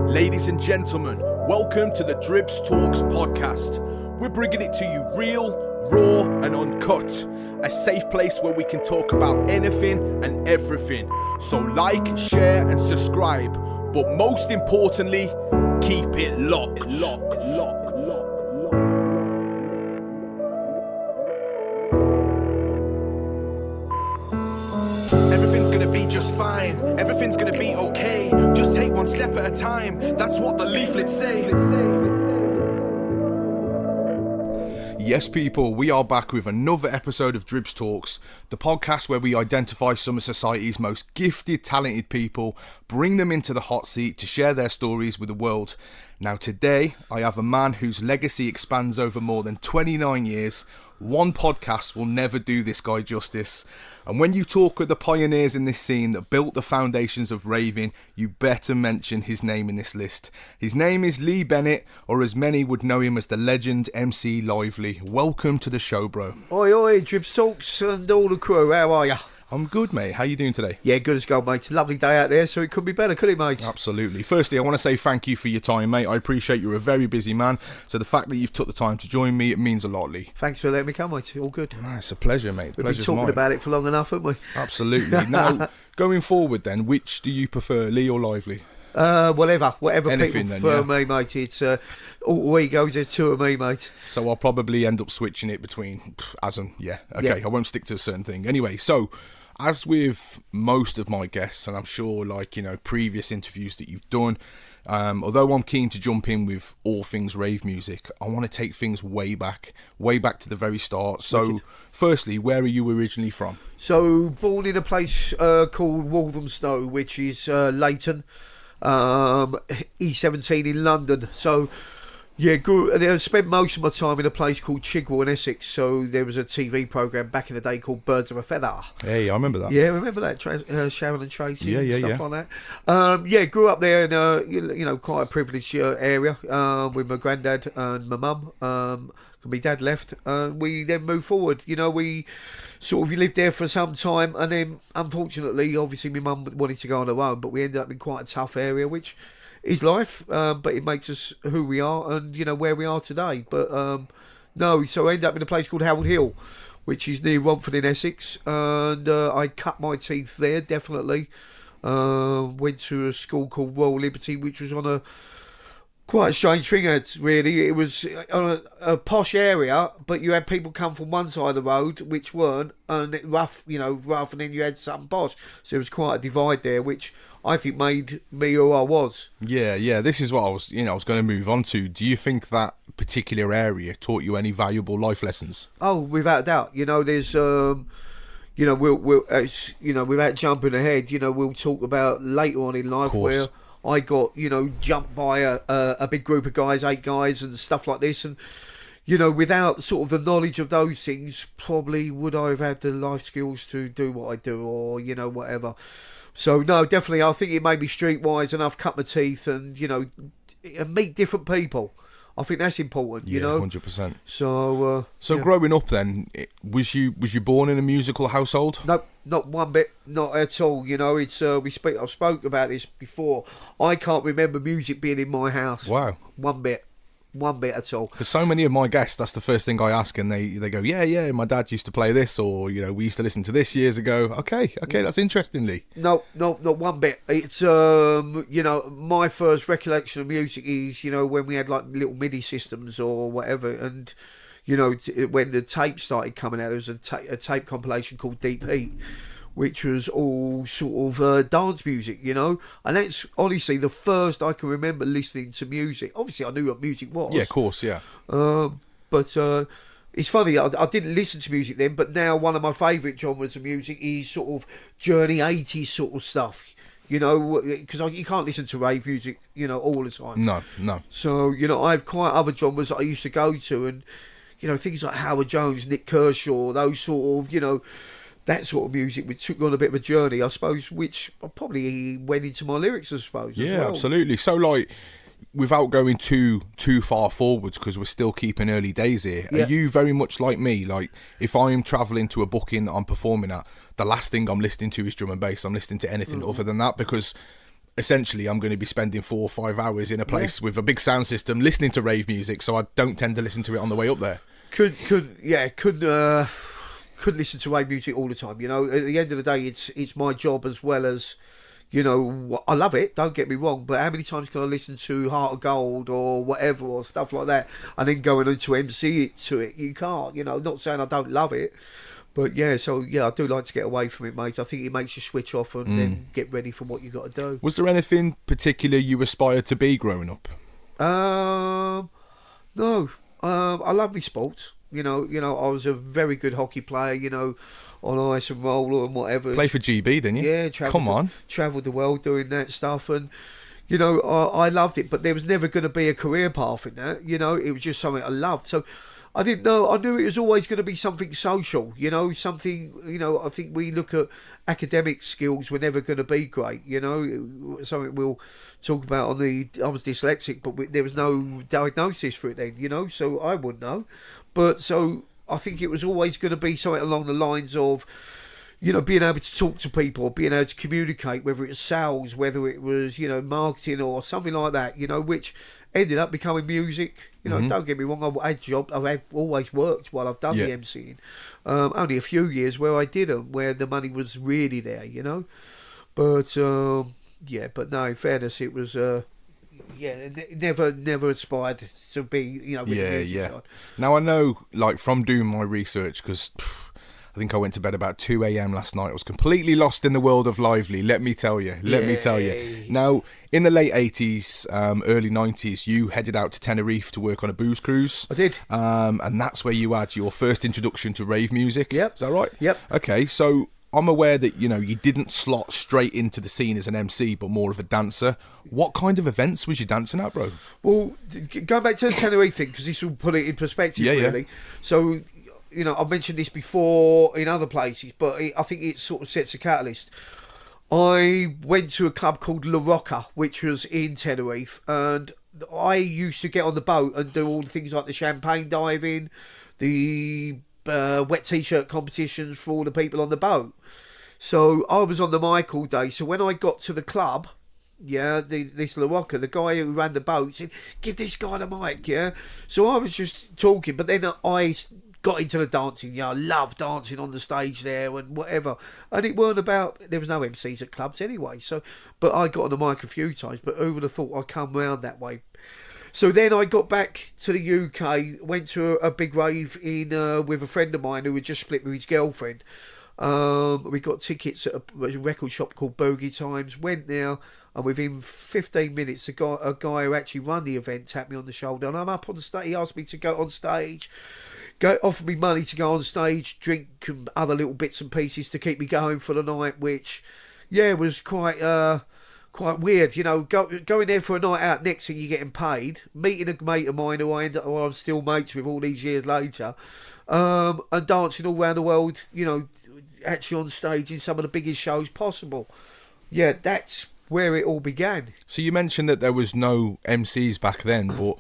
Ladies and gentlemen, welcome to the Dribbz Talks podcast. We're bringing it to you real, raw and uncut. A safe place where we can talk about anything and everything. So like, share and subscribe. But most importantly, keep it locked. Everything's gonna be just fine. Everything's gonna be okay. Just take one step at a time. That's what the leaflets say. Yes, people, we are back with another episode of Dribbz Talks, the podcast where we identify some of society's most gifted, talented people, bring them into the hot seat to share their stories with the world. Now today, I have a man whose legacy expands over more than 29 years. One podcast will never do this guy justice. And when you talk with the pioneers in this scene that built the foundations of raving, you better mention his name in this list. His name is Lee Bennett, or as many would know him as the legend MC Livelee. Welcome to the show, bro. Oi, oi, Dribbz Talks and all the crew, how are you? I'm good, mate. How you doing today? Yeah, good as gold, mate. It's a lovely day out there, so it could be better, could it, mate? Absolutely. Firstly, I want to say thank you for your time, mate. I appreciate you're a very busy man, so the fact that you've took the time to join me, it means a lot, Lee. Thanks for letting me come, mate. All good. It's a pleasure, mate. We've been talking about it for long enough, haven't we? Absolutely. Now, going forward then, which do you prefer, Lee or Livelee? Whatever Anything people prefer, me, mate. It's all egos, there's two of me, mate. So I'll probably end up switching it between Okay, yeah. I won't stick to a certain thing. Anyway, so as with most of my guests, and I'm sure previous interviews that you've done, although I'm keen to jump in with all things rave music, I want to take things way back to the very start. So firstly, where are you originally from? So born in a place called Walthamstow, which is Leighton, E17 in London. So yeah, I spent most of my time in a place called Chigwell in Essex. So there was a TV programme back in the day called Birds of a Feather. Hey, I remember that. Yeah, remember that? Sharon and Tracy and stuff yeah. like that. Grew up there in quite a privileged area with my granddad and my mum. My dad left, and we then moved forward. We sort of lived there for some time, and then unfortunately, obviously, my mum wanted to go on her own, but we ended up in quite a tough area, which is life, but it makes us who we are and where we are today. But so I ended up in a place called Howard Hill, which is near Romford in Essex, and I cut my teeth there, definitely. Went to a school called Royal Liberty, which was on quite a strange thing, really. It was a posh area, but you had people come from one side of the road which weren't, and rough, and then you had something posh. So there was quite a divide there, which I think made me who I was. Yeah. This is what I was going to move on to. Do you think that particular area taught you any valuable life lessons? Oh, without a doubt. There's without jumping ahead, we'll talk about later on in life where I got, jumped by a big group of guys, 8 guys and stuff like this. And, without sort of the knowledge of those things, probably would I have had the life skills to do what I do or, whatever. So, no, definitely, I think it made me streetwise and I've cut my teeth and, and meet different people. I think that's important, 100%. So growing up then, was you born in a musical household? No, not one bit, not at all. It's I've spoke about this before. I can't remember music being in my house. Wow. One bit at all. For so many of my guests, that's the first thing I ask, and they go, yeah, my dad used to play this, or we used to listen to this years ago. Okay, that's interesting, Lee. No, not one bit. It's my first recollection of music is when we had like little MIDI systems or whatever, and when the tape started coming out, there was a tape compilation called Deep Heat, which was all sort of dance music, and that's honestly the first I can remember listening to music. Obviously, I knew what music was. Yeah, of course, yeah. But it's funny, I didn't listen to music then, but now one of my favourite genres of music is sort of Journey 80s sort of stuff, because you can't listen to rave music, all the time. No. So, I have quite other genres that I used to go to, and, things like Howard Jones, Nick Kershaw, those sort of, that sort of music, which took me on a bit of a journey, I suppose, which probably went into my lyrics, I suppose. Yeah, as well. Absolutely. So, without going too far forwards, because we're still keeping early days here, are you very much like me? Like, if I'm travelling to a booking that I'm performing at, the last thing I'm listening to is drum and bass. I'm listening to anything other than that, because essentially I'm going to be spending 4 or 5 hours in a place with a big sound system listening to rave music, so I don't tend to listen to it on the way up there. Couldn't listen to rave music all the time. You know, at the end of the day, it's my job as well as, you know, I love it, don't get me wrong, but how many times can I listen to Heart of Gold or whatever or stuff like that and then going into MC it to it? You can't, you know, not saying I don't love it, but yeah, so yeah, I do like to get away from it, mate. I think it makes you switch off and then get ready for what you got to do. Was there anything particular you aspired to be growing up? No. I love my sports. You know, I was a very good hockey player, you know, on ice and roller and whatever. Play for GB, didn't you? Yeah, travelled the world doing that stuff, and you know, I loved it. But there was never going to be a career path in that. You know, it was just something I loved. So I didn't know. I knew it was always going to be something social. You know, something. You know, I think we look at academic skills were never going to be great. You know, something we'll talk about on the. I was dyslexic, but there was no diagnosis for it then. You know, so I wouldn't know. But so I think it was always going to be something along the lines of, you know, being able to talk to people, being able to communicate, whether it was sales, whether it was, you know, marketing or something like that, you know, which ended up becoming music. You know, don't get me wrong, I've always worked while I've done the MCing. Only a few years where I didn't, where the money was really there, you know. But, but no, in fairness, it was... never aspired to be, you know, yeah. Now I know, like, from doing my research, because I think I went to bed about 2 a.m. last night. I was completely lost in the world of Livelee. Let me tell you. Now, in the late 80s, early 90s, you headed out to Tenerife to work on a booze cruise. I did. And that's where you had your first introduction to rave music. Yep. Is that right? Yep. Okay, so I'm aware that, you know, you didn't slot straight into the scene as an MC, but more of a dancer. What kind of events was you dancing at, bro? Well, going back to the Tenerife thing, because this will put it in perspective, really. Yeah. So, you know, I've mentioned this before in other places, but I think it sort of sets a catalyst. I went to a club called La Rocca, which was in Tenerife, and I used to get on the boat and do all the things like the champagne diving, the wet t-shirt competitions for all the people on the boat. So I was on the mic all day. So when I got to the club, this La Rocca, the guy who ran the boat said, "Give this guy the mic," So I was just talking, but then I got into the dancing. I love dancing on the stage there and whatever. And it weren't about, there was no MCs at clubs anyway. So, but I got on the mic a few times. But who would have thought I'd come round that way? So then I got back to the UK, went to a big rave in with a friend of mine who had just split with his girlfriend. We got tickets at a record shop called Boogie Times, went there, and within 15 minutes, a guy who actually run the event tapped me on the shoulder, and I'm up on the stage. He asked me to go on stage, offered me money to go on stage, drink and other little bits and pieces to keep me going for the night, which, was quite weird, you know, going there for a night out, next thing you're getting paid, meeting a mate of mine who I'm still mates with all these years later, and dancing all around the world, you know, actually on stage in some of the biggest shows possible. Yeah, that's where it all began. So you mentioned that there was no MCs back then, but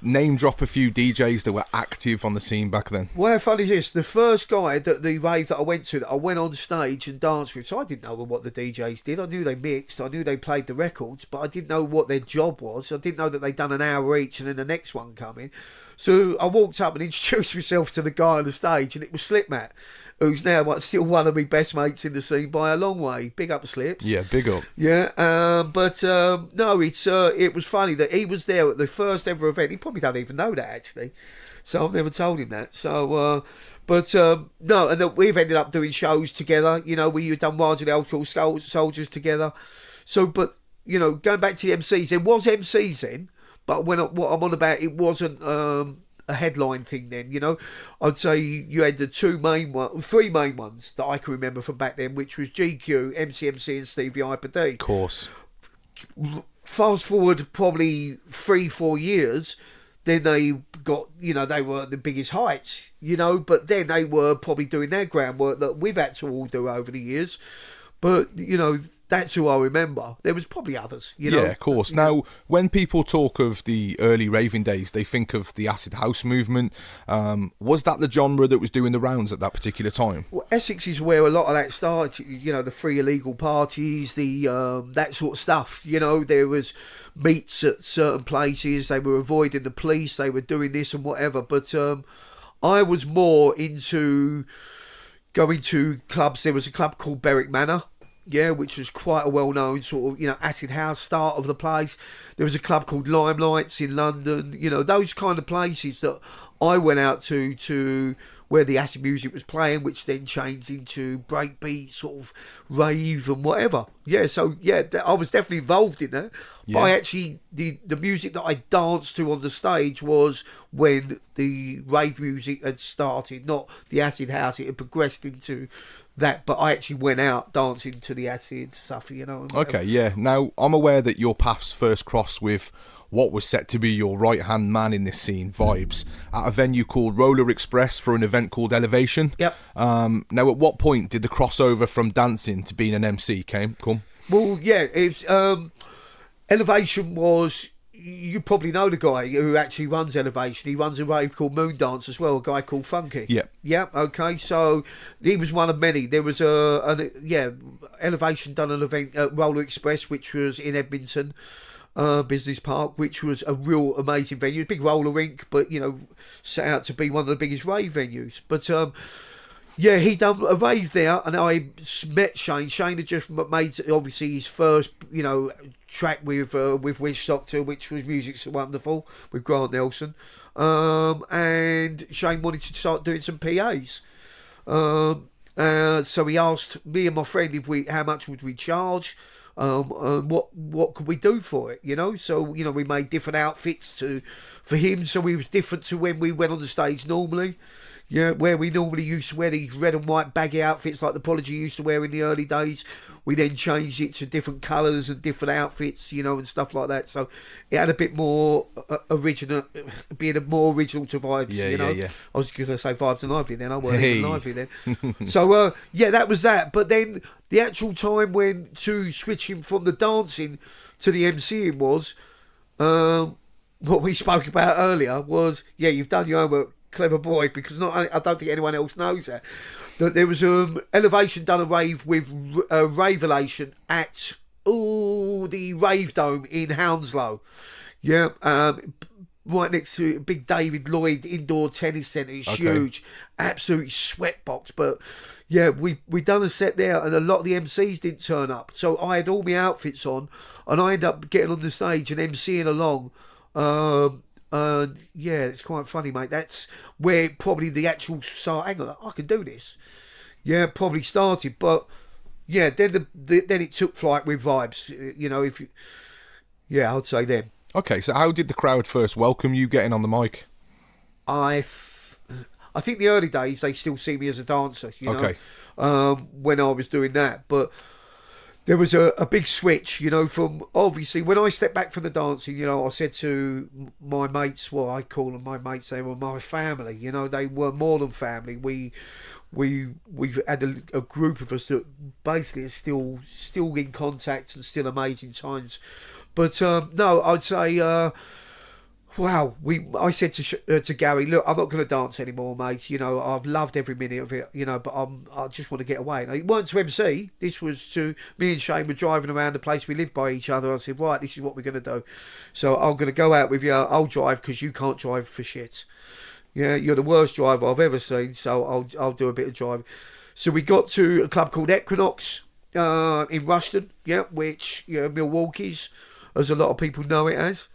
name drop a few DJs that were active on the scene back then. Well, how funny is this? The first guy that the rave that I went to, that I went on stage and danced with, so I didn't know what the DJs did. I knew they mixed, I knew they played the records, but I didn't know what their job was. I didn't know that they'd done an hour each and then the next one coming. So I walked up and introduced myself to the guy on the stage, and it was Slipmat, who's now still one of my best mates in the scene by a long way. Big up Slips. Yeah, big up. Yeah, no, it was funny that he was there at the first ever event. He probably don't even know that, actually. So I've never told him that. So, no, and then we've ended up doing shows together. You know, we've done Wild and Alcohol Soldiers together. So, but, you know, going back to the MCs, there was MCs then, but what I'm on about, it wasn't a headline thing then, you know. I'd say you had the three main ones that I can remember from back then, which was GQ, MCMC and Stevie Hyper D. Of course. Fast forward probably 3-4 years, then they got, you know, they were the biggest heights, you know, but then they were probably doing their groundwork that we've had to all do over the years. But, you know, that's who I remember. There was probably others, you know. Yeah, of course. Now, when people talk of the early raving days, they think of the acid house movement. Was that the genre that was doing the rounds at that particular time? Well, Essex is where a lot of that started. You know, the free illegal parties, the that sort of stuff. You know, there was meets at certain places. They were avoiding the police. They were doing this and whatever. But I was more into going to clubs. There was a club called Berwick Manor. Yeah, which was quite a well-known sort of, you know, acid house start of the place. There was a club called Limelights in London. You know, those kind of places that I went out to where the acid music was playing, which then changed into breakbeat, sort of rave and whatever. Yeah, so yeah, I was definitely involved in that. Yeah. But I actually, the music that I danced to on the stage was when the rave music had started, not the acid house. It had progressed into that, but I actually went out dancing to the acid stuff, you know. Okay, yeah. Now, I'm aware that your paths first crossed with what was set to be your right-hand man in this scene, Dribbz, at a venue called Roller Express for an event called Elevation. Yep. Now, at what point did the crossover from dancing to being an MC come? Well, yeah, it's Elevation was... You probably know the guy who actually runs Elevation. He runs a rave called Moondance as well, a guy called Funky. Yeah. Yeah, okay. So he was one of many. There was Elevation done an event at Roller Express, which was in Edmonton Business Park, which was a real amazing venue. Big roller rink, but, you know, set out to be one of the biggest rave venues. But, yeah, he done a rave there, and I met Shane. Shane had just made, obviously, his first, you know, track with Wish Doctor, which was Music's Wonderful, with Grant Nelson. And Shane wanted to start doing some PAs. So he asked me and my friend how much would we charge, what could we do for it, you know? So, you know, we made different outfits for him, so we was different to when we went on the stage normally. Yeah, where we normally used to wear these red and white baggy outfits like the Prodigy used to wear in the early days. We then changed it to different colours and different outfits, you know, and stuff like that. So it had a bit more original, being more original to Dribbz, you know. Yeah. I was going to say Dribbz and Livelee then, I weren't even Livelee then. So, yeah, that was that. But then the actual time when to switching from the dancing to the MCing was, what we spoke about earlier was, yeah, you've done your homework, clever boy, because I don't think anyone else knows that there was Elevation done a rave with Ravelation at the Rave Dome in Hounslow, yeah, right next to Big David Lloyd indoor tennis centre. It's huge, absolute sweatbox. But yeah, we done a set there, and a lot of the MCs didn't turn up, so I had all my outfits on, and I ended up getting on the stage and MCing along. Yeah, it's quite funny, mate. That's where probably the actual start. Hang on, I can do this. Yeah, probably started, but yeah, then then it took flight with Dribbz. You know, I'd say then. Okay, so how did the crowd first welcome you getting on the mic? I think the early days they still see me as a dancer. You know, when I was doing that, but. There was a big switch, you know, from obviously when I stepped back from the dancing, you know, I said to my mates, well, I call them my mates, they were my family, you know, they were more than family. We've had a group of us that basically are still in contact and still amazing times. But no, I'd say, wow, I said to Gary, look, I'm not going to dance anymore, mate. You know, I've loved every minute of it, you know, but I just want to get away. And it weren't to MC. This was to me and Shane were driving around the place we lived by each other. I said, right, this is what we're going to do. So I'm going to go out with you. I'll drive because you can't drive for shit. Yeah, you're the worst driver I've ever seen. So I'll do a bit of driving. So we got to a club called Equinox in Rushden, yeah, which, you know, Milwaukee's, as a lot of people know it as.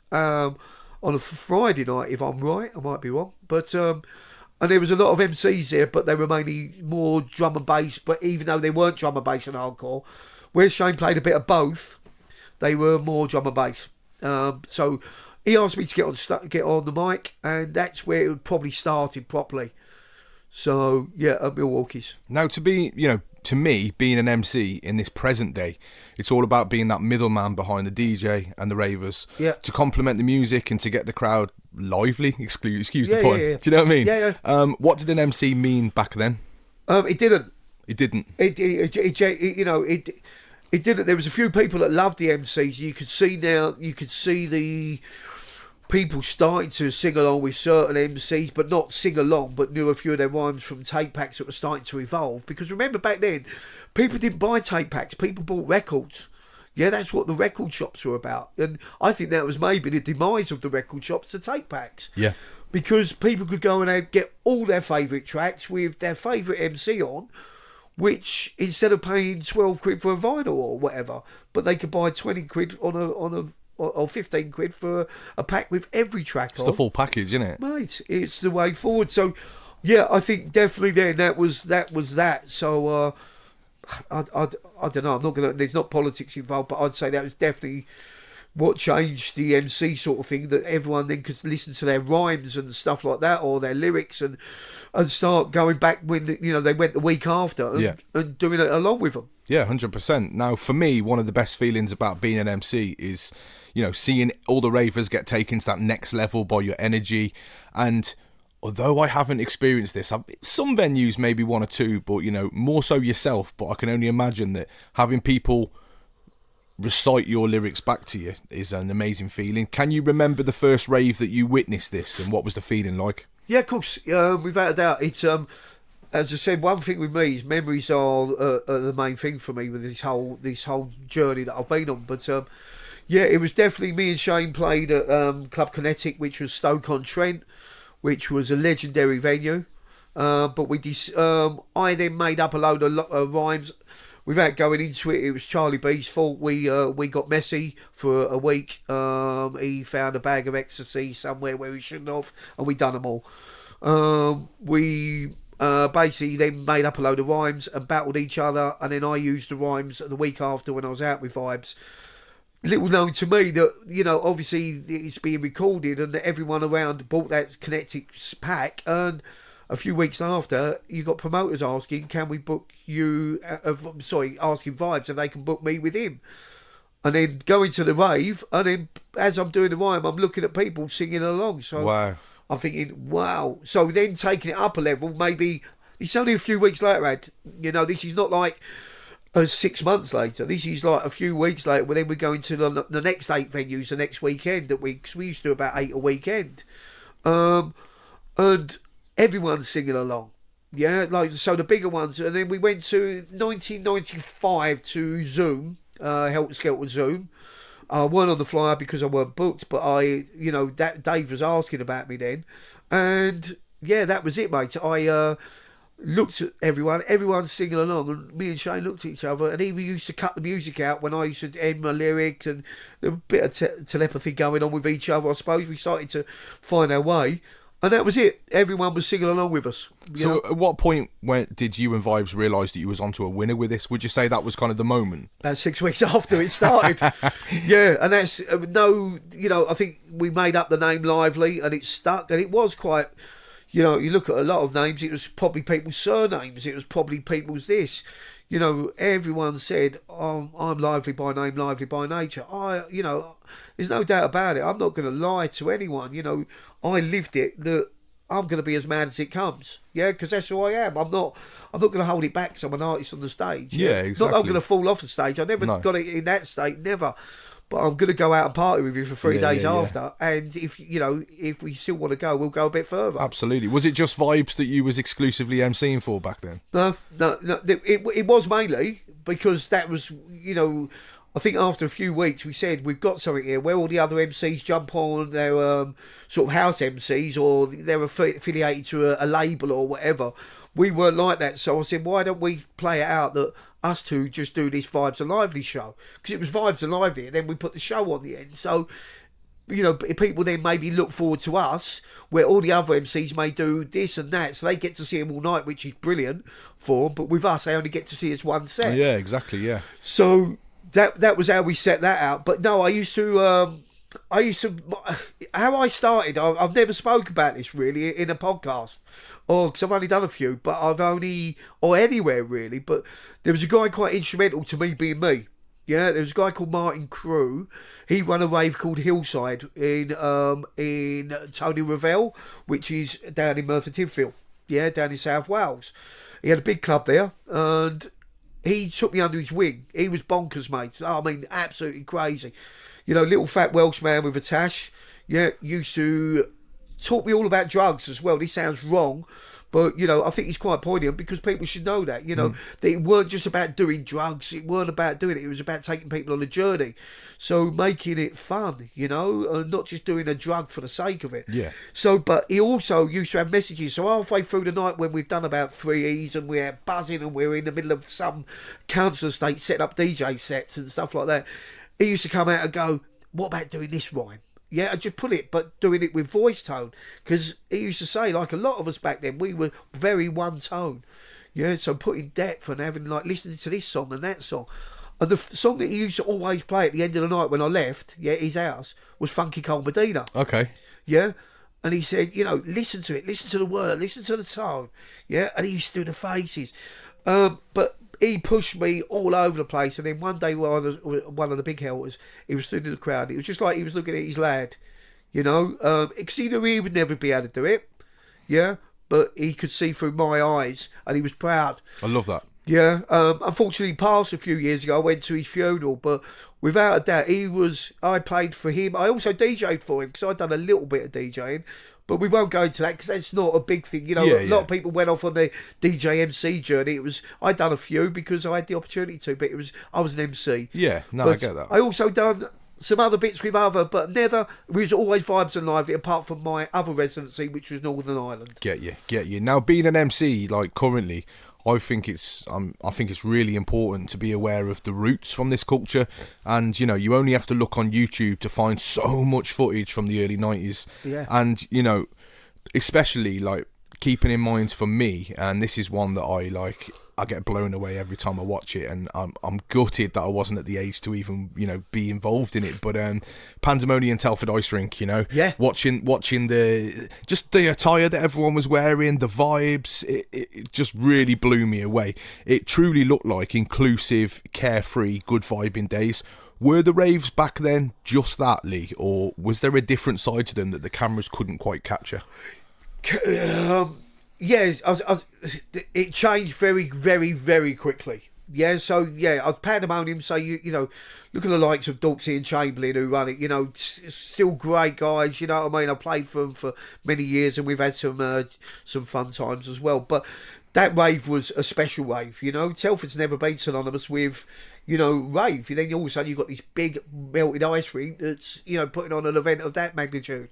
On a Friday night, if I'm right, I might be wrong, but and there was a lot of MCs there, but they were mainly more drum and bass. But even though they weren't drum and bass and hardcore, where Shane played a bit of both, they were more drum and bass. So he asked me to get on the mic, and that's where it probably started properly. So yeah, at Milwaukee's. Now, to me, being an MC in this present day, it's all about being that middleman behind the DJ and the ravers, to complement the music and to get the crowd lively. Excuse the pun. Yeah. Do you know what I mean? Yeah. What did an MC mean back then? It didn't. It didn't. It you know, it. It didn't. There was a few people that loved the MCs. You could see the people starting to sing along with certain MCs, but not sing along, but knew a few of their rhymes from tape packs that were starting to evolve. Because remember back then, people didn't buy tape packs. People bought records. Yeah, that's what the record shops were about. And I think that was maybe the demise of the record shops, the tape packs. Yeah. Because people could go and get all their favourite tracks with their favourite MC on, which instead of paying 12 quid for a vinyl or whatever, but they could buy 20 quid or 15 quid for a pack with every track on. It's the full package, isn't it? Mate, it's the way forward. So, yeah, I think definitely then that was that. So, I don't know. I'm not gonna. There's not politics involved, but I'd say that was definitely what changed the MC sort of thing. That everyone then could listen to their rhymes and stuff like that, or their lyrics, and start going back when they went the week after and doing it along with them. Yeah, 100%. Now, for me, one of the best feelings about being an MC is, seeing all the ravers get taken to that next level by your energy. And although I haven't experienced this, some venues, maybe one or two, but, more so yourself. But I can only imagine that having people recite your lyrics back to you is an amazing feeling. Can you remember the first rave that you witnessed this, and what was the feeling like? Yeah, of course. Without a doubt. It's, as I said, one thing with me is memories are the main thing for me with this whole journey that I've been on. But, yeah, it was definitely me and Shane played at Club Kinetic, which was Stoke-on-Trent, which was a legendary venue. But I then made up a load of rhymes. Without going into it, it was Charlie B's fault. We got messy for a week. He found a bag of ecstasy somewhere where he shouldn't have, and we done them all. We basically then made up a load of rhymes and battled each other, and then I used the rhymes the week after when I was out with Vibes. Little known to me that, obviously it's being recorded and that everyone around bought that Kinetic pack, and a few weeks after, you got promoters asking, can we book you, asking Vibes if they can book me with him. And then going to the rave, and then as I'm doing the rhyme, I'm looking at people singing along. So wow. I'm thinking, wow. So then taking it up a level, maybe, it's only a few weeks later, Ad. This is not like 6 months later. This is like a few weeks later, but then we're going to the next 8 venues the next weekend, because we used to do about 8 a weekend. And everyone's singing along. Yeah, so the bigger ones. And then we went to 1995 to Zoom, Helter Skelter Zoom. I weren't on the flyer because I weren't booked, but Dave was asking about me then. And yeah, that was it, mate. I looked at everyone's singing along, and me and Shane looked at each other, and he used to cut the music out when I used to end my lyrics, and there was a bit of telepathy going on with each other, I suppose. We started to find our way. And that was it. Everyone was singing along with us. So at what point did you and Vibes realise that you was onto a winner with this? Would you say that was kind of the moment? About 6 weeks after it started. Yeah, and that's, I think we made up the name Livelee, and it stuck, and it was quite, you look at a lot of names, it was probably people's surnames, it was probably people's this. Everyone said, I'm lively by name, lively by nature. There's no doubt about it. I'm not going to lie to anyone. I lived it, that I'm going to be as mad as it comes. Yeah, because that's who I am. I'm not going to hold it back because I'm an artist on the stage. Yeah, exactly. Not that I'm going to fall off the stage. I never got it in that state, never. But I'm going to go out and party with you for 3 days after. And if we still want to go, we'll go a bit further. Absolutely. Was it just Vibes that you was exclusively MCing for back then? No. It was mainly because that was, I think after a few weeks we said, we've got something here where all the other MCs jump on, they're sort of house MCs, or they're affiliated to a label or whatever. We weren't like that. So I said, why don't we play it out that us two just do this Vibes and Livelee show? Because it was Vibes and Livelee, and then we put the show on the end. So, people then maybe look forward to us, where all the other MCs may do this and that, so they get to see them all night, which is brilliant for them. But with us, they only get to see us one set. Yeah, exactly, yeah. So that was how we set that out. But no, how I started, I've never spoke about this really in a podcast, because I've only done a few, but or anywhere really, but there was a guy quite instrumental to me being me. Yeah, there was a guy called Martin Crew. He ran a rave called Hillside in Tony Revell, which is down in Merthyr Tydfil, down in South Wales. He had a big club there, and he took me under his wing. He was bonkers, mate. I mean, absolutely crazy. You know, little fat Welsh man with a tash. Yeah, used to taught me all about drugs as well. This sounds wrong, but, you know, I think he's quite poignant because people should know that, you know, that it weren't just about doing drugs. It weren't about doing it. It was about taking people on a journey. So making it fun, you know, and not just doing a drug for the sake of it. Yeah. So, but he also used to have messages. So halfway through the night when we've done about 3 E's and we're buzzing and we're in the middle of some council estate setting up DJ sets and stuff like that, he used to come out and go, what about doing this rhyme? Yeah, I just put it, but doing it with voice tone. Because he used to say, like a lot of us back then, we were very one tone. Yeah, so putting depth and having, like, listening to this song and that song. And the song that he used to always play at the end of the night when I left, his house, was Funky Cold Medina. Okay. Yeah. And he said, you know, listen to it, listen to the word, listen to the tone. Yeah. And he used to do the faces. But he pushed me all over the place. And then one day while I was one of the big helters, he was stood in the crowd. It was just like he was looking at his lad, you know, because he knew he would never be able to do it. Yeah. But he could see through my eyes and he was proud. I love that. Yeah, unfortunately he passed a few years ago. I went to his funeral, but without a doubt, I played for him. I also DJ'd for him because I'd done a little bit of DJing, but we won't go into that because that's not a big thing. You know, a lot of people went off on the DJ MC journey. I'd done a few because I had the opportunity to, but I was an MC. Yeah, no, I get that. I also done some other bits with but never, it was always Vibes and Lively apart from my other residency, which was Northern Ireland. Get you. Now, being an MC, like currently, I think it's really important to be aware of the roots from this culture, and you know, you only have to look on YouTube to find so much footage from the early 90s. Yeah. And you know, especially like keeping in mind for me, and this is one that I get blown away every time I watch it, and I'm gutted that I wasn't at the age to even, you know, be involved in it. But Pandemonium Telford Ice Rink, you know, watching the attire that everyone was wearing, the vibes, it just really blew me away. It truly looked like inclusive, carefree, good vibing days. Were the raves back then just that, Lee, or was there a different side to them that the cameras couldn't quite capture? Yeah, it changed very, very, very quickly. Yeah, so yeah, I've Pandemonium. So you know, look at the likes of Dorksy and Chamberlain who run it. You know, still great guys. You know what I mean? I played for them for many years, and we've had some fun times as well. But that rave was a special rave. You know, Telford's never been synonymous with, you know, rave. Then all of a sudden you've got this big melted ice rink that's, you know, putting on an event of that magnitude.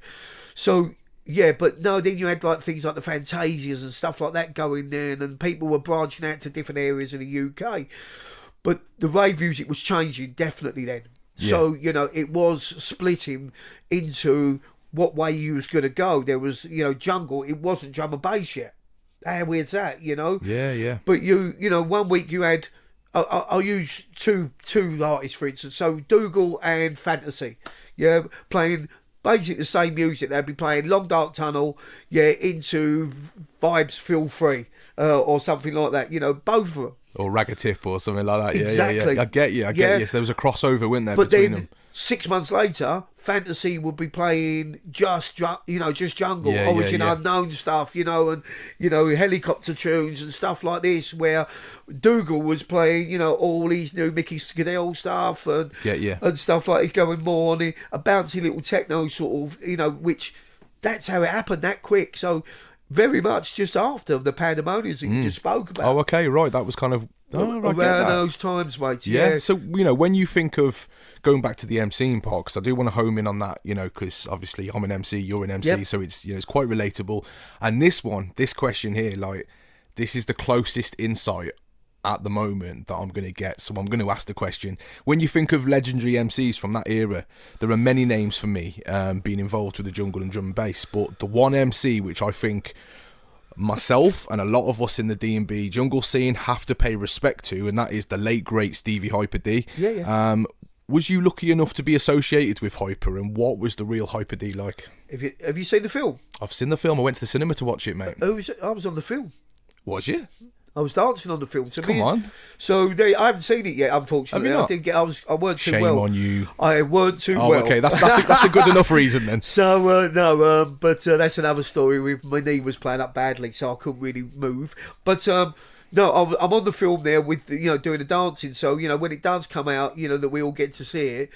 So. Yeah, but no, then you had like things like the Fantasias and stuff like that going in, and people were branching out to different areas in the UK. But the rave music was changing definitely then. Yeah. So, you know, it was splitting into what way you was going to go. There was, you know, jungle. It wasn't drum and bass yet. How weird's that, you know? Yeah. But you know, one week you had, I'll use two artists for instance. So Dougal and Fantasy, yeah, playing basically the same music. They'd be playing Long Dark Tunnel, into Vibes Feel Free, or something like that. You know, both of them. Or Raggatip or something like that. Exactly. Yeah. I get you. So there was a crossover, wasn't there, but between then, them? 6 months later, Fantasy would be playing just jungle, Origin Unknown stuff, you know, and, you know, helicopter tunes and stuff like this, where Dougal was playing, you know, all these new Mickey Skidell stuff and stuff like it, going more on a bouncy little techno sort of, you know, which that's how it happened that quick. So very much just after the Pandemoniums that you just spoke about. Oh, okay, right. That was kind of around those times, mate. Yeah. So, you know, when you think of going back to the MCing part, because I do want to home in on that, you know, because obviously I'm an MC, you're an MC, so it's, you know, it's quite relatable. And this question here, like, this is the closest insight at the moment that I'm going to get. So I'm going to ask the question: when you think of legendary MCs from that era, there are many names for me being involved with the jungle and drum and bass, but the one MC which I think myself and a lot of us in the D&B jungle scene have to pay respect to, and that is the late great Stevie Hyper D. Was you lucky enough to be associated with Hyper, and what was the real Hyper D like? Have you seen the film? I've seen the film. I went to the cinema to watch it, mate. I was on the film. Was you? I was dancing on the film. So Come on. So I haven't seen it yet, unfortunately. Have you not? I didn't get. I weren't too Shame well. on you. I weren't too well. Oh, okay. That's a good enough reason then. So but that's another story. My knee was playing up badly, so I couldn't really move. But No, I'm on the film there with doing the dancing. So when it does come out, that we all get to see it.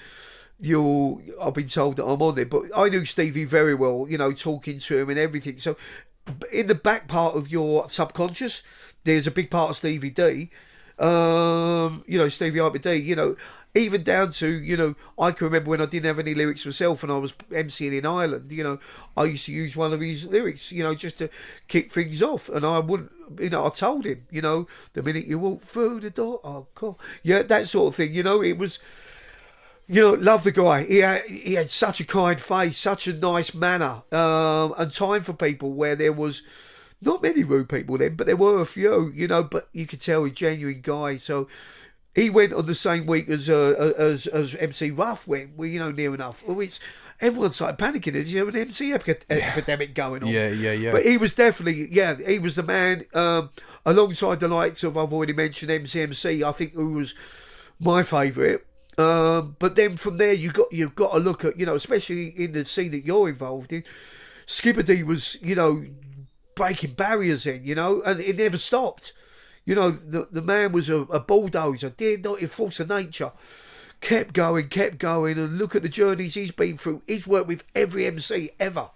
I've been told that I'm on there, but I knew Stevie very well. Talking to him and everything. So in the back part of your subconscious, there's a big part of Stevie D. Stevie Hyper D. Even down to, I can remember when I didn't have any lyrics myself and I was MCing in Ireland, I used to use one of his lyrics, just to kick things off. And I wouldn't, I told him, the minute you walk through the door, oh, God. Yeah, that sort of thing, it was, love the guy. He had such a kind face, such a nice manner, and time for people where there was not many rude people then, but there were a few, but you could tell he's a genuine guy. So, he went on the same week as MC Ruff went, near enough. Well, everyone started panicking. There's an MC epidemic going on. Yeah. But he was definitely, he was the man, alongside the likes of, I've already mentioned MC, I think, who was my favourite. But then from there, you've got to look at, especially in the scene that you're involved in, Skipper D was, breaking barriers then, and it never stopped. The man was a bulldozer, did not in force of nature. Kept going, and look at the journeys he's been through. He's worked with every MC ever.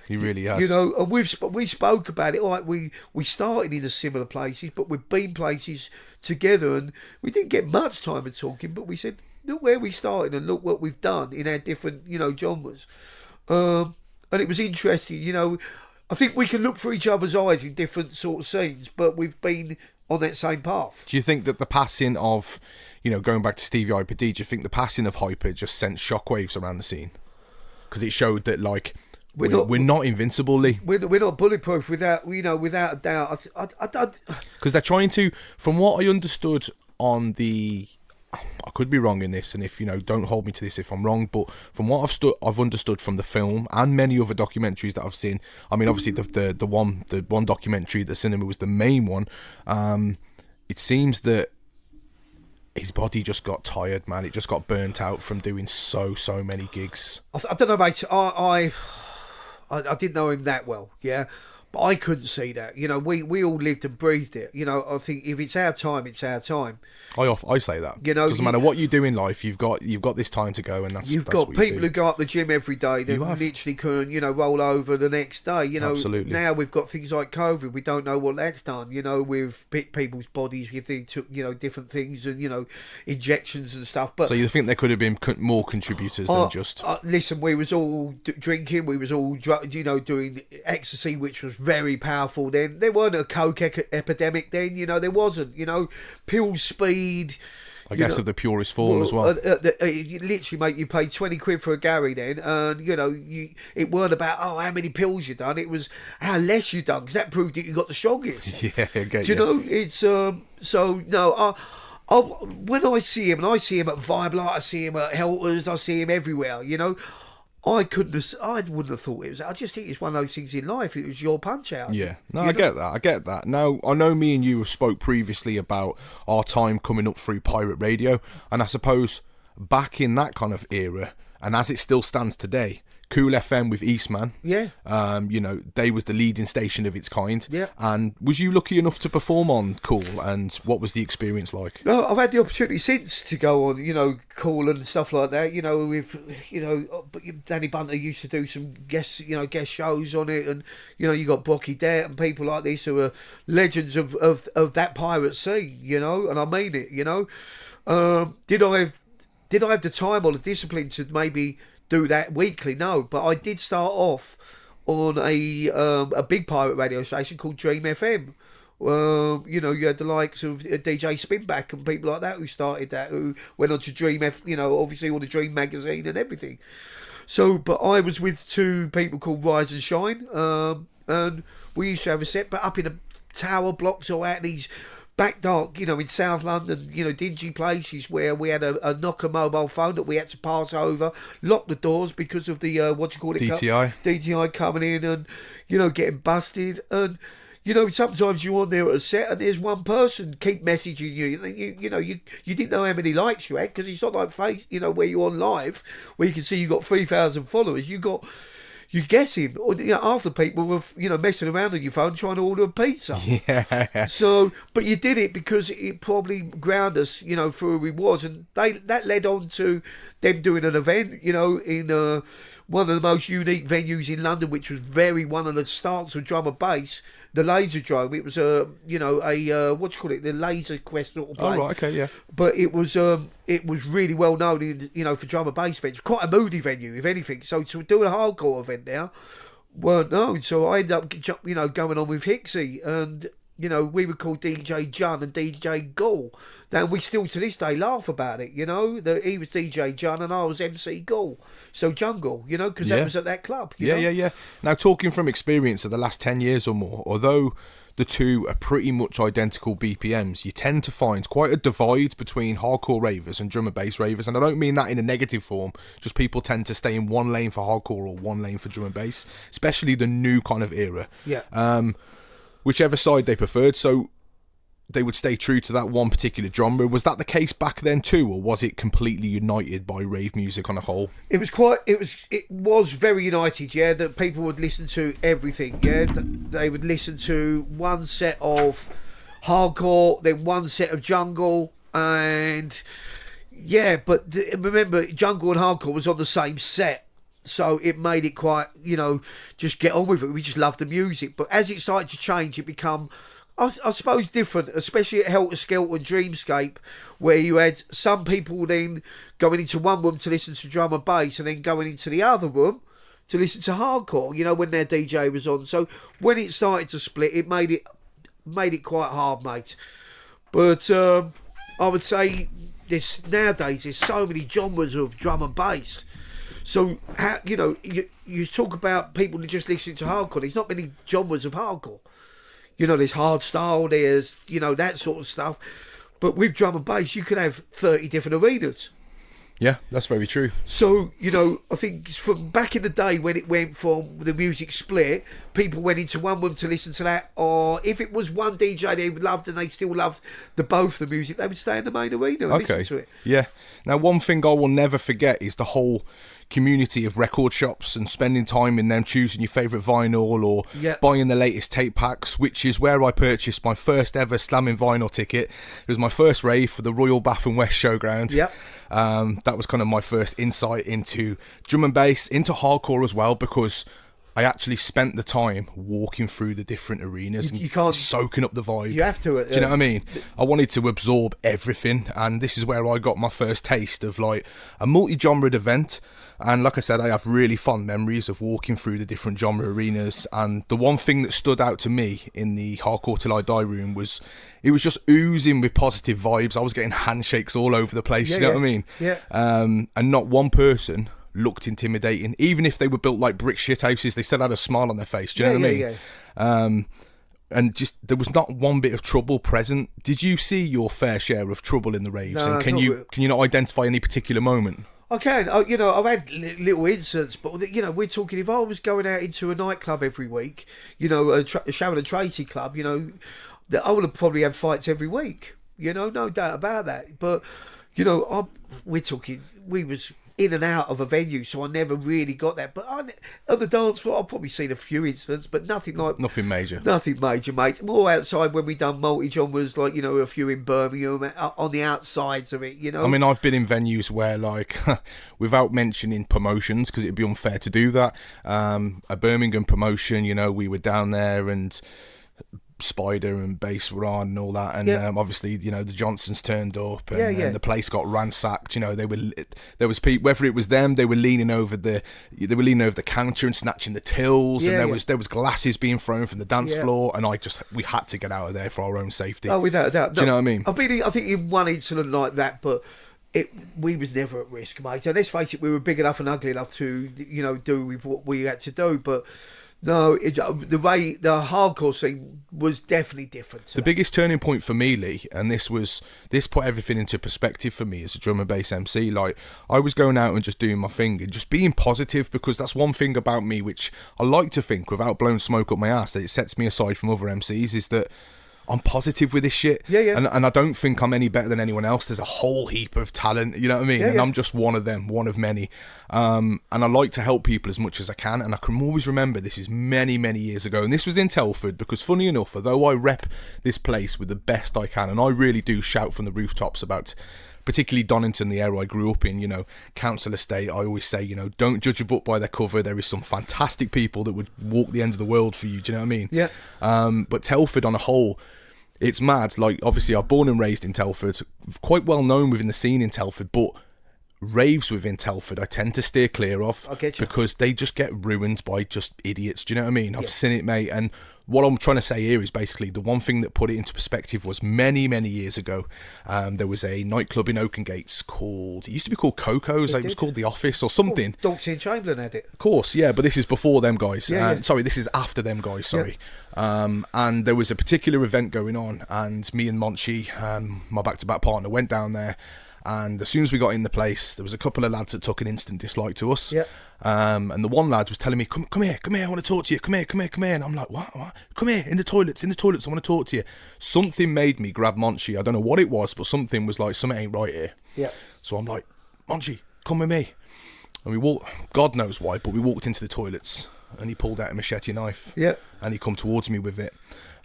He really has. And we spoke about it. Like we started in the similar places, but we've been places together, and we didn't get much time of talking. But we said, look where we started, and look what we've done in our different, genres. And it was interesting. I think we can look for each other's eyes in different sort of scenes, but we've been on that same path. Do you think that the passing of, going back to Stevie Hyper D, do you think the passing of Hyper just sent shockwaves around the scene? Because it showed that, like, we're not invincible, Lee. We're not bulletproof without a doubt. Because they're trying to, from what I understood on the... I could be wrong in this, and if don't hold me to this if I'm wrong, but from what I've understood from the film and many other documentaries that I've seen, I mean, obviously the one documentary, the cinema was the main one. It seems that his body just got tired, man. It just got burnt out from doing so many gigs. I don't know, mate. I didn't know him that well, yeah. But I couldn't see that. We all lived and breathed it. I think if it's our time, it's our time. I say that. Doesn't matter what you do in life, you've got this time to go, and that's got what people who go up the gym every day that literally can roll over the next day. Absolutely. Now we've got things like COVID. We don't know what that's done. With people's bodies, if they took different things and injections and stuff. But so you think there could have been more contributors than just? Listen, we was all drinking. We was all doing ecstasy, which was very powerful then. There wasn't a coke epidemic then, there wasn't, pill speed. I guess of the purest form as well. Literally, mate, you paid 20 quid for a Gary then, and, it weren't about, how many pills you done, it was how less you done, because that proved that you got the strongest. Yeah, I get you. Do you know, it's, so, no, when I see him, and I see him at Vibe Light, I see him at Helters, I see him everywhere, I wouldn't have thought it was. I just think it's one of those things in life. It was your punch out. Yeah, no, I get that. Now, I know me and you have spoke previously about our time coming up through pirate radio, and I suppose back in that kind of era, and as it still stands today, Cool FM with Eastman. Yeah. They was the leading station of its kind. Yeah. And was you lucky enough to perform on Cool, and what was the experience like? No, I've had the opportunity since to go on, Cool and stuff like that. With Danny Bunter used to do some guest shows on it, and you got Brocky Dare and people like this who are legends of that pirate scene. And I mean it. Did I have the time or the discipline to maybe do that weekly? No, but I did start off on a big pirate radio station called Dream FM. You had the likes of DJ Spinback and people like that who started that, who went on to Dream F, obviously all the Dream magazine and everything. So, but I was with two people called Rise and Shine, and we used to have a set, but up in the tower blocks or out in these back dark, in South London, dingy places where we had a Nokia mobile phone that we had to pass over, lock the doors because of the, DTI. DTI coming in and, getting busted. And, sometimes you're on there at a set and there's one person keep messaging you. You didn't know how many likes you had, because it's not like where you're on live, where you can see you got 3,000 followers. You got you're guessing, or half the people were messing around on your phone trying to order a pizza. Yeah. So, but you did it because it probably ground us, for who we was, and that led on to them doing an event, in one of the most unique venues in London, which was one of the starts of drum and bass, the Laser Drome. It was what do you call it, the Laser Quest little place. Oh right, okay, yeah. But it was really well known in for drum and bass events. Quite a moody venue, if anything. So to do a hardcore event now weren't known. So I ended up going on with Hixie, and we were called DJ Jun and DJ Ghoul. Now we still to this day laugh about it. That he was DJ Jun and I was MC Ghoul. So Jungle, because that was at that club. Yeah. Now talking from experience of the last 10 years or more, although the two are pretty much identical BPMs, you tend to find quite a divide between hardcore ravers and drum and bass ravers, and I don't mean that in a negative form, just people tend to stay in one lane for hardcore or one lane for drum and bass, especially the new kind of era. Yeah. Whichever side they preferred, so they would stay true to that one particular genre. Was that the case back then too, or was it completely united by rave music on a whole? It was very united, yeah, that people would listen to everything, yeah. They would listen to one set of hardcore, then one set of jungle, and yeah, but remember, jungle and hardcore was on the same set. So it made it quite, just get on with it. We just loved the music. But as it started to change, it become, I suppose, different, especially at Helter Skelter and Dreamscape, where you had some people then going into one room to listen to drum and bass and then going into the other room to listen to hardcore, when their DJ was on. So when it started to split, it made it quite hard, mate. But I would say nowadays there's so many genres of drum and bass. So, you talk about people just listening to hardcore. There's not many genres of hardcore. There's hardstyle, there's, that sort of stuff. But with drum and bass, you could have 30 different arenas. Yeah, that's very true. So, I think from back in the day when it went from the music split, people went into one room to listen to that, or if it was one DJ they loved and they still loved both the music, they would stay in the main arena and listen to it. Yeah. Now, one thing I will never forget is the whole community of record shops and spending time in them, choosing your favourite vinyl or buying the latest tape packs, which is where I purchased my first ever slamming vinyl ticket. It was my first rave for the Royal Bath and West Showground. Yep. That was kind of my first insight into drum and bass, into hardcore as well, because I actually spent the time walking through the different arenas and soaking up the vibe. You have to. Do you know what I mean? I wanted to absorb everything, and this is where I got my first taste of like a multi-genre event. And like I said, I have really fond memories of walking through the different genre arenas. And the one thing that stood out to me in the Hardcore Till I Die room was it was just oozing with positive vibes. I was getting handshakes all over the place. You know what I mean? Yeah. And not one person looked intimidating. Even if they were built like brick shithouses, they still had a smile on their face. Do you know what I mean? Yeah. And just there was not one bit of trouble present. Did you see your fair share of trouble in the raves? No, and can you not identify any particular moment? I can. I've had little incidents, but we're talking. If I was going out into a nightclub every week, a Sharon and Tracy club, that I would have probably had fights every week. No doubt about that. But we're talking. We was in and out of a venue, so I never really got that. But on the dance floor, I've probably seen a few incidents, but nothing major. Nothing major, mate. More outside when we done multi-genres, like a few in Birmingham on the outsides of it. I mean, I've been in venues where, like, without mentioning promotions, because it'd be unfair to do that. A Birmingham promotion, we were down there and Spider and Bass were on and all that, and obviously the Johnsons turned up and the place got ransacked. There was people, whether it was them, they were leaning over the counter and snatching the tills, and there was glasses being thrown from the dance floor, and we had to get out of there for our own safety. Oh, without a doubt. Do you know what I mean? I think in one incident like that, but we was never at risk, mate. And let's face it, we were big enough and ugly enough to do with what we had to do, but. No, the hardcore scene was definitely different. The biggest turning point for me, Lee, and this put everything into perspective for me as a drum and bass MC. Like, I was going out and just doing my thing and just being positive, because that's one thing about me which I like to think, without blowing smoke up my ass, that it sets me aside from other MCs, is that I'm positive with this shit. Yeah. And I don't think I'm any better than anyone else. There's a whole heap of talent, you know what I mean? And I'm just one of them, one of many. And I like to help people as much as I can. And I can always remember this is many, many years ago. And this was in Telford, because funny enough, although I rep this place with the best I can, and I really do shout from the rooftops about particularly Donington, the area I grew up in, you know, council estate, I always say, you know, don't judge a book by their cover. There is some fantastic people that would walk the end of the world for you, do you know what I mean? Yeah. But Telford on a whole, it's mad. Like, obviously, I'm born and raised in Telford, quite well known within the scene in Telford, but raves within Telford I tend to steer clear of, because they just get ruined by just idiots, do you know what I mean? I've seen it, mate. And what I'm trying to say here is basically the one thing that put it into perspective was many years ago, there was a nightclub in Oakengates called, it used to be called Coco's, it was called The Office or something. Doxy and Chamberlain had it. Of course, yeah, but this is before them guys. Yeah. Sorry, this is after them guys, sorry. And there was a particular event going on, and me and Monchi, my back-to-back partner, went down there. And as soon as we got in the place, there was a couple of lads that took an instant dislike to us. Yeah. And the one lad was telling me, come here, I want to talk to you. Come here. And I'm like, what? Come here, in the toilets, I want to talk to you. Something made me grab Monchi. I don't know what it was, but something was like, something ain't right here. Yeah. So I'm like, Monchi, come with me. And we walked, God knows why, but we walked into the toilets, and he pulled out a machete knife. Yeah. And he come towards me with it.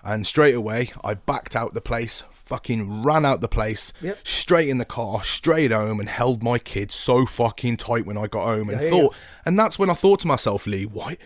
And straight away, I backed out the place, fucking ran out the place, straight in the car, straight home, and held my kid so fucking tight when I got home, and and that's when I thought to myself, Lee, why?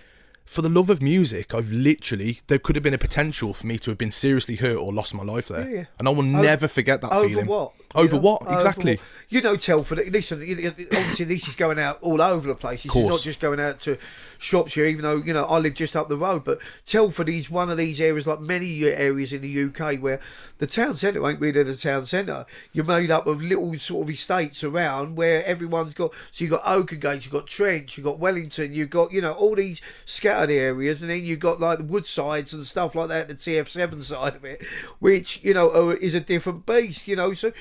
For the love of music, there could have been a potential for me to have been seriously hurt or lost my life there. Yeah. And I will never forget that feeling. Over what? Exactly. You know, Telford, listen, obviously this is going out all over the place. It's not just going out to Shropshire, even though, you know, I live just up the road. But Telford is one of these areas, like many areas in the UK, where the town centre ain't really the town centre. You're made up of little sort of estates around where everyone's got, so you've got Oakengates, you've got Trench, you've got Wellington, you've got, you know, all these scattered areas, and then you've got like the Woodsides and stuff like that, the TF7 side of it, which, you know, is a different beast, you know, so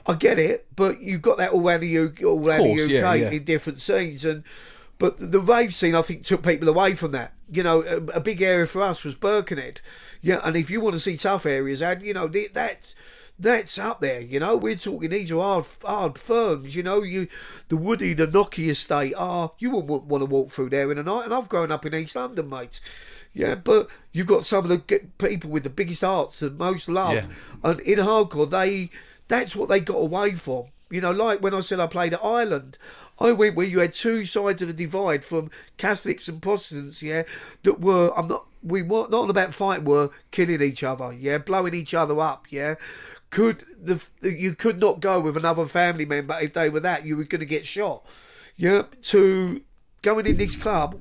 I get it, but you've got that all around the UK, in different scenes, but the rave scene, I think, took people away from that. You know, a big area for us was Birkenhead, and if you want to see tough areas, and you know, that's up there. You know, we're talking, these are hard firms. You know, the Woody, the Nokia estate you wouldn't want to walk through there in a night. And I've grown up in East London, mate. Yeah, but you've got some of the people with the biggest hearts and most love, and in hardcore, that's what they got away from. You know, like when I said I played at Ireland, I went where you had two sides of the divide from Catholics and Protestants, that were, we were not on about fight, were killing each other, blowing each other up, you could not go with another family member if they were that, you were going to get shot, to going in this club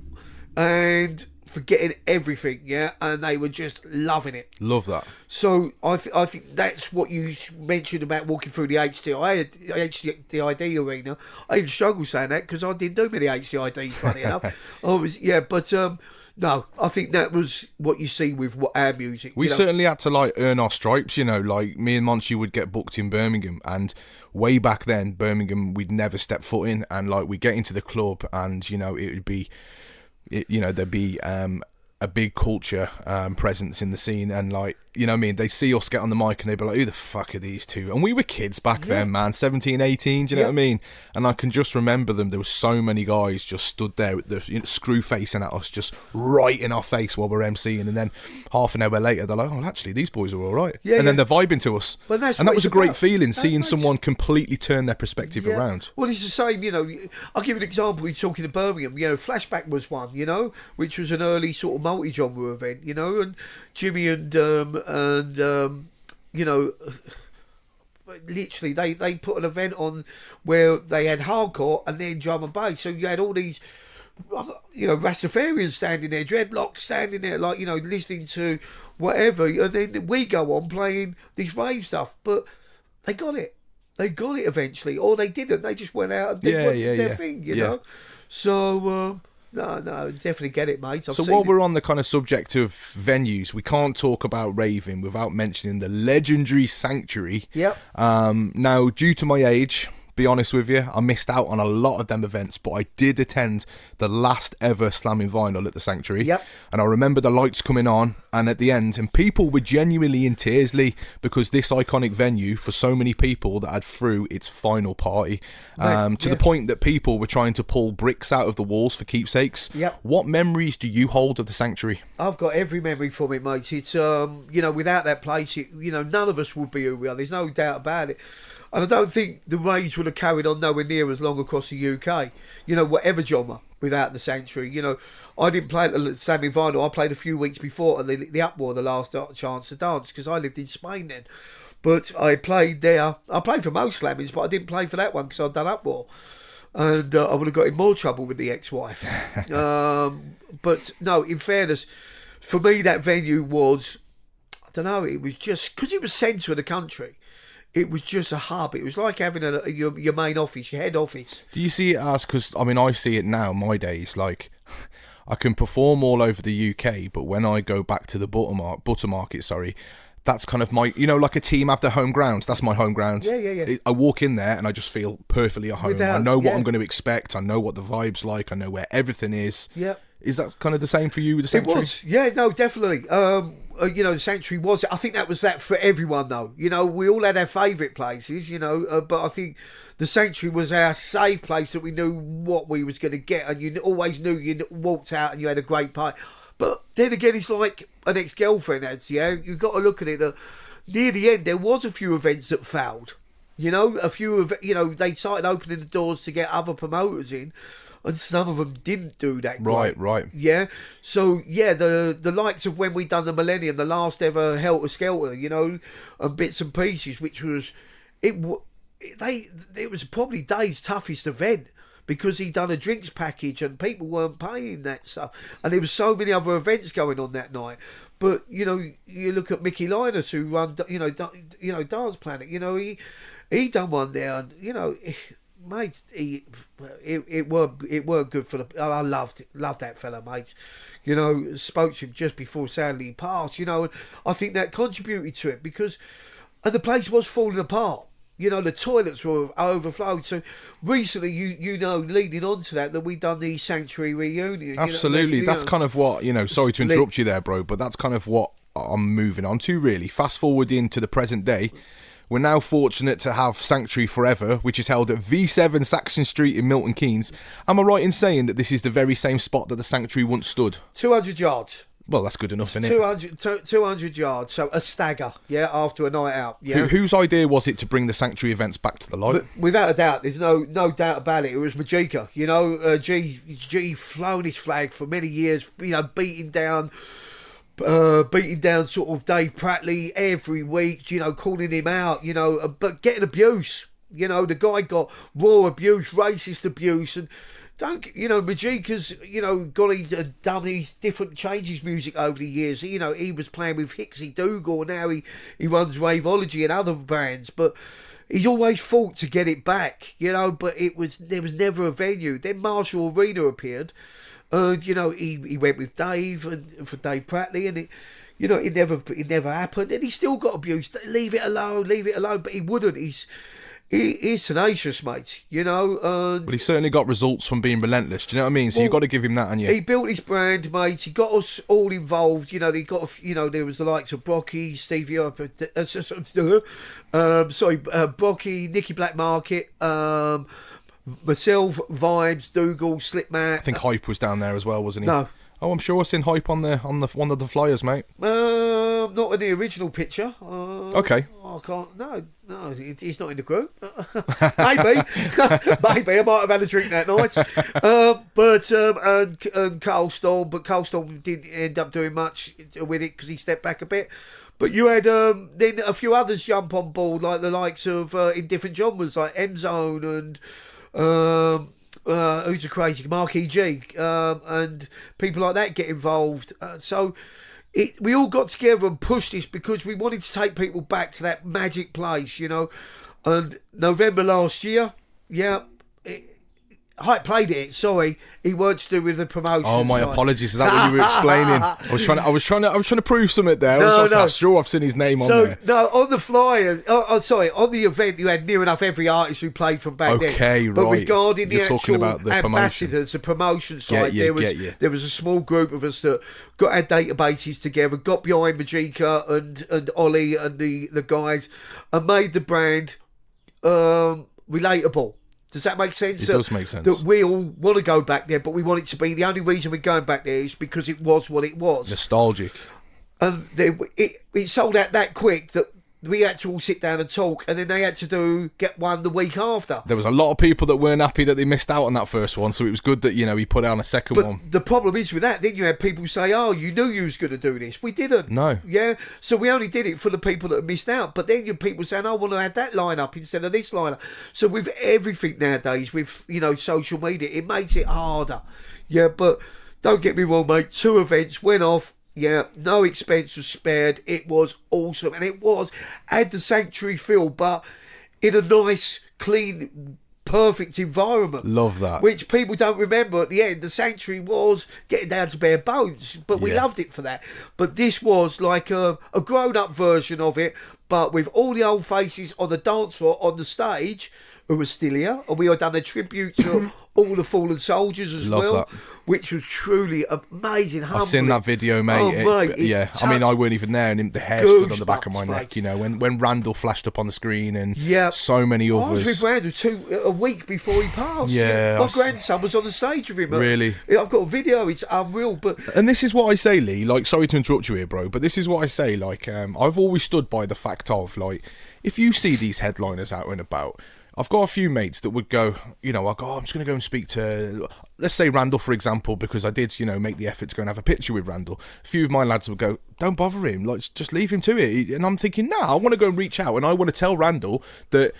and forgetting everything, and they were just loving it. Love that. So I think that's what you mentioned about walking through the HDID arena. I even struggle saying that because I didn't do many HDID, funny enough. No, I think that was what you see with our music. We certainly had to like earn our stripes, you know, like me and Monchi would get booked in Birmingham, and way back then, Birmingham, we'd never step foot in, and like we get into the club and, you know, it would be, there'd be a big culture presence in the scene, and like, you know what I mean, they see us get on the mic and they'd be like, who the fuck are these two? And we were kids back then, man, 17, 18, do you know what I mean? And I can just remember them, there were so many guys just stood there with the screw facing at us, just right in our face while we're MCing, and then half an hour later they're like, oh, actually these boys are alright, and then they're vibing to us, and that was a great feeling, seeing someone completely turn their perspective around. Well, it's the same, you know, I'll give you an example. We're talking to Birmingham, you know, Flashback was one, you know, which was an early sort of multi-genre event, you know, and Jimmy and you know, literally they put an event on where they had hardcore and then drum and bass, so you had all these, you know, Rastafarians standing there, dreadlocks standing there, like, you know, listening to whatever, and then we go on playing this rave stuff, but they got it eventually, or they didn't, they just went out and did their thing, you know, so No, definitely get it, mate. So while we're on the kind of subject of venues, we can't talk about raving without mentioning the legendary Sanctuary. Yep. Now, due to my age, be honest with you, I missed out on a lot of them events, but I did attend the last ever Slamming Vinyl at the Sanctuary. Yep. And I remember the lights coming on And at the end, and people were genuinely in tears, Lee, because this iconic venue for so many people that had threw its final party, to the point that people were trying to pull bricks out of the walls for keepsakes. Yep. What memories do you hold of the Sanctuary? I've got every memory from it, mate. It's without that place, none of us would be who we are. There's no doubt about it. And I don't think the Raves would have carried on nowhere near as long across the UK. Whatever genre, without the Sanctuary. I didn't play at the Sammy Vinyl. I played a few weeks before at the Uproar, the last chance to dance, because I lived in Spain then. But I played there. I played for most Slammings, but I didn't play for that one because I'd done Uproar. And I would have got in more trouble with the ex-wife. But no, in fairness, for me that venue was, I don't know, it was just, because it was centre of the country, it was just a hub. It was like having your main office, your head office. Do you see it as, because I see it now, my days, like, I can perform all over the UK, but when I go back to the butter market, that's kind of my, like a team have their home ground. That's my home ground. Yeah. I walk in there and I just feel perfectly at home. I know what I'm going to expect. I know what the vibe's like. I know where everything is. Yeah. Is that kind of the same for you with the Sanctuary? It was. Yeah, no, definitely. The Sanctuary was. I think that was that for everyone, though. We all had our favourite places, but I think the Sanctuary was our safe place that we knew what we was going to get, and you always knew you walked out and you had a great party. But then again, it's like an ex-girlfriend had, You've got to look at it. Near the end, there was a few events that failed. A few of, they started opening the doors to get other promoters in, and some of them didn't do that. Right. Yeah. So, the likes of when we done the Millennium, the last ever Helter Skelter, and bits and pieces, which was, it was probably Dave's toughest event, because he'd done a drinks package and people weren't paying that stuff. And there was so many other events going on that night. But, you look at Mickey Linus, who run, Dance Planet, he done one there, and, mate, it weren't good for the. I loved that fella, mate. Spoke to him just before sadly he passed. And I think that contributed to it, because, and the place was falling apart. The toilets were overflowed. So recently, leading on to that we done the Sanctuary reunion. Absolutely, that's kind of what Sorry to interrupt you there, bro, but that's kind of what I'm moving on to. Really, fast forward into the present day. We're now fortunate to have Sanctuary Forever, which is held at V7 Saxon Street in Milton Keynes. Am I right in saying that this is the very same spot that the Sanctuary once stood? 200 yards. Well, that's good enough, isn't it? 200 yards, so a stagger, after a night out. Yeah. Whose idea was it to bring the Sanctuary events back to the light? Without a doubt, there's no doubt about it. It was Majika. G flown his flag for many years, beating down sort of Dave Prattley every week, calling him out, but getting abuse. The guy got raw abuse, racist abuse, and Majika's, done these different changes music over the years. He was playing with Hixie Dougal, and now he runs Raveology and other brands, but he's always fought to get it back, but there was never a venue. Then Marshall Arena appeared, and, he went with Dave and for Dave Prattley, and it never happened, and he still got abused. Leave it alone, but he wouldn't. He's tenacious, mate, But he certainly got results from being relentless, do you know what I mean? So you've got to give him that, and he built his brand, mate. He got us all involved, there was the likes of Brocky, Stevie Brocky, Nicky Black Market, myself, Vibes, Dougal, Slipmat. I think Hype was down there as well, wasn't he? No. Oh, I'm sure I've seen Hype on the one of the flyers, mate. Not in the original picture. Okay. I can't. No, he's not in the group. Maybe, maybe I might have had a drink that night. And Carl Storm, but Carl Storm didn't end up doing much with it because he stepped back a bit. But you had then a few others jump on board, like the likes of in different genres, like M Zone and. Who's a crazy Mark E.G. And people like that get involved. So we all got together and pushed this because we wanted to take people back to that magic place, And November last year, Hype played it. Sorry, he weren't to do with the promotion. Oh, my side. apologies. Is that what you were explaining? I was trying to prove something there. I'm sure I've seen his name on there. No, on the flyers. On the event, you had near enough every artist who played from back then. Okay, but right. regarding You're the talking actual about the ambassadors, the promotion side, you. there was a small group of us that got our databases together, got behind Majika and Ollie and the guys, and made the brand relatable. Does that make sense? It does make sense. That we all want to go back there, but we want it to be, the only reason we're going back there is because it was what it was. Nostalgic. And it sold out that quick that we had to all sit down and talk, and then they had to get one the week after. There was a lot of people that weren't happy that they missed out on that first one, so it was good that, he put out a second one. The problem is with that, then you had people say, oh, you knew you was going to do this. We didn't. No. Yeah? So we only did it for the people that missed out. But then you had people saying, I want to add that lineup instead of this lineup. So with everything nowadays, with, social media, it makes it harder. Yeah, but don't get me wrong, mate. 2 events went off. Yeah, no expense was spared. It was awesome. And it had the sanctuary feel, but in a nice, clean, perfect environment. Love that. Which people don't remember at the end. The sanctuary was getting down to bare bones, but we loved it for that. But this was like a grown-up version of it, but with all the old faces on the dance floor, on the stage, who were still here. And we had done a tribute to all the fallen soldiers as Love well. that. Which was truly amazing. I've seen that video, mate. Oh, mate, I mean, I weren't even there, and the hair stood on the back of my neck. When Randall flashed up on the screen, and so many others. I was with Randall a week before he passed. Yeah, my grandson was on the stage with him. Really? I've got a video. It's unreal. And this is what I say, Lee. Like, sorry to interrupt you here, bro, but this is what I say. Like, I've always stood by the fact of, like, if you see these headliners out and about, I've got a few mates that would go, like, I'm just going to go and speak to, let's say Randall, for example, because I did, make the effort to go and have a picture with Randall. A few of my lads would go, don't bother him, like, just leave him to it. And I'm thinking, I want to go and reach out, and I want to tell Randall that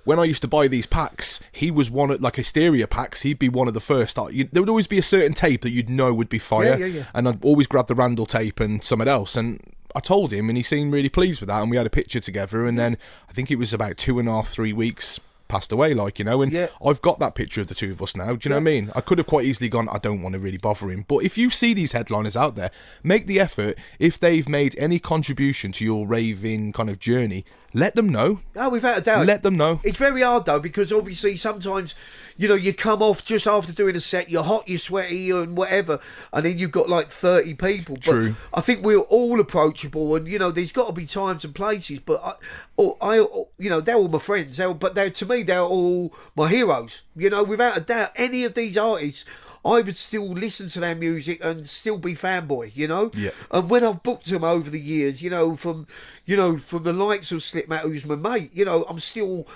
when I used to buy these packs, he was one of, like, Hysteria packs, he'd be one of the first. There would always be a certain tape that you'd know would be fire. Yeah. And I'd always grab the Randall tape and something else, and I told him, and he seemed really pleased with that, and we had a picture together, and then I think it was about 2.5, 3 weeks passed away, and I've got that picture of the two of us now. Do you know what I mean? I could have quite easily gone, I don't want to really bother him. But if you see these headliners out there, make the effort. If they've made any contribution to your raving kind of journey, let them know. Oh, without a doubt. Let them know. It's very hard, though, because obviously sometimes, you come off just after doing a set, you're hot, you're sweaty, and whatever, and then you've got like 30 people. True. But I think we're all approachable, and, there's got to be times and places, but they're all my friends, to me, they're all my heroes. Without a doubt, any of these artists, I would still listen to their music and still be fanboy, Yeah. And when I've booked them over the years, from the likes of Slipmat, who's my mate, I'm still,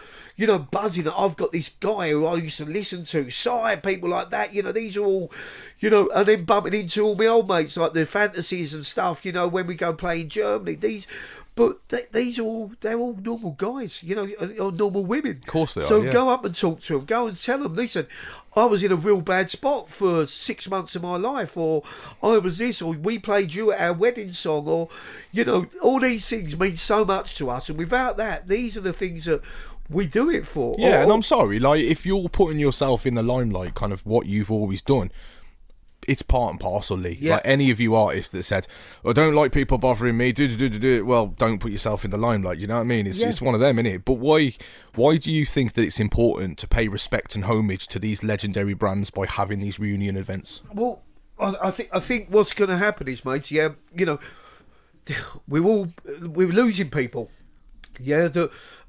buzzing that I've got this guy who I used to listen to, side people like that, these are all, and then bumping into all my old mates, like the fantasies and stuff, when we go play in Germany, they're all normal guys, or normal women. Of course they are. So go up and talk to them. Go and tell them, listen, I was in a real bad spot for 6 months of my life, or I was this, or we played you at our wedding song, or, all these things mean so much to us. And without that, these are the things that we do it for. Yeah, and I'm sorry, like, if you're putting yourself in the limelight, kind of what you've always done, it's part and parcel, Lee. Yeah. Like any of you artists that said, I don't like people bothering me, well, don't put yourself in the limelight, you know what I mean? It's one of them, innit? But why do you think that it's important to pay respect and homage to these legendary brands by having these reunion events? Well, I think what's going to happen is, mate, we're losing people.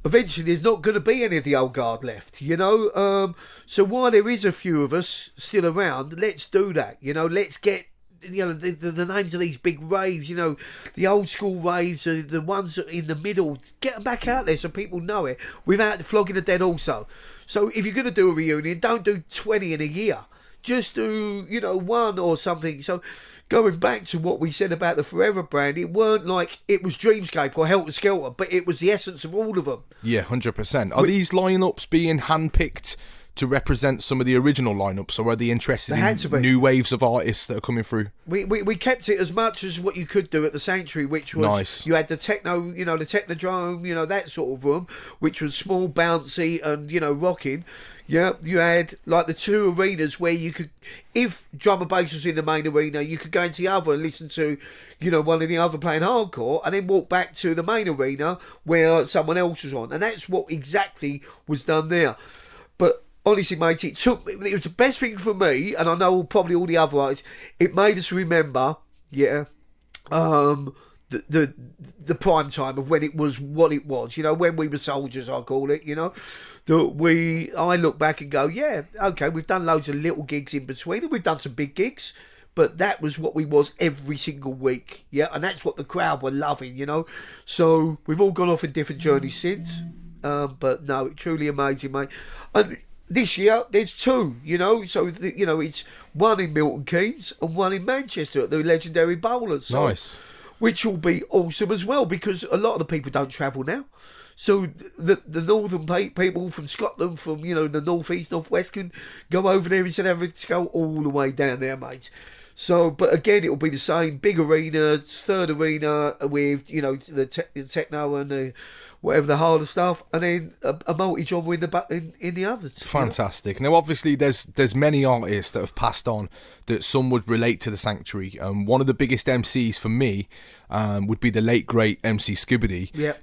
Eventually there's not going to be any of the old guard left, so while there is a few of us still around, let's do that, let's get the names of these big raves, the old school raves, the ones in the middle, get them back out there so people know it without flogging the dead also. So if you're going to do a reunion, don't do 20 in a year, just do one or something. So going back to what we said about the Forever brand, it weren't like it was Dreamscape or Helter Skelter, but it was the essence of all of them. Yeah, 100%. Are these lineups being handpicked to represent some of the original lineups, or are they interested in new waves of artists that are coming through? We kept it as much as what you could do at the Sanctuary, which was nice. You had the techno, the Technodrome, that sort of room, which was small, bouncy, and rocking. Yeah, you had like the two arenas where you could, if drum and bass was in the main arena, you could go into the other and listen to, one of the other playing hardcore, and then walk back to the main arena where someone else was on, and that's what exactly was done there. But honestly, mate, it was the best thing for me, and I know probably all the other artists. It made us remember, the prime time of when it was what it was, when we were soldiers, I call it, I look back and go, yeah, okay, we've done loads of little gigs in between, and we've done some big gigs, but that was what we was every single week, and that's what the crowd were loving, so we've all gone off in different journeys since, but no, truly amazing, mate. And this year there's two, so it's one in Milton Keynes and one in Manchester at the legendary Bowlers. So, nice. Which will be awesome as well, because a lot of the people don't travel now. So the northern people from Scotland, from the northeast, northwest, can go over there instead of having to go all the way down there, mate. So, but again, it will be the same big arena, third arena with the techno and the whatever the harder stuff, and then a multi-genre in the others. Fantastic. Now, obviously, there's many artists that have passed on that some would relate to the Sanctuary. One of the biggest MCs for me would be the late great MC Livelee. Yeah.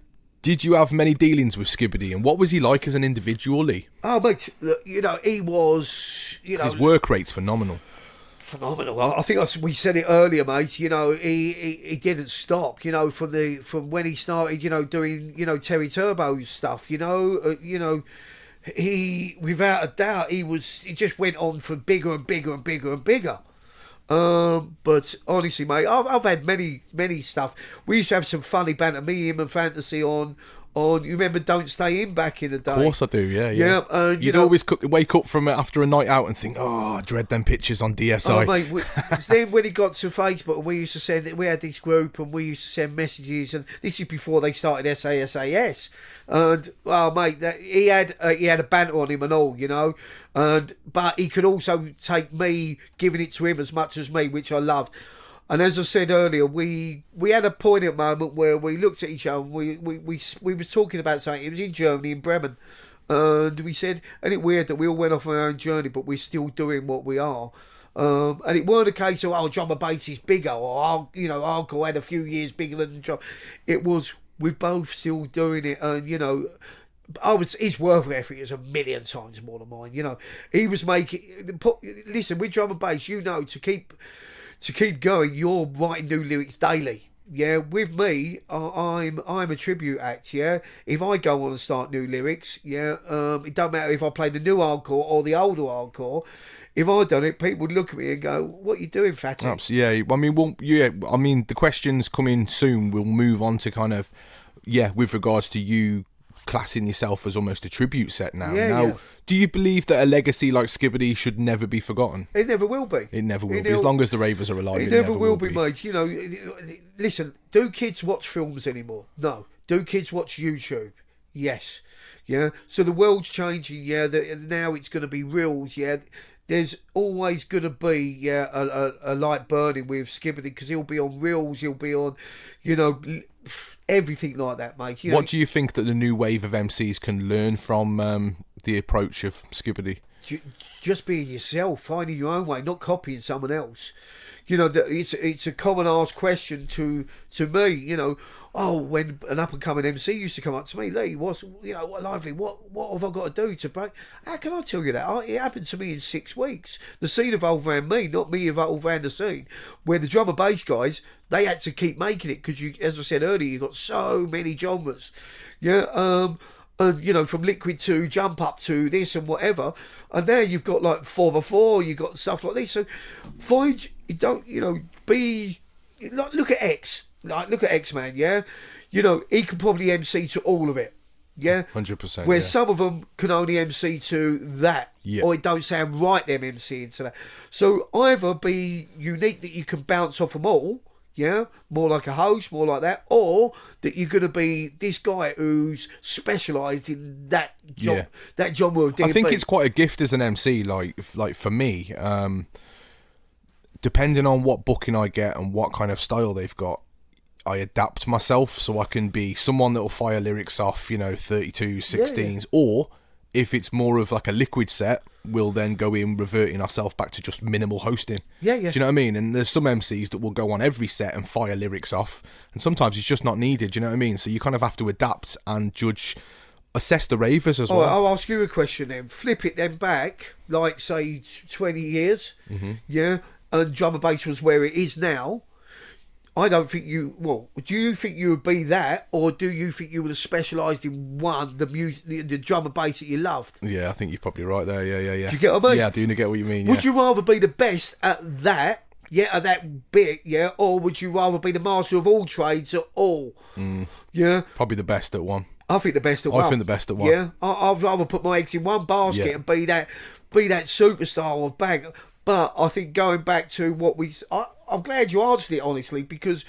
Did you have many dealings with Livelee, and what was he like as an individual, Lee? Oh, mate, he was, his work rate's phenomenal. Phenomenal. I think we said it earlier, mate. He didn't stop. From when he started, doing Terry Turbo's stuff. He, without a doubt, he just went on for bigger and bigger and bigger and bigger. But honestly, mate, I've had many stuff. We used to have some funny banter, me, him, and Fantasy on. You remember Don't Stay In back in the day? Of course I do, yeah. You'd always wake up from it after a night out and think, I dread them pictures on DSI. Oh, mate, then when he got to Facebook, and we used to send it, we had this group, and we used to send messages, and this is before they started SASAS. And, mate, he had a banter on him and all, but he could also take me giving it to him as much as me, which I loved. And as I said earlier, we had a poignant moment where we looked at each other and we were talking about something. It was in Germany, in Bremen. And we said, isn't it weird that we all went off on our own journey, but we're still doing what we are? And it weren't a case of, drum and bass is bigger, or, hardcore had a few years bigger than drum. It was, we're both still doing it. And, his work ethic is a million times more than mine. He was making, listen, with drum and bass, to keep going, you're writing new lyrics daily. Yeah, with me, I'm a tribute act. Yeah, if I go on and start new lyrics, it don't matter if I play the new hardcore or the older hardcore. If I done it, people would look at me and go, "What are you doing, fatty?" Absolutely. Yeah. I mean, the questions coming soon. We'll move on to kind of, with regards to you classing yourself as almost a tribute set now. Yeah. Do you believe that a legacy like Livelee should never be forgotten? It never will be. It never will be. As long as the ravers are alive, it never will be, mate. Listen, do kids watch films anymore? No. Do kids watch YouTube? Yes. Yeah. So the world's changing. Yeah. Now it's going to be reels. Yeah. There's always going to be a light burning with Livelee, because he'll be on reels. He'll be on, everything like that, mate. What do you think that the new wave of MCs can learn from the approach of Livelee? Just being yourself, finding your own way, not copying someone else. It's a common asked question to me. When an up and coming MC used to come up to me, Lee, what Livelee, what have I got to do to break? How can I tell you that? It happened to me in 6 weeks. The scene evolved around me, not me evolved around the scene. Where the drum and bass guys, they had to keep making it because as I said earlier, you've got so many genres. And from liquid to jump up to this and whatever, and now you've got like 4x4, you've got stuff like this. So look at X. Like, look at X-Man, yeah? He can probably MC to all of it, yeah? 100%. Where some of them can only MC to that, or it don't sound right them MCing to that. So either be unique that you can bounce off them all, yeah, more like a host, more like that, or that you're going to be this guy who's specialised in that that genre of D&B. I think it's quite a gift as an MC, like for me, depending on what booking I get and what kind of style they've got, I adapt myself so I can be someone that will fire lyrics off, 32, 16s, or if it's more of like a liquid set, we'll then go in reverting ourselves back to just minimal hosting. Yeah. Do you know what I mean? And there's some MCs that will go on every set and fire lyrics off, and sometimes it's just not needed. Do you know what I mean? So you kind of have to adapt and assess the ravers as well. I'll ask you a question then. Flip it then back, like say 20 years, yeah, and drum and bass was where it is now. I don't think do you think you would be that, or do you think you would have specialised in the music, the drum and bass that you loved? Yeah, I think you're probably right there. Yeah. Do you get what I mean? Yeah, I do get what you mean. Would you rather be the best at that, at that bit, or would you rather be the master of all trades at all? Yeah? Probably the best at one. I think the best at one. I think the best at one. Yeah? I'd rather put my eggs in one basket and be that superstar of bang. But I think going back to what I'm glad you answered it, honestly, because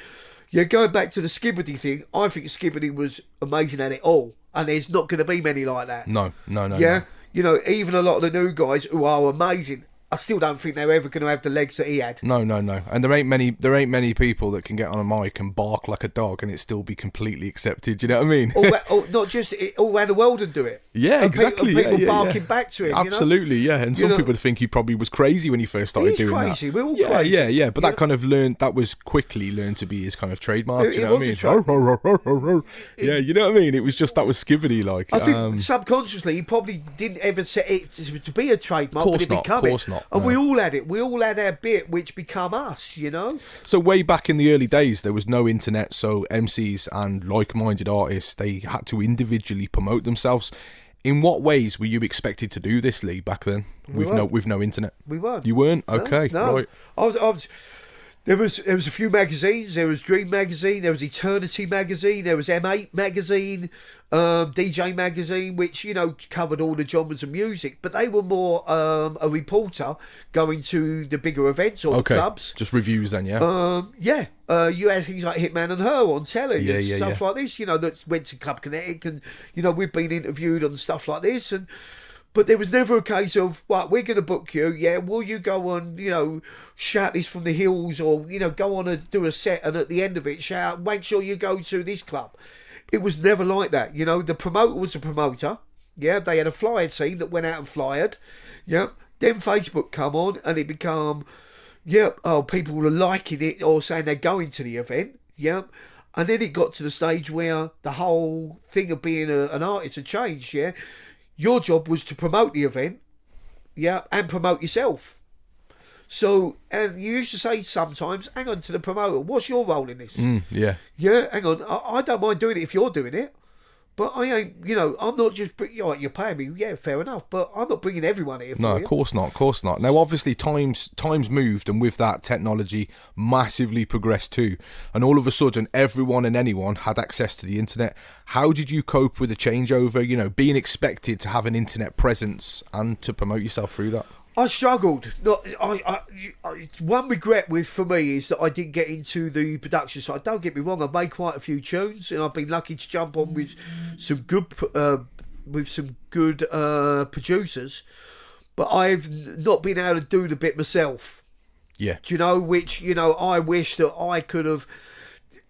going back to the Skibbity thing, I think Skibbity was amazing at it all, and there's not going to be many like that. No. Yeah, even a lot of the new guys who are amazing, I still don't think they're ever going to have the legs that he had. No. And there ain't many people that can get on a mic and bark like a dog and it still be completely accepted. Do you know what I mean? Not just all around the world and do it. Yeah, exactly. People barking back to him. Absolutely, yeah. And some people think he probably was crazy when he first started doing that. He's crazy. We're all crazy. Yeah. But that was quickly learned to be his kind of trademark. Do you know what I mean? Yeah, you know what I mean? It was just, that was Skibbity like. I think subconsciously he probably didn't ever set it to be a trademark, but it became it. Of course not. And we all had it. We all had our bit, which become us, So way back in the early days, there was no internet, so MCs and like-minded artists, they had to individually promote themselves. In what ways were you expected to do this, Lee, back then? With no internet? We weren't. You weren't? Okay, no. right. I was. There was a few magazines. There was Dream magazine. There was Eternity magazine. There was M8 magazine, DJ magazine, which covered all the genres of music. But they were more a reporter going to the bigger events or the clubs. Just reviews then, yeah. You had things like Hitman and Her on telly and stuff like this. That went to Club Kinetic, and we've been interviewed on stuff like this and. But there was never a case of, right, we're going to book you, will you go on, shout this from the hills, or, go on and do a set, and at the end of it, shout, make sure you go to this club. It was never like that. The promoter was a promoter. Yeah, they had a flyer team that went out and flyered. Yeah, then Facebook come on, and it became, people were liking it or saying they're going to the event. Yeah. And then it got to the stage where the whole thing of being an artist had changed, yeah. Your job was to promote the event, and promote yourself. So, and you used to say sometimes, hang on to the promoter, what's your role in this? Yeah, hang on, I don't mind doing it if you're doing it, but I ain't, I'm not just, you're paying me, fair enough, but I'm not bringing everyone here for No, you. of course not. Now, obviously, times moved, and with that, technology massively progressed too. And all of a sudden, everyone and anyone had access to the internet. How did you cope with the changeover, being expected to have an internet presence and to promote yourself through that? I struggled. One regret for me is that I didn't get into the production side. Don't get me wrong, I've made quite a few tunes, and I've been lucky to jump on with some good producers, but I've not been able to do the bit myself. Yeah. Which I wish that I could have,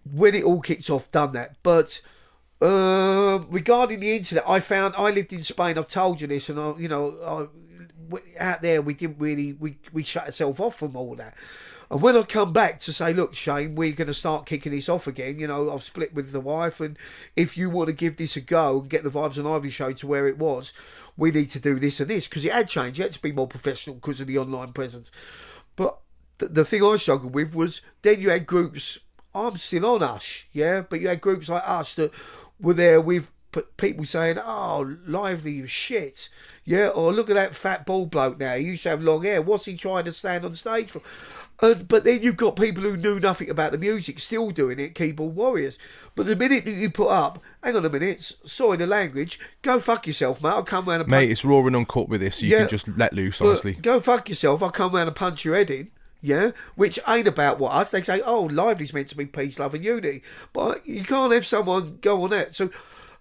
when it all kicked off, done that. But regarding the internet, I lived in Spain. I've told you this, and out there we didn't really we shut ourselves off from all that. And when I come back to say, look, Shane, we're going to start kicking this off again, I've split with the wife, and if you want to give this a go and get the Vibes and Ivy show to where it was, we need to do this and this, because it had changed. It had to be more professional because of the online presence. But the thing I struggled with was, then you had groups, I'm still on Ush, but you had groups like Ush that were there with people saying, oh, Livelee shit, or look at that fat bald bloke now, he used to have long hair, what's he trying to stand on stage for? But then you've got people who knew nothing about the music still doing it, keyboard warriors. But the minute that you put up, hang on a minute, sorry the language, go fuck yourself, mate, I'll come round and Mate, it's raw and uncut with this, so you can just let loose, honestly. Go fuck yourself, I'll come round and punch your head in. Yeah, which ain't about what us. They say, oh, Lively's meant to be peace, love, and unity, but you can't have someone go on that. So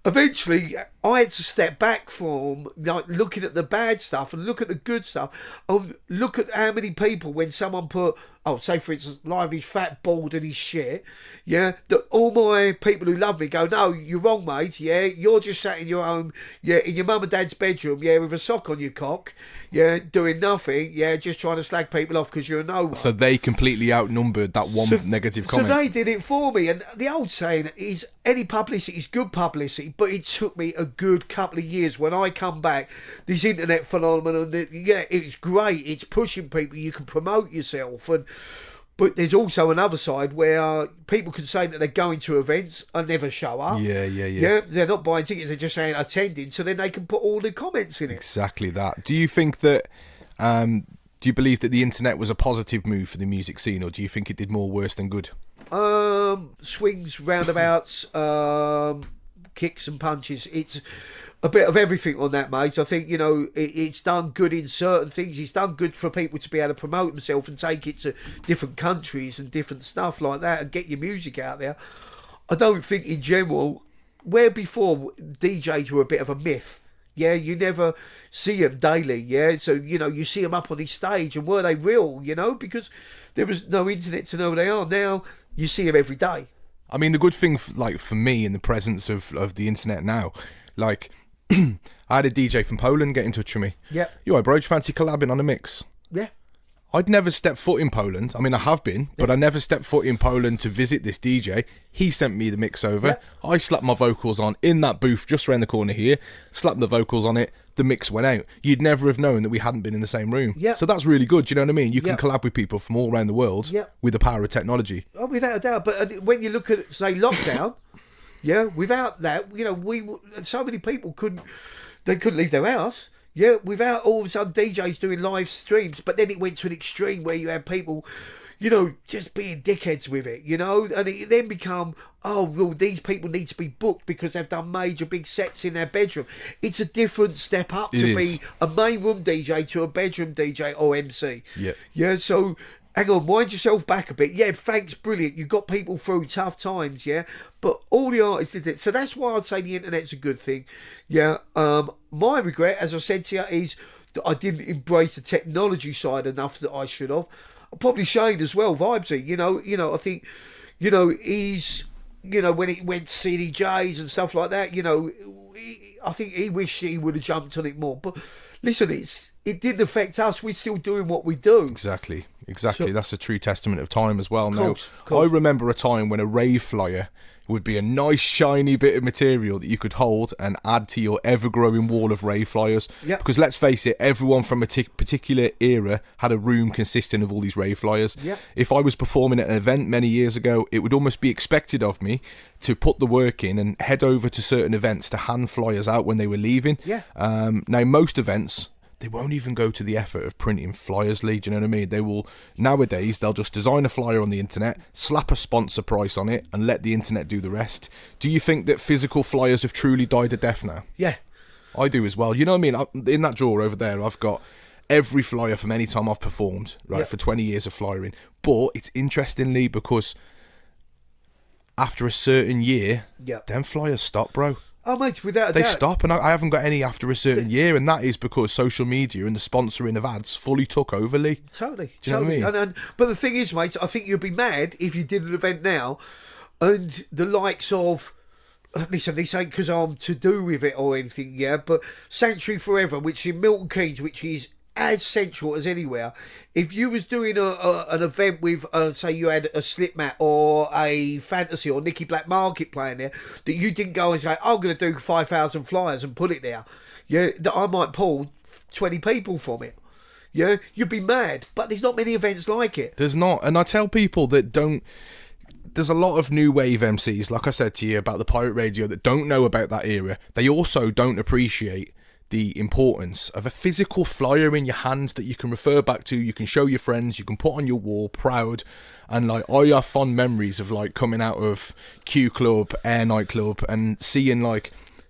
eventually, I had to step back from like looking at the bad stuff and look at the good stuff, and look at how many people when someone put, say for instance, Lively's fat, bald, and he's shit. Yeah, that all my people who love me go, no, you're wrong, mate. Yeah, you're just sat in your home, in your mum and dad's bedroom, with a sock on your cock, doing nothing, just trying to slag people off because you're a no one. So they completely outnumbered that one negative comment. So they did it for me, and the old saying is, any publicity is good publicity, but it took me a good couple of years when I come back. This internet phenomenon, it's great. It's pushing people. You can promote yourself, but there's also another side where people can say that they're going to events and never show up. Yeah. They're not buying tickets, they're just saying attending, so then they can put all the comments in it. Exactly that. Do you think that, do you believe that the internet was a positive move for the music scene, or do you think it did more worse than good? Swings, roundabouts, kicks and punches. It's a bit of everything on that, mate. I think, it's done good in certain things. It's done good for people to be able to promote themselves and take it to different countries and different stuff like that and get your music out there. I don't think in general, where before DJs were a bit of a myth, you never see them daily, so, you see them up on this stage, and were they real, because there was no internet to know who they are. Now, you see them every day. I mean, the good thing, for me, in the presence of the internet now, I had a DJ from Poland get in touch with me. Yeah. You alright, bro? Do you fancy collabing on a mix? Yeah. I'd never stepped foot in Poland. I mean, I have been, but I never stepped foot in Poland to visit this DJ. He sent me the mix over. Yeah. I slapped my vocals on in that booth just around the corner here, slapped the vocals on it, the mix went out. You'd never have known that we hadn't been in the same room. Yeah. So that's really good, do you know what I mean? You can collab with people from all around the world with the power of technology. Oh, without a doubt. But when you look at, say, lockdown, without that, so many people couldn't leave their house. Yeah, without all of a sudden DJs doing live streams, but then it went to an extreme where you had people, just being dickheads with it, and it then become, these people need to be booked because they've done major big sets in their bedroom. It's a different step up to be a main room DJ to a bedroom DJ or MC. Yeah. Yeah, so hang on, wind yourself back a bit. Yeah, thanks, brilliant. You got people through tough times, but all the artists did it. So that's why I'd say the internet's a good thing. Yeah. My regret, as I said to you, is that I didn't embrace the technology side enough that I should have. Probably Shane as well, Vibesy. I think, he's, when it went to CDJs and stuff like that, I think he wished he would have jumped on it more. But listen, it didn't affect us. We're still doing what we do. Exactly. So, that's a true testament of time as well. Course. I remember a time when a rave flyer would be a nice shiny bit of material that you could hold and add to your ever-growing wall of rave flyers. Yep. Because let's face it, everyone from a particular era had a room consisting of all these rave flyers. Yep. If I was performing at an event many years ago, it would almost be expected of me to put the work in and head over to certain events to hand flyers out when they were leaving. Yeah. Now, most events, they won't even go to the effort of printing flyers, Lee. Do you know what I mean? They will, nowadays, they'll just design a flyer on the internet, slap a sponsor price on it, and let the internet do the rest. Do you think that physical flyers have truly died a death now? Yeah. I do as well. You know what I mean? In that drawer over there, I've got every flyer from any time I've performed, for 20 years of flyering. But it's interesting, Lee, because after a certain year, them flyers stop, bro. Oh, mate, without a doubt. They stop, and I haven't got any after a certain year, and that is because social media and the sponsoring of ads fully took over, Lee. Totally. Do you know what I mean? But the thing is, mate, I think you'd be mad if you did an event now and the likes of, listen, this ain't because I'm to do with it or anything, but Sanctuary Forever, which is in Milton Keynes, which is as central as anywhere. If you was doing an event with, say you had a Slipmat or a Fantasy or Nicky Black Market playing there, that you didn't go and say, I'm going to do 5,000 flyers and put it there, that I might pull 20 people from it. You'd be mad. But there's not many events like it. There's not. And I tell people that don't, there's a lot of new wave MCs, like I said to you about the pirate radio, that don't know about that era. They also don't appreciate the importance of a physical flyer in your hands that you can refer back to, you can show your friends, you can put on your wall, proud. And I have fond memories of coming out of Q Club, Air Night Club, and seeing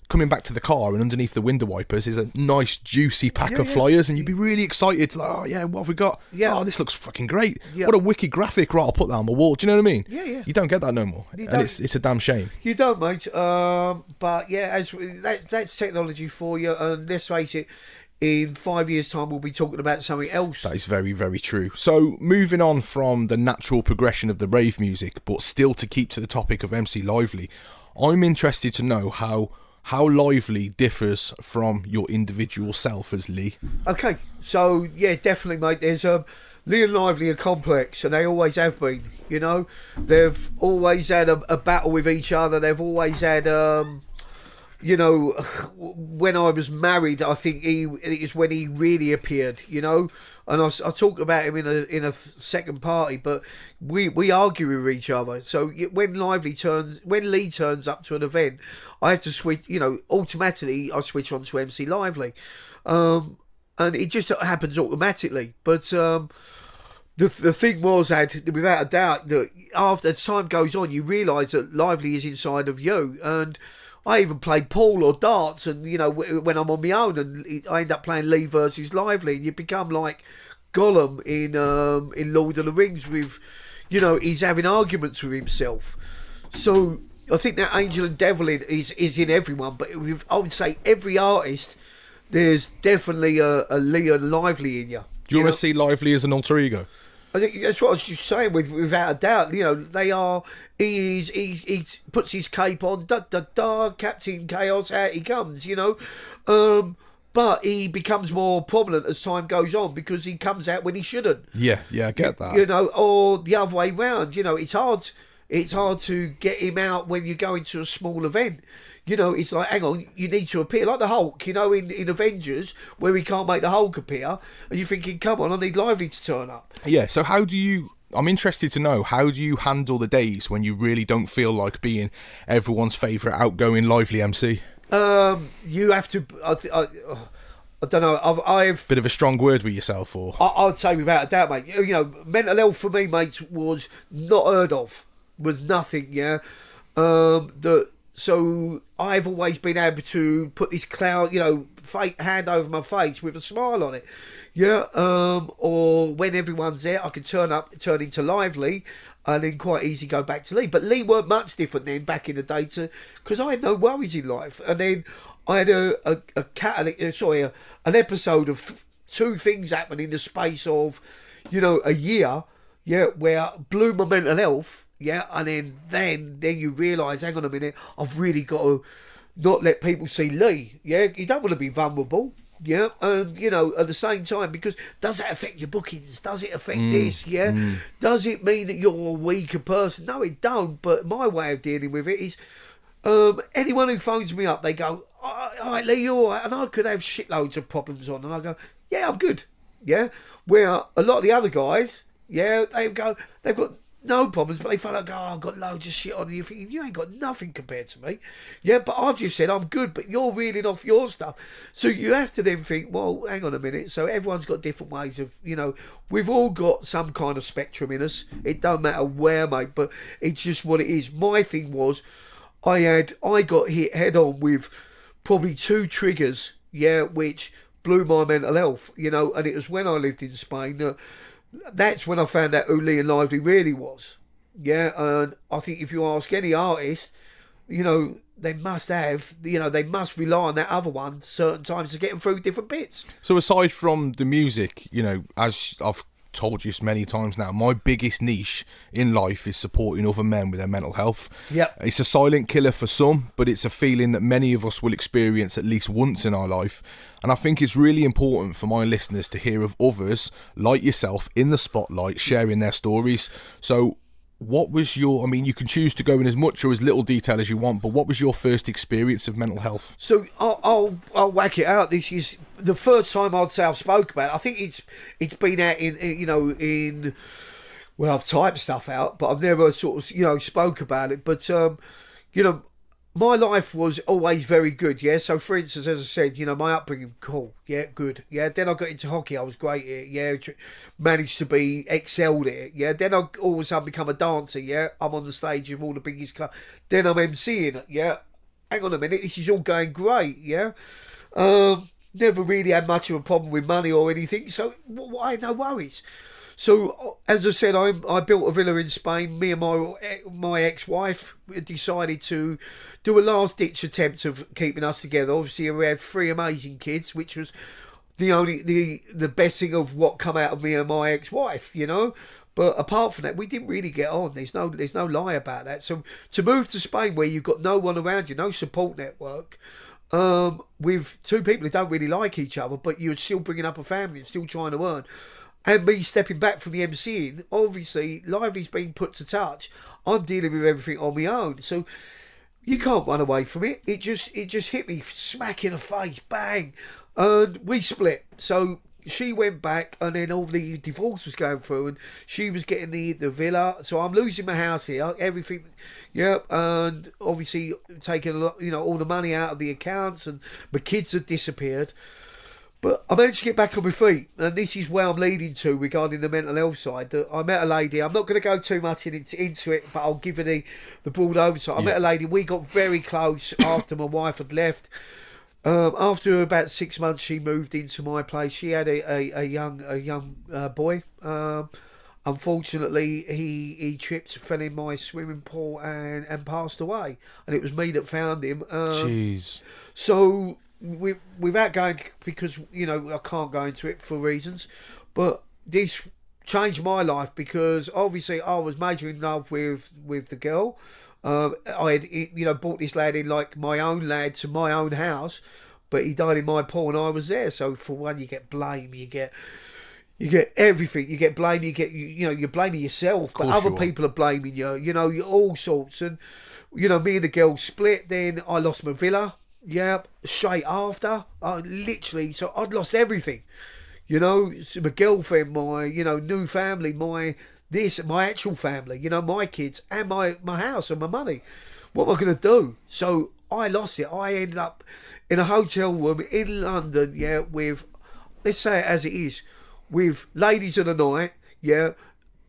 coming back to the car, and underneath the window wipers is a nice juicy pack of flyers, and you'd be really excited to like, oh yeah, what have we got? Yeah. Oh, this looks fucking great. What a wicked graphic. Right, I'll put that on my wall. Do you know what I mean? Yeah. You don't get that no more. And it's a damn shame. You don't, mate. But yeah, that's technology for you, and let's face it, in 5 years' time we'll be talking about something else. That is very, very true. So moving on from the natural progression of the rave music, but still to keep to the topic of MC Livelee, I'm interested to know how Livelee differs from your individual self as Lee. Okay, so yeah, definitely, mate. There's Lee and Livelee are complex, and they always have been. You know, they've always had a battle with each other. They've always had, you know, when I was married, I think it is when he really appeared. You know, and I talk about him in a second party, but we argue with each other. So when Lee turns up to an event, I have to switch. You know, automatically I switch on to MC Livelee, and it just happens automatically. But the thing was that, without a doubt, that after as time goes on, you realise that Livelee is inside of you. And I even played pool or darts, and you know, when I'm on my own, and I end up playing Lee versus Livelee, and you become like Gollum in Lord of the Rings with, you know, he's having arguments with himself. So I think that angel and devil is in everyone, but I would say every artist, there's definitely a Lee and Livelee in you. Do you want to see Livelee as an alter ego? I think that's what I was just saying. Without a doubt, you know, they are. He puts his cape on. Da da da. Captain Chaos, out he comes. You know, but he becomes more prominent as time goes on because he comes out when he shouldn't. Yeah, I get that. You know, or the other way round. You know, it's hard to get him out when you go into a small event. You know, it's like, hang on, you need to appear. Like the Hulk, you know, in Avengers, where he can't make the Hulk appear, and you're thinking, come on, I need Livelee to turn up. Yeah, so I'm interested to know, how do you handle the days when you really don't feel like being everyone's favourite outgoing Livelee MC? You have to, I don't know, I've... Bit of a strong word with yourself, or... I'd say without a doubt, mate. You know, mental health for me, mate, was not heard of. Was nothing, yeah? So I've always been able to put this cloud, you know, hand over my face with a smile on it. Yeah. Or when everyone's there, I can turn into Livelee, and then quite easy go back to Lee. But Lee weren't much different then back in the day, because I had no worries in life. And then I had an episode of two things happen in the space of, you know, a year, yeah, where blew my mental health. Yeah, and then you realise, hang on a minute, I've really got to not let people see Lee. Yeah, you don't want to be vulnerable. Yeah, and you know, at the same time, because does that affect your bookings? Does it affect this? Yeah, does it mean that you're a weaker person? No, it don't. But my way of dealing with it is, anyone who phones me up, they go, all right, Lee, you all right? And I could have shitloads of problems on, and I go, yeah, I'm good. Yeah, where a lot of the other guys, yeah, they've got no problems, but they feel like, oh, I've got loads of shit on, and you're thinking, you ain't got nothing compared to me. Yeah, but I've just said I'm good, but you're reeling off your stuff. So you have to then think, well, hang on a minute. So everyone's got different ways of, you know, we've all got some kind of spectrum in us. It don't matter where, mate, but it's just what it is. My thing was, I got hit head on with probably 2 triggers, yeah, which blew my mental health, you know, and it was when I lived in Spain. That's when I found out who Lee and Livelee really was. Yeah, and I think if you ask any artist, you know, they must rely on that other one certain times to get them through different bits. So aside from the music, you know, as I've told you many times now, my biggest niche in life is supporting other men with their mental health. Yep. It's a silent killer for some, but it's a feeling that many of us will experience at least once in our life. And I think it's really important for my listeners to hear of others like yourself in the spotlight sharing their stories. So what was you can choose to go in as much or as little detail as you want, but what was your first experience of mental health? So I'll whack it out. This is the first time I'd say I've spoke about it. I think it's been out in well, I've typed stuff out, but I've never sort of, you know, spoke about it. But you know, my life was always very good, yeah. So, for instance, as I said, you know, my upbringing, cool, yeah, good, yeah. Then I got into hockey, I was great at it, yeah. Managed to be excelled at it, yeah. Then I all of a sudden become a dancer, yeah. I'm on the stage with all the biggest clubs. Then I'm MCing it, yeah. hang on a minute, this is all going great, yeah. Never really had much of a problem with money or anything, so I had no worries. So, as I said, I built a villa in Spain. Me and my ex-wife decided to do a last-ditch attempt of keeping us together. Obviously, we had 3 amazing kids, which was the best thing of what come out of me and my ex-wife, you know. But apart from that, we didn't really get on. There's no lie about that. So to move to Spain, where you've got no one around you, no support network, with 2 people who don't really like each other, but you're still bringing up a family and still trying to earn. And me stepping back from the MCing, obviously, Lively's been put to touch. I'm dealing with everything on my own. So you can't run away from it. It just hit me smack in the face, bang. And we split. So she went back, and then all the divorce was going through, and she was getting the villa. So I'm losing my house here, everything, yeah, and obviously taking a lot, all the money out of the accounts, and my kids had disappeared. But I managed to get back on my feet, and this is where I'm leading to regarding the mental health side. That I met a lady. I'm not going to go too much into it, but I'll give you the broad oversight. I met a lady. We got very close after my wife had left. After about 6 months, she moved into my place. She had a young boy. Unfortunately, he tripped, fell in my swimming pool, and passed away. And it was me that found him. Jeez. So, without going, because I can't go into it for reasons, but this changed my life, because obviously I was major in love with the girl. I had brought this lad in like my own lad to my own house, but he died in my pool and I was there. So for one, you get blame, you get everything, you get blame, you're blaming yourself, but other people are blaming you. You're all sorts. And me and the girl split. Then I lost my villa. Yeah, straight after. So I'd lost everything. So my girlfriend, my new family, my actual family, my kids, and my house and my money. What am I going to do? So I lost it. I ended up in a hotel room in London, with, let's say it as it is, with ladies of the night,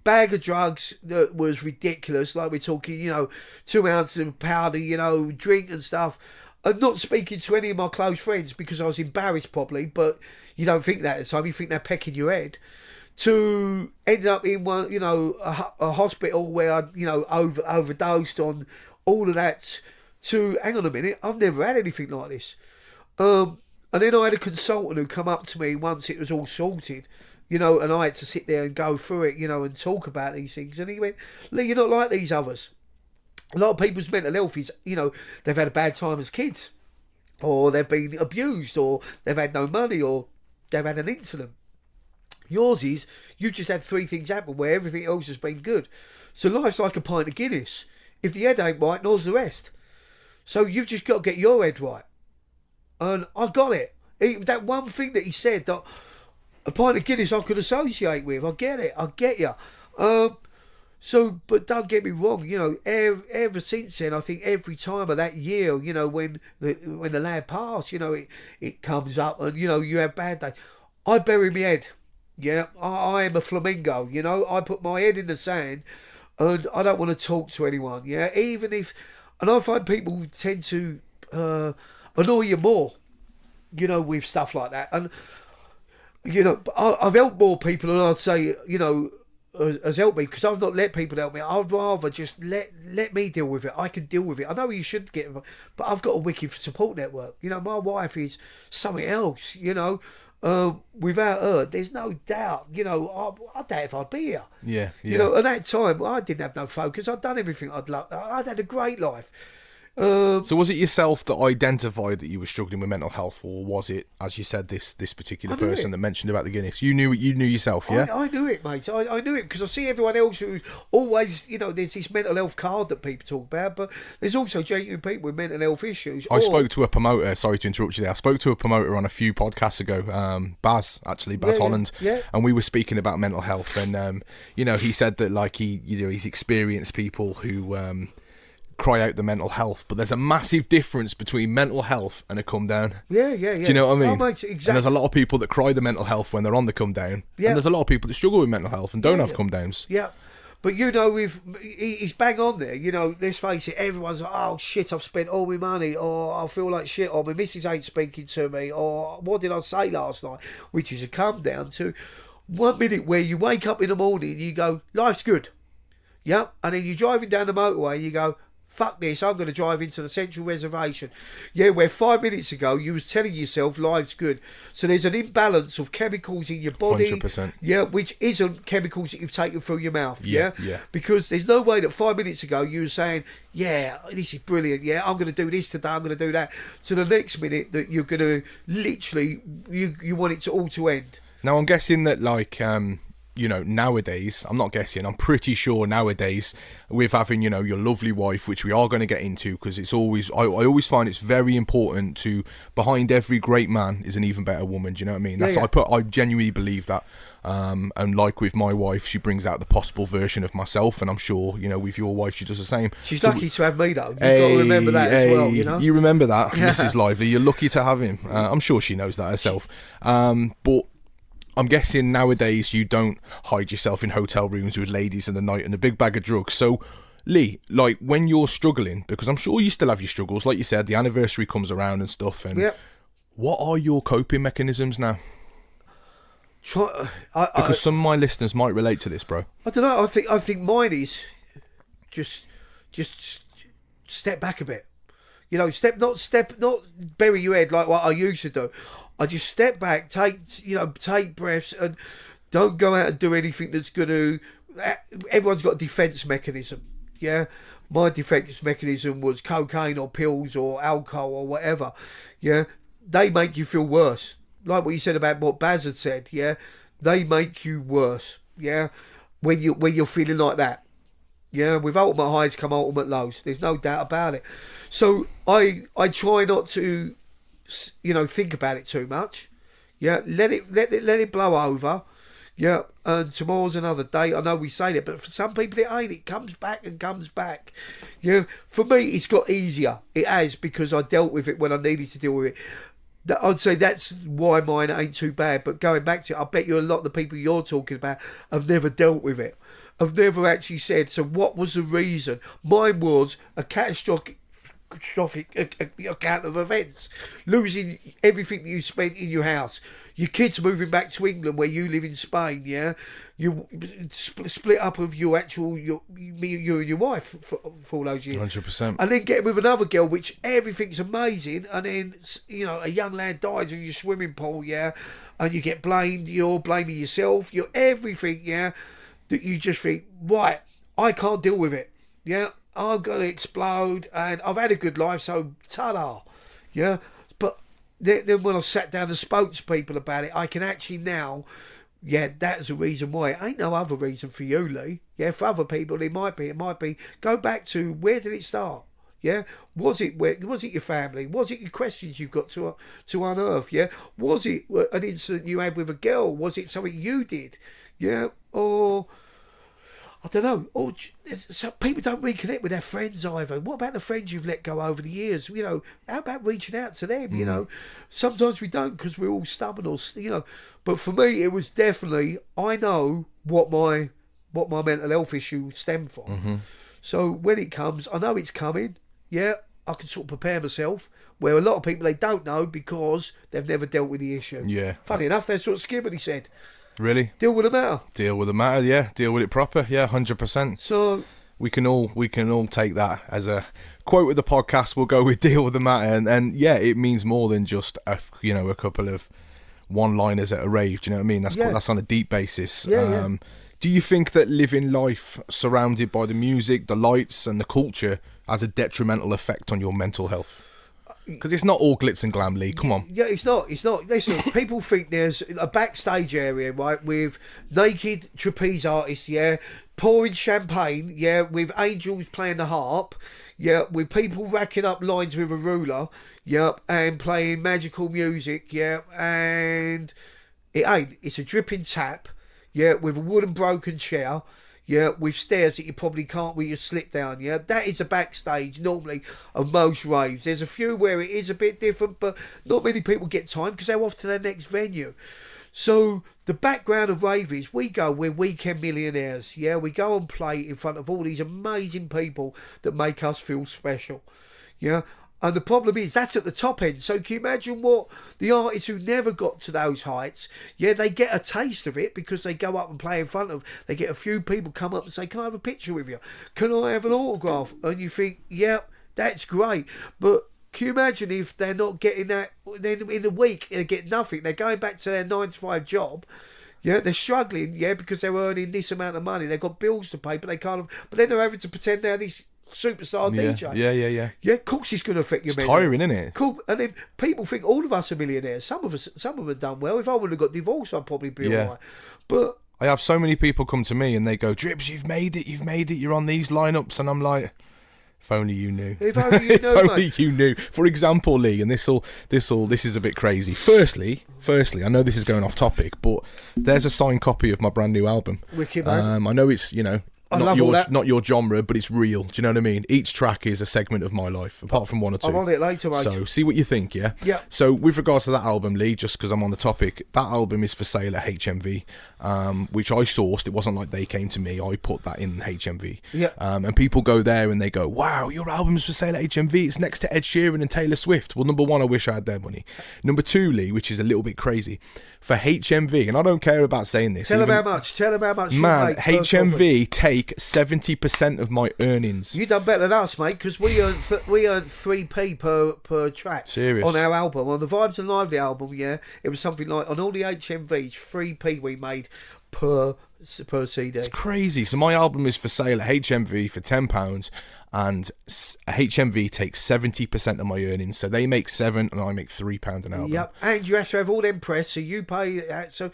bag of drugs that was ridiculous, like we're talking, 2 ounces of powder, drink and stuff, and not speaking to any of my close friends because I was embarrassed probably, but you don't think that at the time, you think they're pecking your head. To end up in one, a hospital where I'd, overdosed on all of that. To, hang on a minute, I've never had anything like this. And then I had a consultant who come up to me once it was all sorted, and I had to sit there and go through it, and talk about these things. And he went, Lee, you're not like these others. A lot of people's mental health is, they've had a bad time as kids, or they've been abused, or they've had no money, or they've had an incident. Yours is, you've just had 3 things happen where everything else has been good. So life's like a pint of Guinness. If the head ain't right, nor's the rest. So you've just got to get your head right. And I got it. That one thing that he said, that a pint of Guinness I could associate with. I get it. I get you. But don't get me wrong, ever since then, I think every time of that year, when the lad passed, it comes up and, you have bad days. I bury my head. Yeah, I am a flamingo, I put my head in the sand and I don't want to talk to anyone, even if, and I find people tend to annoy you more, with stuff like that. And, I've helped more people than I'd say, has helped me, because I've not let people help me. I'd rather just let me deal with it. I can deal with it. I know you should get, but I've got a wicked support network. My wife is something else, without her, there's no doubt, I doubt if I'd be here. Yeah. At that time, I didn't have no focus. I'd done everything I'd love. I'd had a great life. So was it yourself that identified that you were struggling with mental health, or was it, as you said, this particular person that mentioned about the Guinness? You knew yourself, yeah? I knew it, mate. I knew it because I see everyone else who's always, there's this mental health card that people talk about, but there's also genuine people with mental health issues. I spoke to a promoter, sorry to interrupt you there, I spoke to a promoter on a few podcasts ago, Baz Holland, and we were speaking about mental health, and, he said that, like, he's experienced people who cry out the mental health, but there's a massive difference between mental health and a come down. Yeah. Do you know what I mean? Oh, mate, exactly. And there's a lot of people that cry the mental health when they're on the come down, and there's a lot of people that struggle with mental health and don't have come downs. Yeah, But you know, he's bang on there. You know, let's face it, everyone's like, oh shit, I've spent all my money, or I feel like shit, or my missus ain't speaking to me, or what did I say last night? Which is a come down to 1 minute where you wake up in the morning and you go, life's good. Yep. And then you're driving down the motorway and you go, fuck this, I'm going to drive into the Central Reservation. Yeah, where 5 minutes ago you was telling yourself life's good. So there's an imbalance of chemicals in your body. 100%. Yeah, which isn't chemicals that you've taken through your mouth. Yeah. Because there's no way that 5 minutes ago you were saying, yeah, this is brilliant. Yeah, I'm going to do this today, I'm going to do that. To the next minute that you're going to literally, you want it to all to end. Now, I'm guessing that, like, you know, nowadays, I'm not guessing, I'm pretty sure nowadays, with having, you know, your lovely wife, which we are going to get into, because it's always, I always find it's very important to, behind every great man is an even better woman, do you know what I mean? That's I genuinely believe that. And like with my wife, she brings out the possible version of myself, and I'm sure, you know, with your wife, she does the same. She's lucky to have me, though. You've got to remember that as well, you know? You remember that, Mrs. Livelee, you're lucky to have him. I'm sure she knows that herself. But I'm guessing nowadays you don't hide yourself in hotel rooms with ladies in the night and a big bag of drugs. So, Lee, like, when you're struggling, because I'm sure you still have your struggles, like you said, the anniversary comes around and stuff, and what are your coping mechanisms now? Because some of my listeners might relate to this, bro. I don't know. I think mine is just step back a bit. You know, not bury your head like what I used to do. I just step back, take breaths, and don't go out and do anything that's going to. Everyone's got a defence mechanism. Yeah, my defence mechanism was cocaine or pills or alcohol or whatever. Yeah, they make you feel worse. Like what you said about what Baz had said. Yeah, they make you worse. Yeah, when you're feeling like that. Yeah, with ultimate highs come ultimate lows. There's no doubt about it. So I try not to, you know, think about it too much. Yeah, let it blow over. Yeah, and tomorrow's another day. I know we say that, but for some people it ain't. It comes back and comes back. Yeah, for me it's got easier. It has, because I dealt with it when I needed to deal with it. I'd say that's why mine ain't too bad. But going back to it, I bet you a lot of the people you're talking about have never dealt with it. I've never actually said, so what was the reason? Mine was a catastrophic account of events. Losing everything that you spent in your house. Your kids moving back to England where you live in Spain, yeah? You split up with you and your wife for all those years. 100%. And then getting with another girl, which everything's amazing, and then, you know, a young lad dies in your swimming pool, yeah? And you get blamed, you're blaming yourself, you're everything, yeah? That you just think, right, I can't deal with it. Yeah, I'm going to explode, and I've had a good life, so ta-da. Yeah, but then when I sat down and spoke to people about it, I can actually now, yeah, that's the reason why. It ain't no other reason for you, Lee. Yeah, for other people, it might be, go back to, where did it start? Yeah, was it your family? Was it your questions you've got to unearth? Yeah, was it an incident you had with a girl? Was it something you did? Yeah, or I don't know. Or so people don't reconnect with their friends either. What about the friends you've let go over the years? You know, how about reaching out to them? You know, sometimes we don't because we're all stubborn, or you know. But for me, it was definitely, I know what my mental health issue stemmed from. So when it comes, I know it's coming. Yeah, I can sort of prepare myself. Where a lot of people, they don't know because they've never dealt with the issue. Yeah. Funny enough, that's what Skibberty said. Really? Deal with the matter. Deal with the matter, yeah. Deal with it proper, yeah, 100%. So we can all take that as a quote of the podcast. We'll go with deal with the matter, and yeah, it means more than just a couple of one-liners at a rave. Do you know what I mean? That's on a deep basis. Yeah. Do you think that living life surrounded by the music, the lights, and the culture has a detrimental effect on your mental health? Because it's not all glitz and glam, Lee. Come on. Yeah, it's not. Listen, people think there's a backstage area, right, with naked trapeze artists, yeah, pouring champagne, yeah, with angels playing the harp, yeah, with people racking up lines with a ruler, yeah, and playing magical music, yeah, and it ain't. It's a dripping tap, yeah, with a wooden broken chair, yeah, with stairs that you probably can't where you slip down, yeah. That is a backstage normally of most raves. There's a few where it is a bit different, but not many people get time because they're off to their next venue. So the background of rave is we're weekend millionaires. Yeah, we go and play in front of all these amazing people that make us feel special. Yeah. And the problem is that's at the top end. So can you imagine what the artists who never got to those heights, yeah, they get a taste of it because they go up and play in front of, they get a few people come up and say, can I have a picture with you? Can I have an autograph? And you think, yeah, that's great. But can you imagine if they're not getting that, then in a week they get nothing. They're going back to their 9-to-5 job. Yeah, they're struggling, yeah, because they're earning this amount of money. They've got bills to pay, but they can't, but then they're having to pretend they're this superstar DJ. Yeah. Yeah, of course it's going to affect your It's tiring, isn't it? Cool. And then people think all of us are millionaires. Some of them have done well. If I would have got divorced, I'd probably be all right. But I have so many people come to me and they go, Dribbz, you've made it, you're on these lineups, and I'm like, if only you knew. If only you knew, if only you knew. For example, Lee, and this is a bit crazy. Firstly, I know this is going off topic, but there's a signed copy of my brand new album. Wicked, man. I know it's, I love all that. Not your genre, but it's real. Do you know what I mean? Each track is a segment of my life, apart from one or two. I'm on it later, mate. So see what you think, yeah? Yeah. So with regards to that album, Lee, just because I'm on the topic, that album is for sale at HMV, which I sourced. It wasn't like they came to me. I put that in HMV. Yeah. And people go there and they go, wow, your album's for sale at HMV. It's next to Ed Sheeran and Taylor Swift. Well, number one, I wish I had their money. Number two, Lee, which is a little bit crazy, for HMV, and I don't care about saying this. Tell them how much. Man, HMV take 70% of my earnings. You done better than us, mate, because we earned 3p per track. Serious? On our album, on the Vibes and Lively album, yeah, it was something like on all the HMVs, 3p we made per CD. It's crazy. So my album is for sale at HMV for £10, and HMV takes 70% of my earnings. So they make £7 and I make £3 an album. Yep, and you have to have all them press, so you pay that. So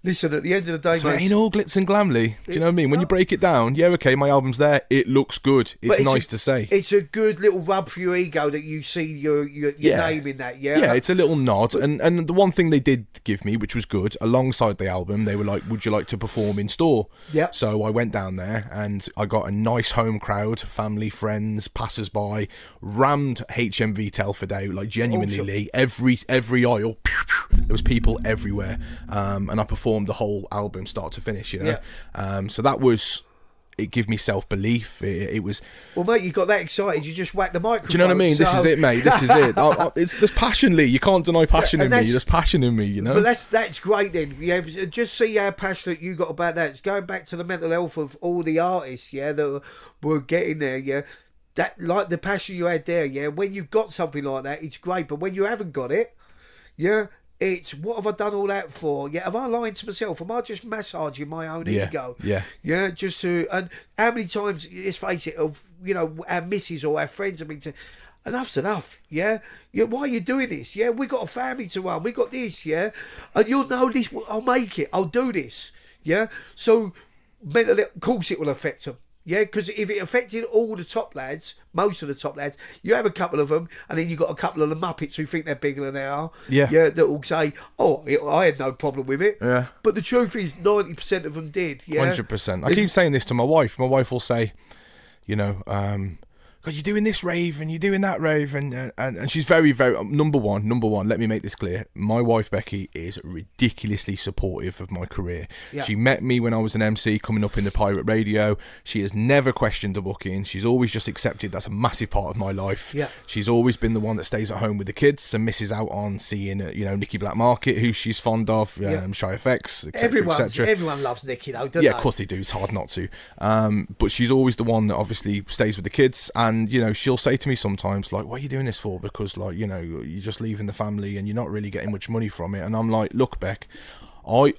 listen, at the end of the day, so mate, it ain't all glitz and glam, Lee. Do you know what I mean? When you break it down, yeah, okay, my album's there. It looks good. It's nice to say. It's a good little rub for your ego that you see your name in that, yeah? Yeah, it's a little nod. And the one thing they did give me, which was good, alongside the album, they were like, would you like to perform in store? Yeah. So I went down there and I got a nice home crowd, family, friends, passers-by, rammed HMV Telford out, like genuinely, awesome. Lee. Every aisle, there was people everywhere. And I performed the whole album start to finish, Yeah. So that was, it gave me self-belief. It was, well, mate, you got that excited, you just whacked the microphone. do you know what I mean? So... This is it, mate. This is it. There's passion, Lee. You can't deny passion in me. There's passion in me, But that's great then. Yeah, just see how passionate you got about that. It's going back to the mental health of all the artists, yeah, that were getting there, yeah. That, like the passion you had there, yeah. When you've got something like that, it's great. But when you haven't got it, yeah, it's, what have I done all that for? Yeah, have I lied to myself? Am I just massaging my own ego? Yeah, just to, and how many times, let's face it, of, our missus or our friends have been to, enough's enough, yeah? Why are you doing this? Yeah, we got a family to run, we got this, yeah? And you'll know this, I'll make it, I'll do this, yeah? So, mentally, of course it will affect them. Yeah, because if it affected all the top lads, most of the top lads, you have a couple of them, and then you've got a couple of the Muppets who think they're bigger than they are. Yeah, that will say, oh, I had no problem with it. Yeah. But the truth is, 90% of them did. Yeah, 100%. I keep saying this to my wife. My wife will say, God, you're doing this rave and you're doing that rave, and she's very, very number one. Let me make this clear. My wife Becky is ridiculously supportive of my career. Yeah. She met me when I was an MC coming up in the pirate radio. She has never questioned the booking. She's always just accepted that's a massive part of my life. Yeah. She's always been the one that stays at home with the kids and misses out on seeing Nikki Black Market, who she's fond of, Shy FX, etc. Everyone loves Nikki though, don't they? Of course they do. It's hard not to. But she's always the one that obviously stays with the kids. And she'll say to me sometimes, like, what are you doing this for? Because, like, you're just leaving the family and you're not really getting much money from it. And I'm like, look, Beck, I've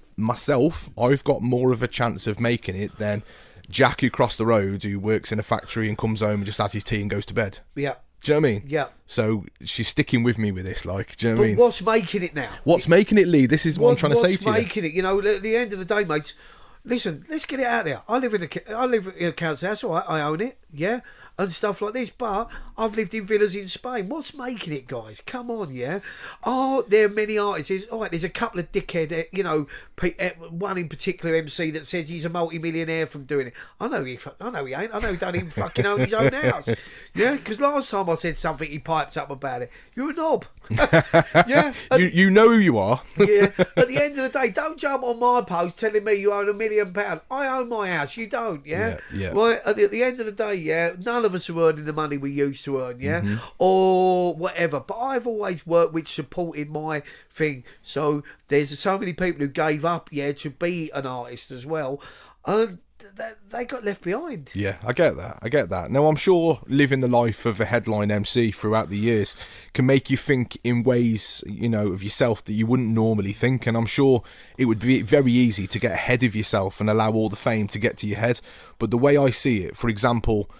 got more of a chance of making it than Jack, who crossed the road, who works in a factory and comes home and just has his tea and goes to bed. Yeah. Do you know what I mean? Yeah. So she's sticking with me with this, like, do you know what I mean? But what's making it now? What's making it, Lee? This is what I'm trying to say to you. What's making it? At the end of the day, mates, listen, let's get it out there. I live in a council house, all right, I own it. yeah, and stuff like this. But I've lived in villas in Spain. What's making it, guys? Come on, yeah. Oh, there are many artists. All right, there's a couple of dickhead, one in particular MC that says he's a multi-millionaire from doing it. I know he ain't. I know he don't even fucking own his own house. Yeah, because last time I said something, he piped up about it. You're a knob. Yeah, you know who you are. Yeah. At the end of the day, don't jump on my post telling me you own £1 million. I own my house. You don't. Yeah. Yeah. Right. At the end of the day, yeah, none of us are earning the money we used to earn. Yeah, or whatever. But I've always worked with supporting my thing. So there's so many people who gave up, yeah, to be an artist as well, and they got left behind. Yeah, I get that. Now, I'm sure living the life of a headline MC throughout the years can make you think in ways, of yourself that you wouldn't normally think. And I'm sure it would be very easy to get ahead of yourself and allow all the fame to get to your head. But the way I see it, for example,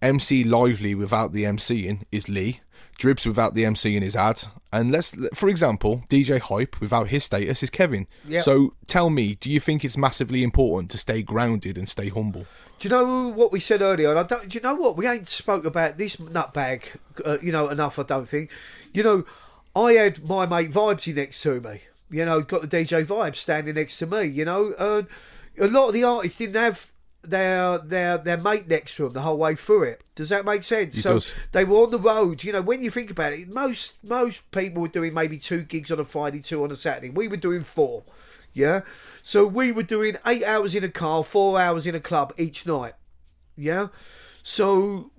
MC Livelee without the MCing is Lee. Dribbz without the MCing is Ad. And for example, DJ Hype without his status is Kevin. Yep. So tell me, do you think it's massively important to stay grounded and stay humble? Do you know what we said earlier? And do you know what? We ain't spoke about this nutbag, enough, I don't think. I had my mate Vibesy next to me. Got the DJ Vibes standing next to me, and a lot of the artists didn't have their mate next to them the whole way through it. Does that make sense? It so does. They were on the road. When you think about it, most people were doing maybe 2 gigs on a Friday, 2 on a Saturday. We were doing 4. Yeah. So we were doing 8 hours in a car, 4 hours in a club each night. Yeah. So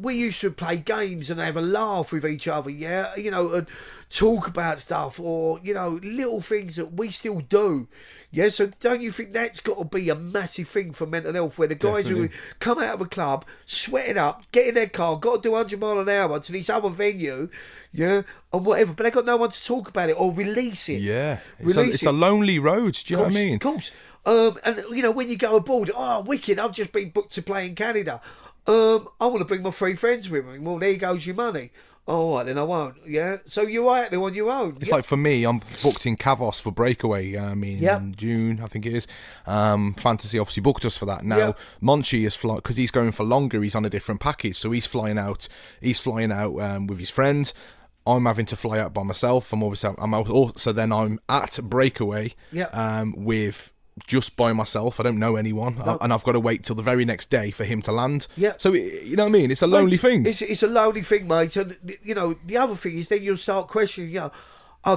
we used to play games and have a laugh with each other, yeah, and talk about stuff or, little things that we still do. Yeah, so don't you think that's got to be a massive thing for mental health, where the guys Definitely. who come out of a club, sweating up, get in their car, got to do 100 mile an hour to this other venue, yeah, or whatever, but they got no one to talk about it or release it. Yeah, it's a lonely road, do you know what I mean? Of course. And when you go abroad, wicked, I've just been booked to play in Canada. I want to bring my 3 friends with me. Well, there goes your money. All right, then I won't. Yeah, so you're out there on your own. It's like for me, I'm booked in Kavos for Breakaway in June, I think it is. Fantasy obviously booked us for that. Now Monchi is flying because he's going for longer. He's on a different package, so he's flying out. With his friend. I'm having to fly out by myself. I'm at Breakaway. With just by myself. I don't know anyone, and I've got to wait till the very next day for him to land. Yeah. So you know what I mean? It's a lonely thing. It's a lonely thing, mate. And the other thing is then you'll start questioning.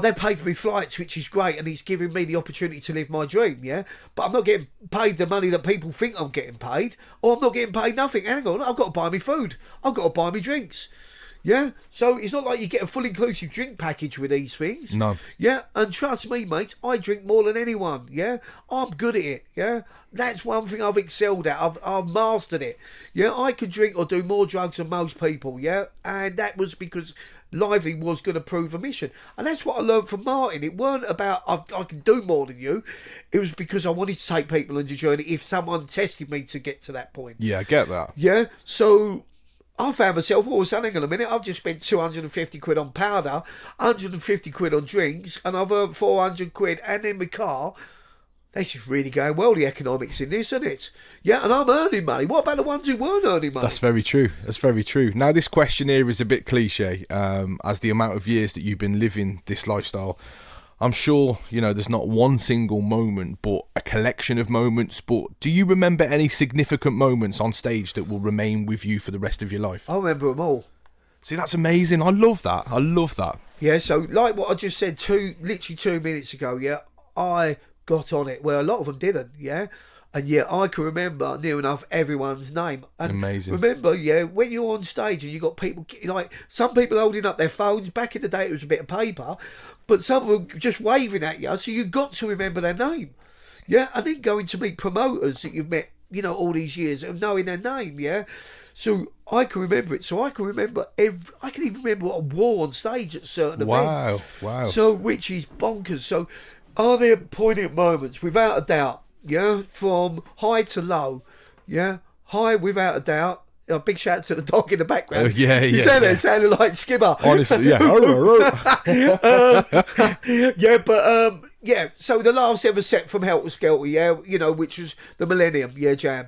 They paid for me flights, which is great, and it's giving me the opportunity to live my dream. Yeah. But I'm not getting paid the money that people think I'm getting paid, or I'm not getting paid nothing. Hang on, I've got to buy me food. I've got to buy me drinks. Yeah, so it's not like you get a full inclusive drink package with these things. No. Yeah, and trust me, mate, I drink more than anyone. Yeah, I'm good at it. Yeah, that's one thing I've excelled at. I've mastered it. Yeah, I could drink or do more drugs than most people. Yeah, and that was because Livelee was going to prove a mission, and that's what I learned from Martin. It weren't about I can do more than you. It was because I wanted to take people on the journey if someone tested me to get to that point. Yeah, I get that. Yeah, so I found myself all of a sudden, hang on a minute, I've just spent 250 quid on powder, 150 quid on drinks, and I've earned 400 quid, and in my car. This is really going well, the economics in this, isn't it? Yeah, and I'm earning money. What about the ones who weren't earning money? That's very true. Now, this question here is a bit cliche, as the amount of years that you've been living this lifestyle. I'm sure, there's not one single moment, but a collection of moments. But do you remember any significant moments on stage that will remain with you for the rest of your life? I remember them all. See, that's amazing. I love that. Yeah, so like what I just said literally 2 minutes ago, yeah, I got on it where a lot of them didn't, yeah? And yeah, I can remember near enough everyone's name. And amazing. Remember, yeah, when you're on stage and you got people, like some people holding up their phones. Back in the day, it was a bit of paper, but some of them just waving at you. So you got to remember their name, yeah. And then going to meet promoters that you've met, all these years of knowing their name, yeah. So I can remember it. So I can remember I can even remember what I wore on stage at certain events. Wow. So which is bonkers. So are there poignant moments? Without a doubt. Yeah, from high to low. Yeah, high without a doubt. A big shout out to the dog in the background. He sounded like Skipper. Honestly, yeah. Yeah. So the last ever set from Helter Skelter, yeah, which was the Millennium, yeah, Jam.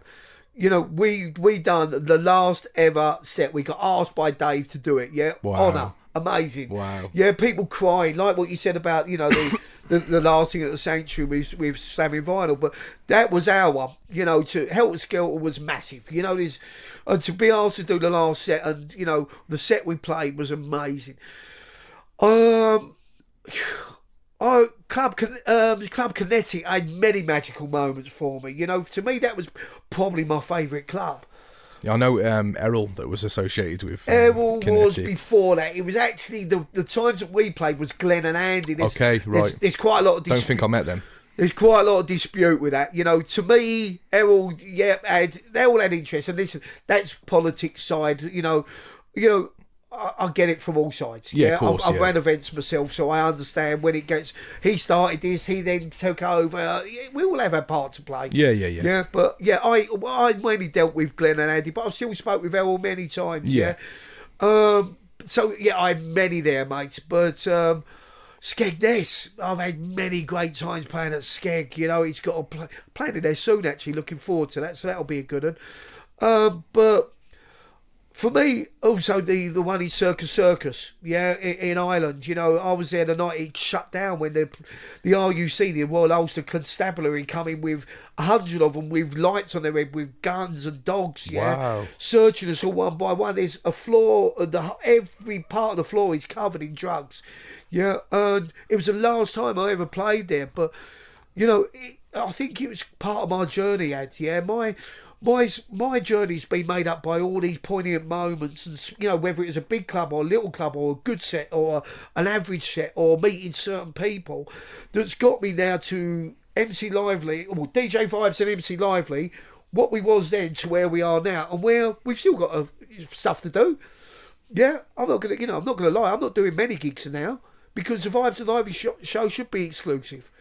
You know, we done the last ever set. We got asked by Dave to do it. Yeah, Wow. honour, amazing. Wow. Yeah, people crying like what you said about the last thing at the Sanctuary with Slamming Vinyl, but that was our one. You know, to Helter Skelter was massive. You know, and to be able to do the last set, and the set we played was amazing. Club Kinetic had many magical moments for me. You know, to me that was probably my favourite club. Yeah, I know Errol that was associated with Errol Kinetic. was before that. It was actually the times that we played was Glenn and Andy. Okay, right. There's quite a lot of Don't think I met them. There's quite a lot of dispute with that. You know, to me, Errol, they all had interest, and listen, that's politics side. You know, I get it from all sides. Yeah, of course, I've ran events myself, so I understand when it gets. He started this, he then took over. We all have our part to play. Yeah. Yeah, but I mainly dealt with Glenn and Andy, but I've still spoke with Errol many times. Yeah. So yeah, I had many there, mate. But Skegness, I've had many great times playing at Skeg. You know, he's got to playing there soon. Actually, looking forward to that. So that'll be a good one. But for me, also the one in Circus, yeah, in Ireland. You know, I was there the night it shut down when the RUC, the Royal Ulster Constabulary, come in with 100 of them with lights on their head, with guns and dogs, yeah, Wow. searching us all one by one. There's a floor, every part of the floor is covered in drugs, yeah, and it was the last time I ever played there. But you know, I think it was part of my journey, Ed. Yeah, my journey's been made up by all these poignant moments, and you know, whether it's a big club or a little club or a good set or an average set or meeting certain people, that's got me now to MC Livelee, or DJ Vibes and MC Livelee, what we was then to where we are now, and where we've still got stuff to do. Yeah, I'm not gonna lie, I'm not doing many gigs now because the Vibes and Livelee show should be exclusive.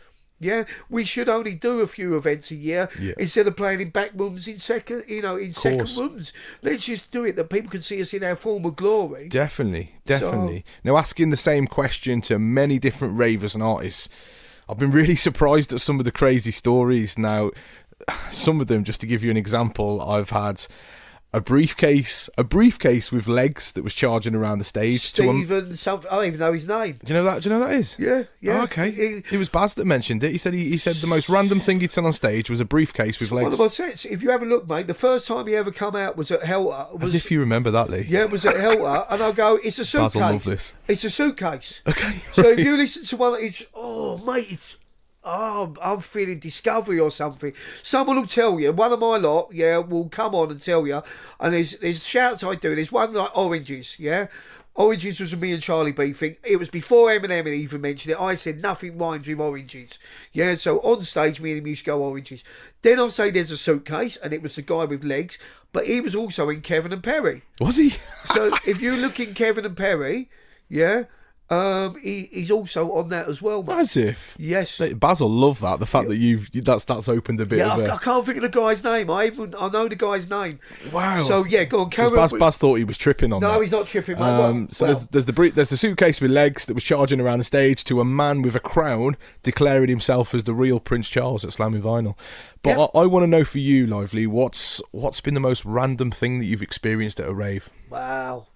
Yeah, we should only do a few events a year instead of playing in back rooms in second rooms. Let's just do it that people can see us in our former glory. Definitely. Now, asking the same question to many different ravers and artists, I've been really surprised at some of the crazy stories. Now, some of them, just to give you an example, I've had a briefcase with legs that was charging around the stage. Stephen, something. I don't even know his name. Do you know who that is? Yeah. Oh, okay. It was Baz that mentioned it. He said the most random thing he'd seen on stage was a briefcase with legs. One of my sets. If you have a look, mate, the first time he ever come out was at Helter. As if you remember that, Lee. Yeah, it was at Helter, and I go, it's a suitcase. Baz will love this. It's a suitcase. Okay. So if you listen to one, I'm feeling Discovery or something. Someone will tell you, one of my lot, will come on and tell you. And there's shouts I do. There's one like Oranges, yeah. Oranges was a me and Charlie B thing. It was before Eminem even mentioned it. I said nothing rhymes with oranges. Yeah, so on stage, me and him used to go Oranges. Then I'll say there's a suitcase, and it was the guy with legs, but he was also in Kevin and Perry. Was he? So if you look in Kevin and Perry, yeah. He's also on that as well, mate. As if. Yes. Baz will love that. The fact that that's opened a bit of I can't think of the guy's name. I know the guy's name. Wow. So yeah, go on. Baz thought he was tripping on that. No, he's not tripping, mate. There's the suitcase with legs that was charging around the stage to a man with a crown declaring himself as the real Prince Charles at Slamming Vinyl. But yep. I want to know for you, Livelee, what's been the most random thing that you've experienced at a rave? Wow.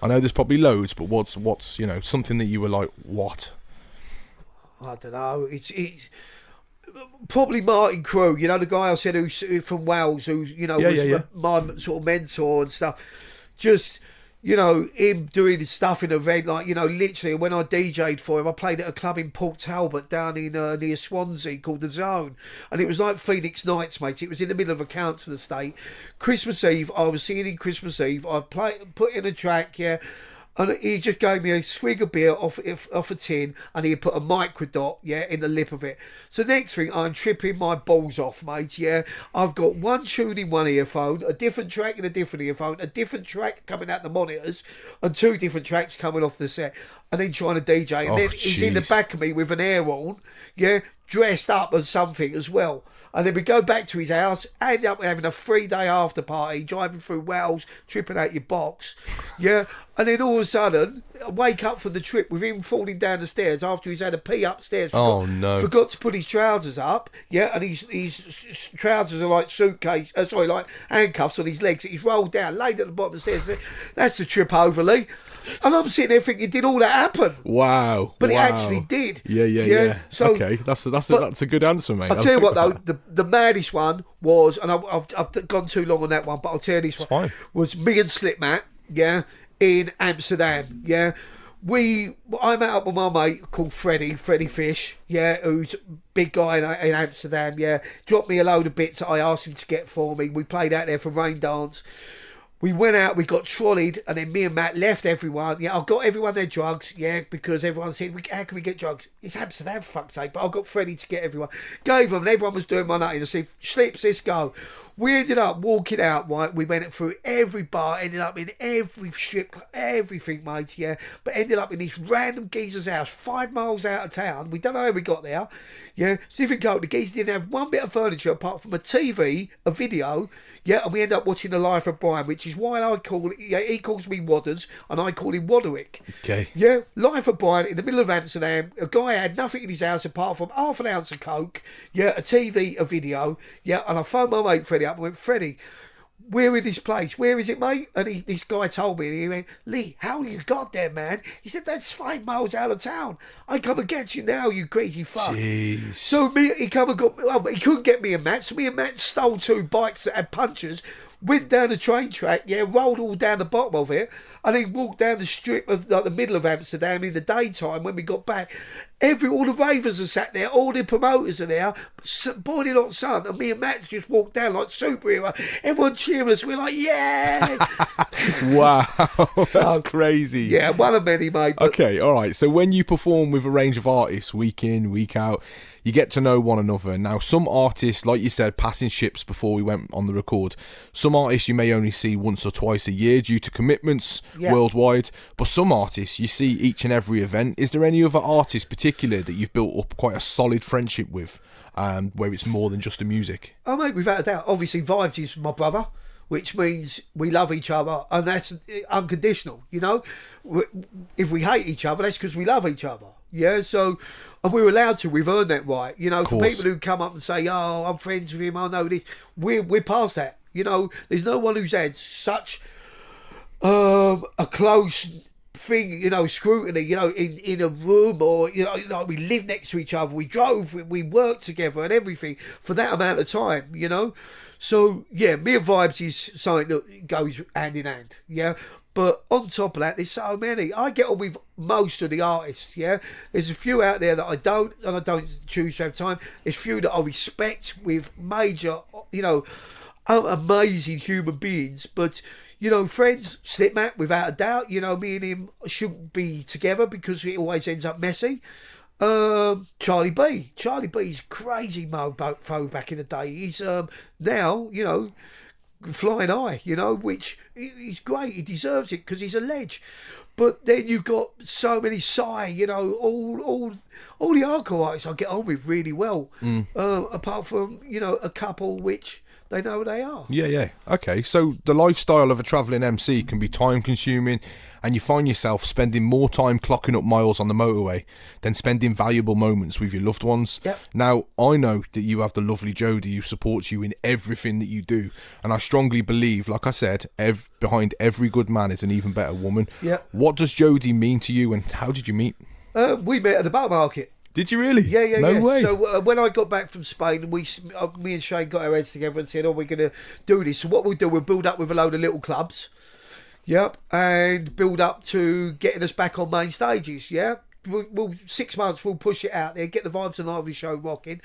I know there's probably loads, but what's something that you were like, what? I don't know. It's probably Martin Crew. You know, the guy I said who's from Wales, who was my sort of mentor and stuff. Just him doing his stuff in an event, like literally when I DJ'd for him, I played at a club in Port Talbot down in near Swansea called The Zone, and it was like Phoenix Nights, mate. It was in the middle of a council estate. Christmas Eve, I was singing in Christmas Eve. I put in a track, and he just gave me a swig of beer off a tin, and he put a microdot, in the lip of it. So next thing, I'm tripping my balls off, mate, I've got one tune in one earphone, a different track in a different earphone, a different track coming out the monitors, and two different tracks coming off the set, and then trying to DJ. And then he's in the back of me with an air horn, dressed up as something as well. And then we go back to his house, end up having a 3-day after party, driving through Wales, tripping out your box. Yeah. And then all of a sudden, I wake up from the trip with him falling down the stairs after he's had a pee upstairs. Forgot to put his trousers up. Yeah. And his trousers are like like handcuffs on his legs. He's rolled down, laid at the bottom of the stairs. That's the trip over, Lee. And I'm sitting there thinking, did all that happen? Wow. But it actually did. Yeah. So, okay, that's a good answer, mate. I'll tell you what, though, the maddest one was, and I've gone too long on that one, but I'll tell you this one. Fine. Was me and Slipmat, yeah, in Amsterdam, yeah. I met up with my mate called Freddie Fish, yeah, who's a big guy in Amsterdam, yeah. Dropped me a load of bits that I asked him to get for me. We played out there for Rain Dance. We went out, we got trolleyed, and then me and Matt left everyone. Yeah, I got everyone their drugs, yeah, because everyone said, how can we get drugs? It's Amsterdam, for fuck's sake. But I got Freddie to get everyone. Gave them, and everyone was doing my nutting. I said, Slips, let's go. We ended up walking out, right? We went through every bar, ended up in every strip, everything, mate, yeah. But ended up in this random geezer's house, 5 miles out of town. We don't know how we got there, yeah. See if we go. The geezer didn't have one bit of furniture apart from a TV, a video, yeah, and we end up watching The Life of Brian, which is why I call it, yeah, he calls me Wadders, and I call him Wadderwick. Okay. Yeah, Life of Brian in the middle of Amsterdam. A guy had nothing in his house apart from half an ounce of coke, yeah, a TV, a video, yeah, and I phoned my mate Freddie up and went, Freddie, we're in this place. Where is it, mate? And this guy told me, and he went, Lee, how you got there, man? He said, that's 5 miles out of town. I come and get you now, you crazy fuck. Jeez. So he come and got, well, he couldn't get me and Matt, so me and Matt stole 2 bikes that had punchers, went down the train track, yeah, rolled all down the bottom of it, and then walked down the strip of like, the middle of Amsterdam in the daytime when we got back. All the ravers are sat there, all the promoters are there, boiling hot sun, and me and Matt just walked down like superhero. Everyone cheering us, we're like, yeah! Wow, that's crazy. Yeah, one of many, mate. Okay, all right. So when you perform with a range of artists week in, week out, you get to know one another. Now, some artists, like you said, passing ships before we went on the record. Some artists you may only see once or twice a year due to commitments worldwide. But some artists you see each and every event. Is there any other artists particular that you've built up quite a solid friendship with, where it's more than just the music? Oh, mate, without a doubt. Obviously, Vibes is my brother, which means we love each other, and that's unconditional, you know? If we hate each other, that's because we love each other. Yeah, so, and we're allowed to, we've earned that right. You know, for people who come up and say, oh, I'm friends with him, I know this, we're past that. You know, there's no one who's had such a close thing, you know, scrutiny, you know, in a room, or, you know, like we live next to each other, we drove, we worked together and everything for that amount of time, you know? So, yeah, me and Vibes is something that goes hand in hand, yeah? But on top of that, there's so many. I get on with most of the artists, yeah? There's a few out there that I don't, and I don't choose to have time. There's a few that I respect with major, you know, amazing human beings. But, you know, friends, Slipmat, without a doubt. You know, me and him shouldn't be together because it always ends up messy. Charlie B's crazy mofo back in the day. He's now, you know, flying high, you know, which he's great. He deserves it because he's a ledge. But then you've got so many you know, all the hardcore artists I get on with really well. Apart from, you know, a couple which they know who they are. Yeah. Okay, so the lifestyle of a travelling MC can be time consuming, and you find yourself spending more time clocking up miles on the motorway than spending valuable moments with your loved ones. Yep. Now, I know that you have the lovely Jodie who supports you in everything that you do, and I strongly believe, like I said, behind every good man is an even better woman. Yep. What does Jodie mean to you, and how did you meet? We met at the bar market. Did you really? Yeah. No way. So when I got back from Spain, me and Shane got our heads together and said, oh, we're going to do this. So what we'll do, we'll build up with a load of little clubs. Yep. And build up to getting us back on main stages. Yeah. We'll 6 months, we'll push it out there, get the Vibes and Livelee show rocking.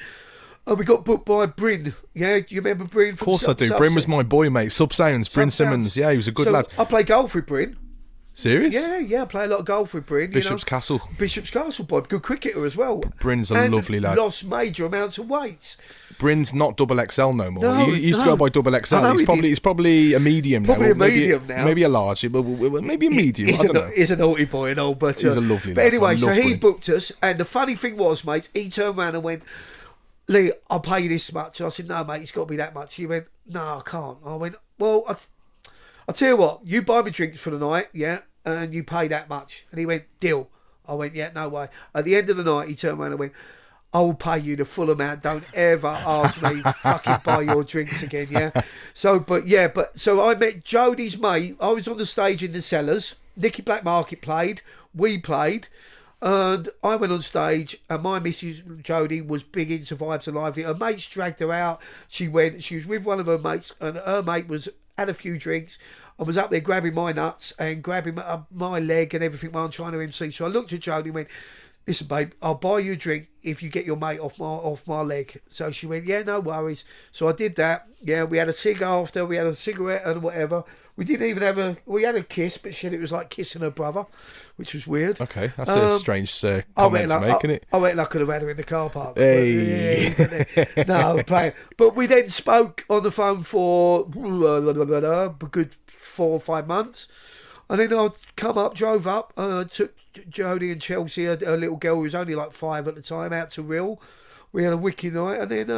And we got booked by Bryn. Yeah, do you remember Bryn? Of course I do. Bryn was my boy, mate. Sub Sounds, Bryn Simmons. Yeah, he was a good lad. I play golf with Bryn. Serious? Yeah, I play a lot of golf with Bryn. Bishop's Castle boy, good cricketer as well. Bryn's a lovely lad. Lost major amounts of weight. Bryn's not double XL no more. He used to go by double XL. He's probably a medium now. Maybe a large, maybe a medium. I don't know. He's a naughty boy and all, but he's a lovely lad. But anyway, so he booked us, and the funny thing was, mate, he turned around and went, Lee, I'll pay you this much. And I said, no, mate, it's got to be that much. He went, no, I can't. I went, well, I'll tell you what, you buy me drinks for the night, yeah, and you pay that much. And he went, deal. I went, yeah, no way. At the end of the night, he turned around and went, I will pay you the full amount. Don't ever ask me fucking buy your drinks again, yeah? So I met Jodie's mate. I was on the stage in the Cellars. Nicky Black Market played. We played. And I went on stage, and my missus Jodie was big into Vibes and Livelee. Her mates dragged her out. She was with one of her mates, and her mate had a few drinks. I was up there grabbing my nuts and grabbing my leg and everything while I'm trying to MC. So I looked at Jodie and went, listen, babe, I'll buy you a drink if you get your mate off my leg. So she went, yeah, no worries. So I did that. Yeah, we had a cig after, we had a cigarette and whatever. We didn't even we had a kiss, but shit, it was like kissing her brother, which was weird. Okay, that's a strange comment to make, isn't it? I reckon I could have had her in the car park. Hey. But, no, playing. But we then spoke on the phone for a good 4 or 5 months. And then I drove up, took Jodie and Chelsea, her little girl who was only like 5 at the time, out to Rill. We had a wicked night, and then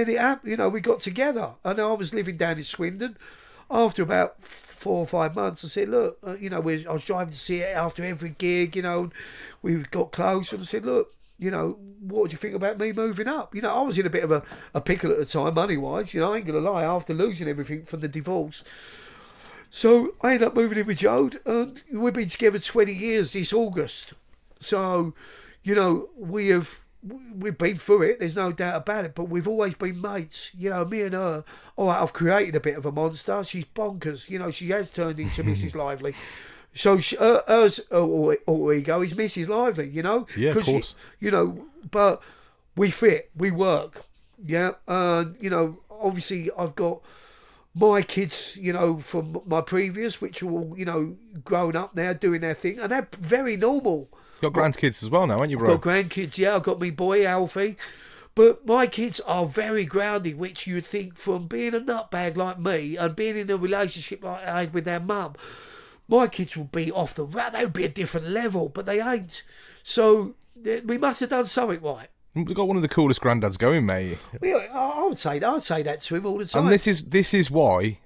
it happened. We got together, and I was living down in Swindon. After about 4 or 5 months, I said, look, I was driving to see it after every gig, and we got close, and I said, look, what do you think about me moving up? I was in a bit of a pickle at the time, money-wise, I ain't going to lie, after losing everything from the divorce. So I ended up moving in with Jode, and we've been together 20 years this August. So, we've been through it, there's no doubt about it, but we've always been mates. Me and her, all right, I've created a bit of a monster. She's bonkers. She has turned into Mrs. Livelee. So hers alter ego is Mrs. Livelee, Yeah, of course. But we fit, we work. Yeah, obviously I've got my kids, from my previous, which are all, grown up now, doing their thing, and they're very normal. You've got grandkids as well now, haven't you, bro? I've got grandkids, yeah. I've got me boy, Alfie. But my kids are very grounded, which you'd think from being a nutbag like me and being in a relationship like I had with their mum, my kids would be off the rack. They would be a different level, but they ain't. So we must have done something right. We've got one of the coolest granddads going, mate. I would say that to him all the time. And this is why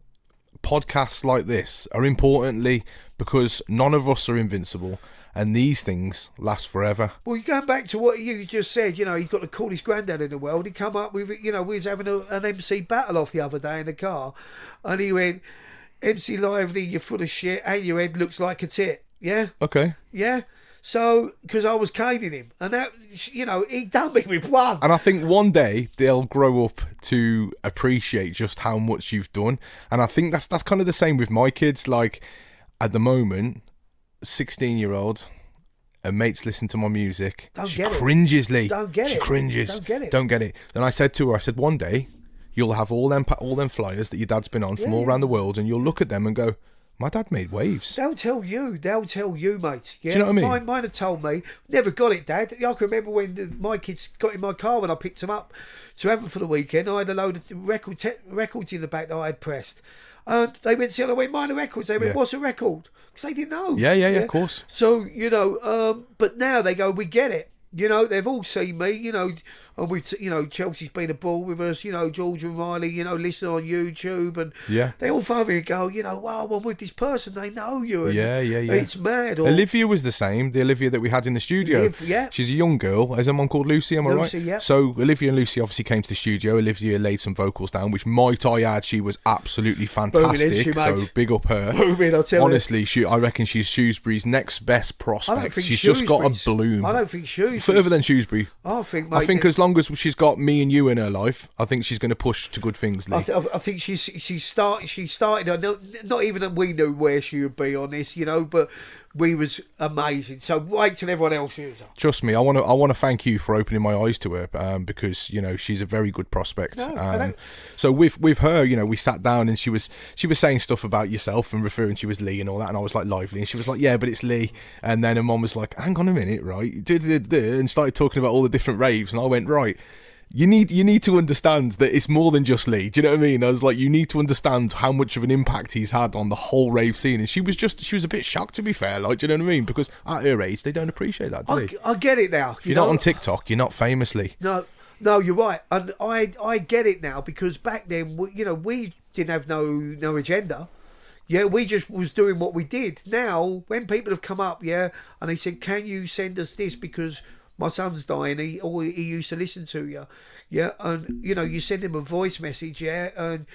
podcasts like this are importantly because none of us are invincible. And these things last forever. Well, you're going back to what you just said, he's got the coolest granddad in the world. He come up with, we was having an MC battle off the other day in the car. And he went, MC Livelee, you're full of shit and your head looks like a tit. Yeah? Okay. Yeah? So, because I was caning him. And that, he done me with one. And I think one day they'll grow up to appreciate just how much you've done. And I think that's kind of the same with my kids. Like, at the moment, 16-year-old, her mates listen to my music. She cringes, Lee. She cringes. Don't get it. Then I said to her, one day you'll have all them flyers that your dad's been on from all around the world, and you'll look at them and go, my dad made waves. They'll tell you, mate. Yeah? Do you know what I mean? Mine have told me, never got it, Dad. I can remember when my kids got in my car when I picked them up to have them for the weekend. I had a load of records in the back that I had pressed. And they went, see, I went, mine are records. They went, what's a record? Because they didn't know. Yeah, of course. So, but now they go, we get it. They've all seen me, and we've, Chelsea's been abroad with us, George and Riley, listen on YouTube, and they all phone me and go, wow, I'm with this person, they know you. And it's mad. Or, Olivia was the same, the Olivia that we had in the studio. She's a young girl. Has a mum called Lucy, am I right? Yeah. So Olivia and Lucy obviously came to the studio. Olivia laid some vocals down, which might I add, she was absolutely fantastic. So big up her. Booming, I'll tell you. Honestly, I reckon she's Shrewsbury's next best prospect. She's just got a bloom. I don't think Shrewsbury. Further than Shrewsbury. I think as long as she's got me and you in her life, I think she's going to push to good things, Lee. I think she started. Not even that we knew where she would be on this, but we was amazing. So wait till everyone else hears her. Trust me, I want to thank you for opening my eyes to her, because she's a very good prospect. So with her, we sat down and she was saying stuff about yourself and referring to you as Lee and all that, and I was like, Livelee, and she was like, yeah, but it's Lee. And then her mum was like, hang on a minute, right, and started talking about all the different raves, and I went, right, you need to understand that it's more than just Lee. Do you know what I mean? I was like, you need to understand how much of an impact he's had on the whole rave scene. And she was a bit shocked, to be fair. Like, do you know what I mean? Because at her age, they don't appreciate that, do they? I get it now. If you're not on TikTok, you're not famous, Lee. No, No, you're right, and I get it now, because back then, we didn't have no agenda. Yeah, we just was doing what we did. Now, when people have come up, and they said, "Can you send us this because my son's dying? He used to listen to you." Yeah, and you send him a voice message, and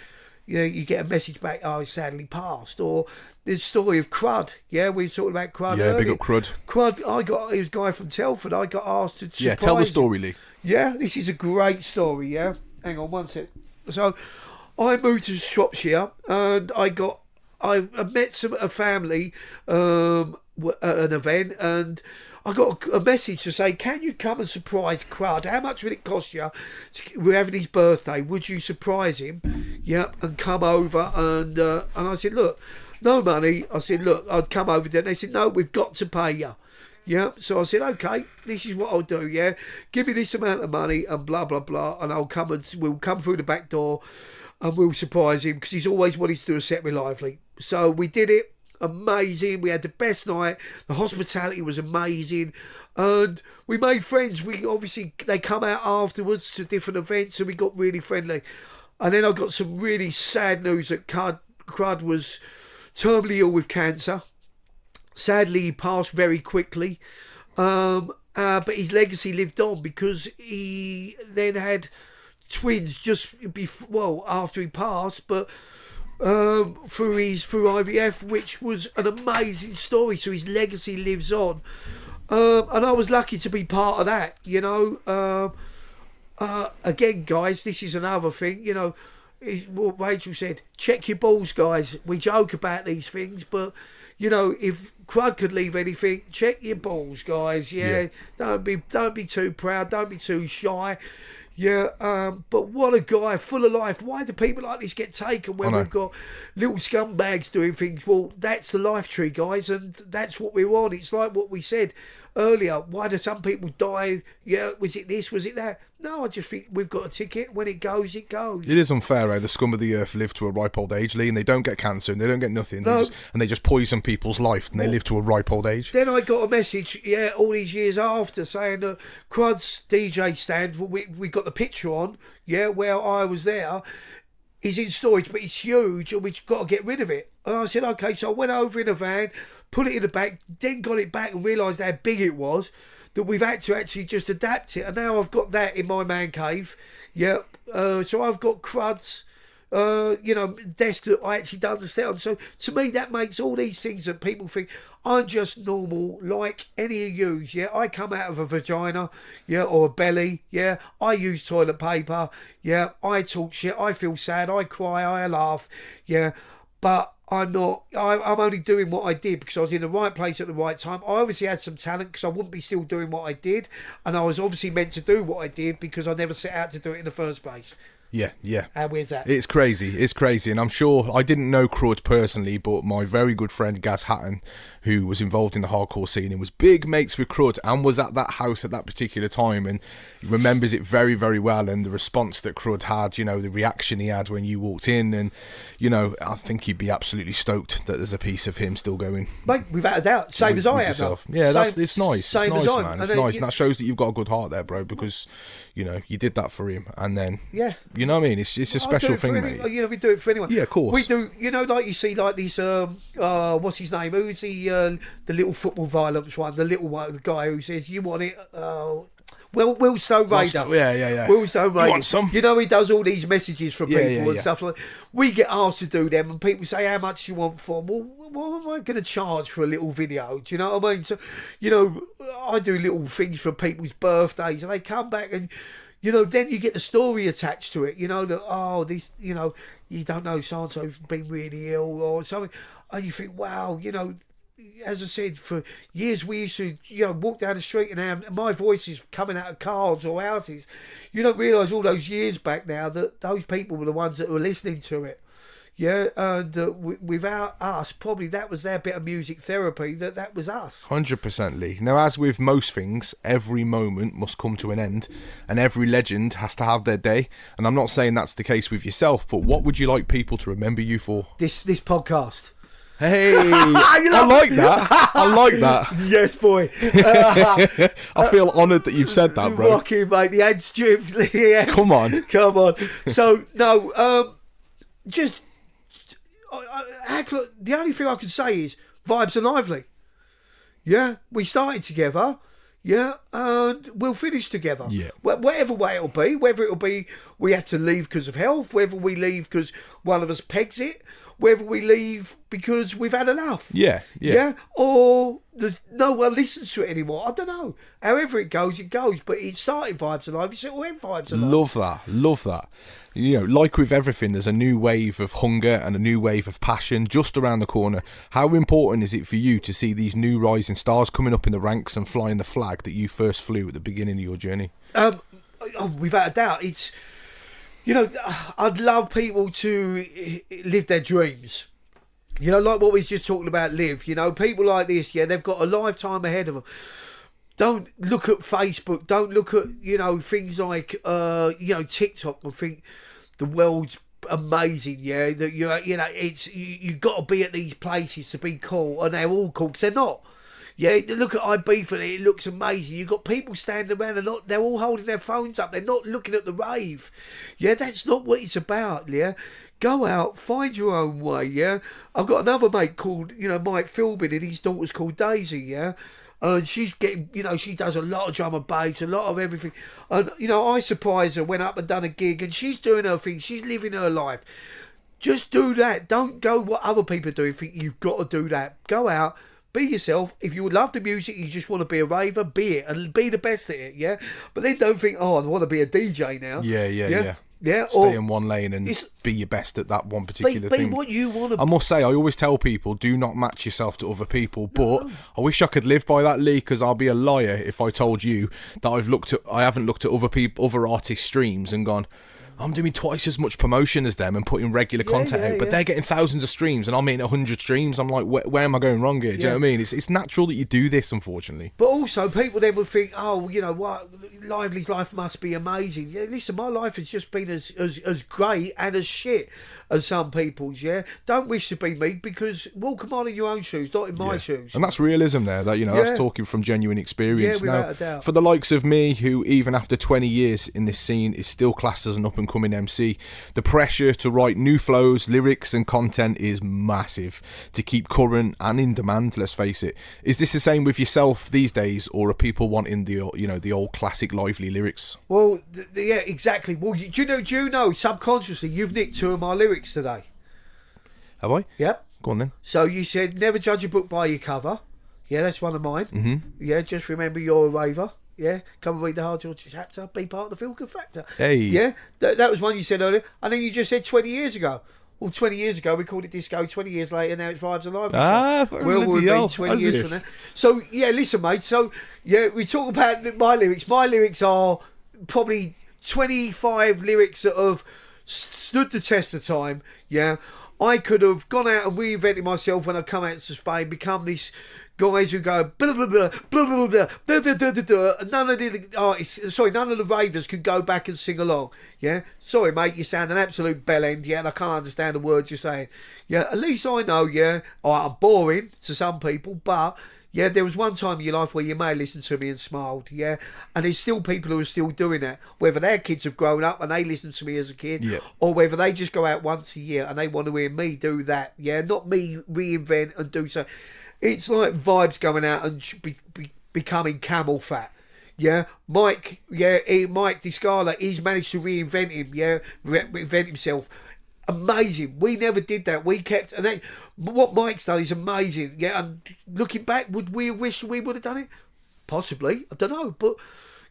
you get a message back. Oh, he's sadly passed. Or the story of Crud. Yeah, we were talking about Crud. Yeah, earlier. big up Crud. Crud. He was a guy from Telford. I got asked to surprise tell the story, him. Lee. Yeah, this is a great story. Yeah, hang on one sec. So, I moved to Shropshire, and I met a family at an event, and I got a message to say, "Can you come and surprise Crud? How much would it cost you? We're having his birthday. Would you surprise him? Yeah, and come over." And I said, "Look, no money." I said, "Look, I'd come over there." And they said, "No, we've got to pay you." Yeah, so I said, "Okay, this is what I'll do. Yeah, give me this amount of money and blah blah blah, and we'll come through the back door, and we'll surprise him, because he's always wanted to do a set with Livelee." So we did it. Amazing. We had the best night. The hospitality was amazing, and we made friends. They come out afterwards to different events, and we got really friendly. And then I got some really sad news that Crud was terminally ill with cancer. Sadly, he passed very quickly, but his legacy lived on, because he then had twins just before, after he passed, but through IVF, which was an amazing story. So his legacy lives on, and I was lucky to be part of that. Again, guys, this is another thing. What Rachel said: check your balls, guys. We joke about these things, but if Crud could leave anything, check your balls, guys. Yeah. Don't be too proud. Don't be too shy. Yeah, but what a guy, full of life. Why do people like this get taken when we've got little scumbags doing things? Well, that's the life tree, guys, and that's what we're on. It's like what we said earlier. Why do some people die? Yeah, was it this? Was it that? No, I just think we've got a ticket. When it goes, it goes. It is unfair, The scum of the earth live to a ripe old age, Lee, and they don't get cancer, and they don't get nothing. No. They just poison people's life, and they live to a ripe old age. Then I got a message, all these years after, saying that Crud's DJ stand, we got the picture on, where I was there, is in storage, but it's huge, and we've got to get rid of it. And I said, okay, so I went over in a van, put it in the back, then got it back and realised how big it was, that we've had to actually just adapt it, and now I've got that in my man cave. So I've got Crud's desk that I actually done the set on. So to me, that makes all these things that people think I'm just normal, like any of yous. I come out of a vagina, or a belly. I use toilet paper. I talk shit. I feel sad. I cry. I laugh. But I'm not. I'm only doing what I did because I was in the right place at the right time. I obviously had some talent, because I wouldn't be still doing what I did, and I was obviously meant to do what I did because I never set out to do it in the first place. Yeah. How weird's that? It's crazy, and I'm sure I didn't know Crud personally, but my very good friend Gaz Hatton, who was involved in the hardcore scene and was big mates with Crud and was at that house at that particular time, and he remembers it very, very well, and the response that Crud had, the reaction he had when you walked in, and I think he'd be absolutely stoked that there's a piece of him still going. Mate, without a doubt, same as I am. Yeah, it's nice. Same it's as nice, I'm. man. It's nice, and that shows that you've got a good heart there, bro, because you did that for him, and then you know what I mean. It's a special thing, mate. We do it for anyone. Yeah, of course. We do. Like you see, like these. What's his name? Who's the little football violence one? The little one, the guy who says, "You want it?" Will Stone Raider. Yeah. Will Stone Raider. You want some? He does all these messages from people and stuff like that. We get asked to do them, and people say, "How much do you want for them?" Well, what am I going to charge for a little video? Do you know what I mean? So, I do little things for people's birthdays, and they come back and. Then you get the story attached to it, that, this, you don't know, so-and-so's been really ill or something. And you think, wow, as I said, for years we used to, walk down the street and my voice is coming out of cars or houses. You don't realise all those years back now that those people were the ones that were listening to it. And without us, probably that was their bit of music therapy, that was us. 100%, Lee. Now, as with most things, every moment must come to an end, and every legend has to have their day. And I'm not saying that's the case with yourself, but what would you like people to remember you for? This podcast. Hey, I like that. I like that. Yes, boy. I feel honoured that you've said that, bro. Rocking, mate. The ad strip. Yeah. Come on. Come on. So, no, just... the only thing I can say is vibes are lively. Yeah, we started together. Yeah, and we'll finish together. Yeah. Whatever way it'll be, whether it'll be we had to leave because of health, whether we leave because one of us pegs it, whether we leave because we've had enough. Yeah. Or no one listens to it anymore. I don't know. However it goes, but it started Vibes Alive. It's all end Vibes Alive. Love that. You know, like with everything, there's a new wave of hunger and a new wave of passion just around the corner. How important is it for you to see these new rising stars coming up in the ranks and flying the flag that you first flew at the beginning of your journey? Without a doubt. It's, you know, I'd love people to live their dreams. You know, like what we was just talking about, live. You know, people like this, yeah, they've got a lifetime ahead of them. Don't look at Facebook. Don't look at, you know, things like, TikTok and think the world's amazing, yeah. That you know, it's you got to be at these places to be cool, and they're all cool because they're not. Yeah, look at Ibiza, it looks amazing. You've got people standing around and they're all holding their phones up. They're not looking at the rave. Yeah, that's not what it's about, yeah. Go out, find your own way, yeah. I've got another mate called, Mike Philbin, and his daughter's called Daisy, yeah. And she's getting, she does a lot of drum and bass, a lot of everything. And, I surprised her, went up and done a gig, and she's doing her thing. She's living her life. Just do that. Don't go what other people are doing. Think you've got to do that. Go out. Be yourself. If you love the music, you just want to be a raver, be it, and be the best at it, yeah? But then don't think, I want to be a DJ now. Yeah. Yeah, stay in one lane and be your best at that one particular thing. Be what you want to. I must say, I always tell people, do not match yourself to other people. But I wish I could live by that, Lee, because I'll be a liar if I told you that I haven't looked at other artists' streams and gone, I'm doing twice as much promotion as them and putting regular content out, but they're getting thousands of streams and I'm in 100 streams. I'm like, where am I going wrong here? Do you know what I mean? It's natural that you do this, unfortunately. But also, people then would think, what, Lively's life must be amazing. Yeah, listen, my life has just been as great and as shit as some people's, yeah? Don't wish to be me, because walk them on in your own shoes, not in my shoes. And that's realism there, that, that's talking from genuine experience. Yeah, without a doubt. For the likes of me, who even after 20 years in this scene is still classed as an up-and-coming MC, the pressure to write new flows, lyrics and content is massive to keep current and in demand, let's face it. Is this the same with yourself these days, or are people wanting the old classic Livelee lyrics? Well, yeah, exactly. Well, do you know, subconsciously, you've nicked two of my lyrics today. Have I? Yep. Go on then. So you said, never judge a book by your cover. Yeah, that's one of mine. Mm-hmm. Yeah, just remember you're a raver. Yeah, come and read the Hard George chapter, be part of the Feel Good Factor. Hey. Yeah, that was one you said earlier. And then you just said 20 years ago. Well, 20 years ago, we called it disco. 20 years later, now it's Vibes Alive. We'll be 20 years from now. So, yeah, listen, mate. So, yeah, we talk about my lyrics. My lyrics are probably 25 lyrics that have stood the test of time, yeah. I could have gone out and reinvented myself when I come out to Spain, become this guys who go blah blah blah blah blah blah blah blah blah blah, and none of the artists, none of the ravers can go back and sing along. Yeah, sorry mate, you sound an absolute bell end. Yeah, and I can't understand the words you're saying. Yeah, at least I know. Yeah, I'm boring to some people, but yeah, there was one time in your life where you may have listened to me and smiled, yeah? And there's still people who are still doing that, whether their kids have grown up and they listen to me as a kid, or whether they just go out once a year and they want to hear me do that, yeah? Not me reinvent and do so. It's like Vibes going out and becoming camel fat. Yeah, Mike Discala, he's managed to reinvent him, reinvent himself. Amazing. We never did that. We kept, and what Mike's done is amazing. Yeah, and looking back, would we have wished we would have done it? Possibly. I don't know, but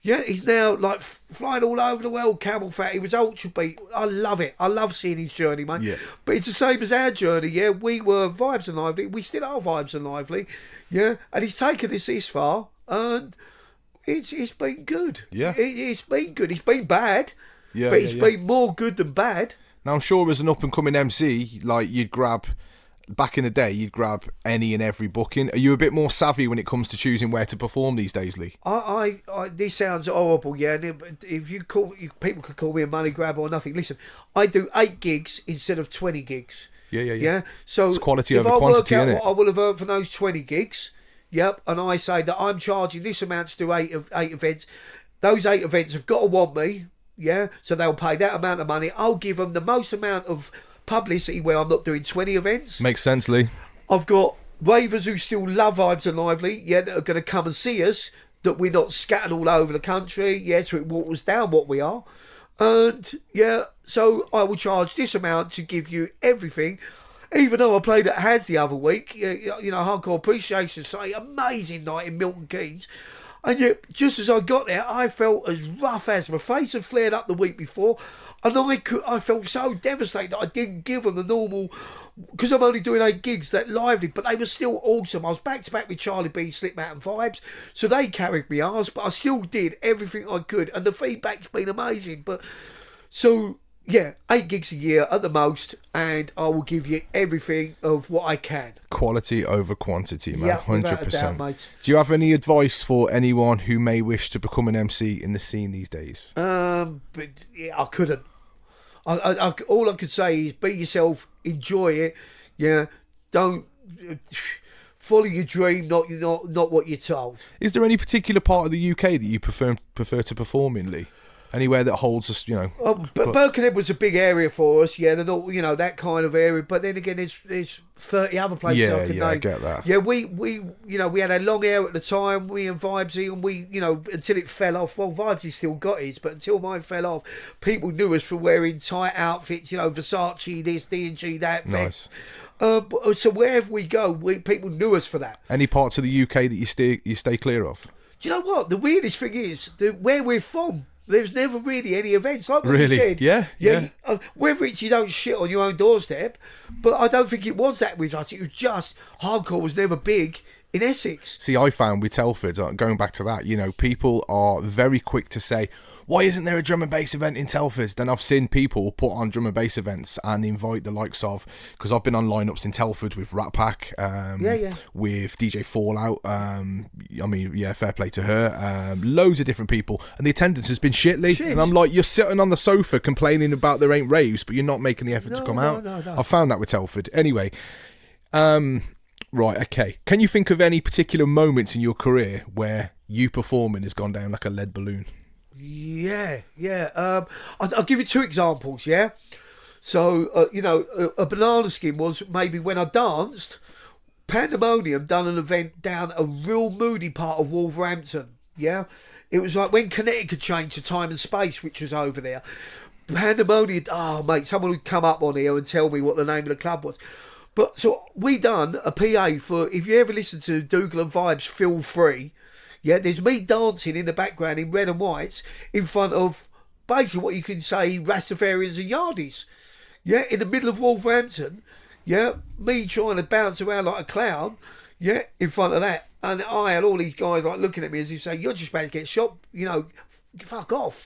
yeah, he's now like flying all over the world, camel fat. He was ultra beat. I love it. I love seeing his journey, mate. Yeah. But it's the same as our journey. Yeah, we were Vibes and Lively. We still are Vibes and Lively. Yeah, and he's taken us this far, and it's been good. Yeah, it's been good. It's been bad, but it's been more good than bad. Now, I'm sure as an up-and-coming MC, like back in the day, you'd grab any and every booking. Are you a bit more savvy when it comes to choosing where to perform these days, Lee? I this sounds horrible, yeah. If people could call me a money grabber or nothing. Listen, I do 8 gigs instead of 20 gigs. Yeah. So it's quality if over I quantity, work out innit? what I will have earned for those 20 gigs, yep, and I say that I'm charging this amount to do eight events, those 8 events have got to want me, yeah, so they'll pay that amount of money. I'll give them the most amount of publicity where I'm not doing 20 events. Makes sense, Lee. I've got ravers who still love Vibes and Livelee, yeah, that are going to come and see us, that we're not scattered all over the country, yeah, so it waters down what we are. And, yeah, so I will charge this amount to give you everything. Even though I played at Has the other week, you know, Hardcore Appreciation Society, amazing night in Milton Keynes. And yet, just as I got there, I felt as rough as my face had flared up the week before. And I felt so devastated that I didn't give them the normal, because I'm only doing 8 gigs, that lively, but they were still awesome. I was back to back with Charlie B, Slipmat and Vibes, so they carried me arse, but I still did everything I could, and the feedback's been amazing. But so, yeah, 8 gigs a year at the most, and I will give you everything of what I can. Quality over quantity, man. Yeah, 100%. without a doubt, mate. Do you have any advice for anyone who may wish to become an MC in the scene these days? But yeah, I couldn't. All I could say is be yourself, enjoy it. Yeah, don't follow your dream, not what you're told. Is there any particular part of the UK that you prefer to perform in, Lee? Anywhere that holds us, you know. But Birkenhead was a big area for us. Yeah, they're not, you know, that kind of area. But then again, there's 30 other places I could name. I get that. Yeah, we you know, we had a long hair at the time. We and Vibesy, and we, you know, until it fell off. Well, Vibesy still got his, but until mine fell off, people knew us for wearing tight outfits. You know, Versace, this, D&G, that. Nice. So wherever we go, people knew us for that. Any parts of the UK that you stay clear of? Do you know what? The weirdest thing is where we're from. There's never really any events like what really? you said. Yeah. Whether it's you don't shit on your own doorstep, but I don't think it was that with us. It was just hardcore was never big in Essex. See, I found with Telford, going back to that, you know, people are very quick to say, why isn't there a drum and bass event in Telford? Then I've seen people put on drum and bass events and invite the likes of, because I've been on lineups in Telford with Rat Pack, with DJ Fallout. I mean, yeah, fair play to her. Loads of different people, and the attendance has been shitly. And I'm like, you're sitting on the sofa complaining about there ain't raves, but you're not making the effort to come out. No. I found that with Telford. Anyway, right, okay. Can you think of any particular moments in your career where you performing has gone down like a lead balloon? Yeah. I'll give you 2 examples, yeah? So, you know, a banana skin was maybe when I danced, Pandemonium done an event down a real moody part of Wolverhampton, yeah? It was like when Connecticut changed to time and space, which was over there. Pandemonium, oh, mate, someone would come up on here and tell me what the name of the club was. But, so, we done a PA for, if you ever listen to Dougal and Vibes, Feel Free, yeah, there's me dancing in the background in red and whites in front of basically what you can say Rastafarians and Yardies. Yeah, in the middle of Wolverhampton. Yeah, me trying to bounce around like a clown. Yeah, in front of that. And I had all these guys like looking at me as if saying, you're just about to get shot, you know, fuck off.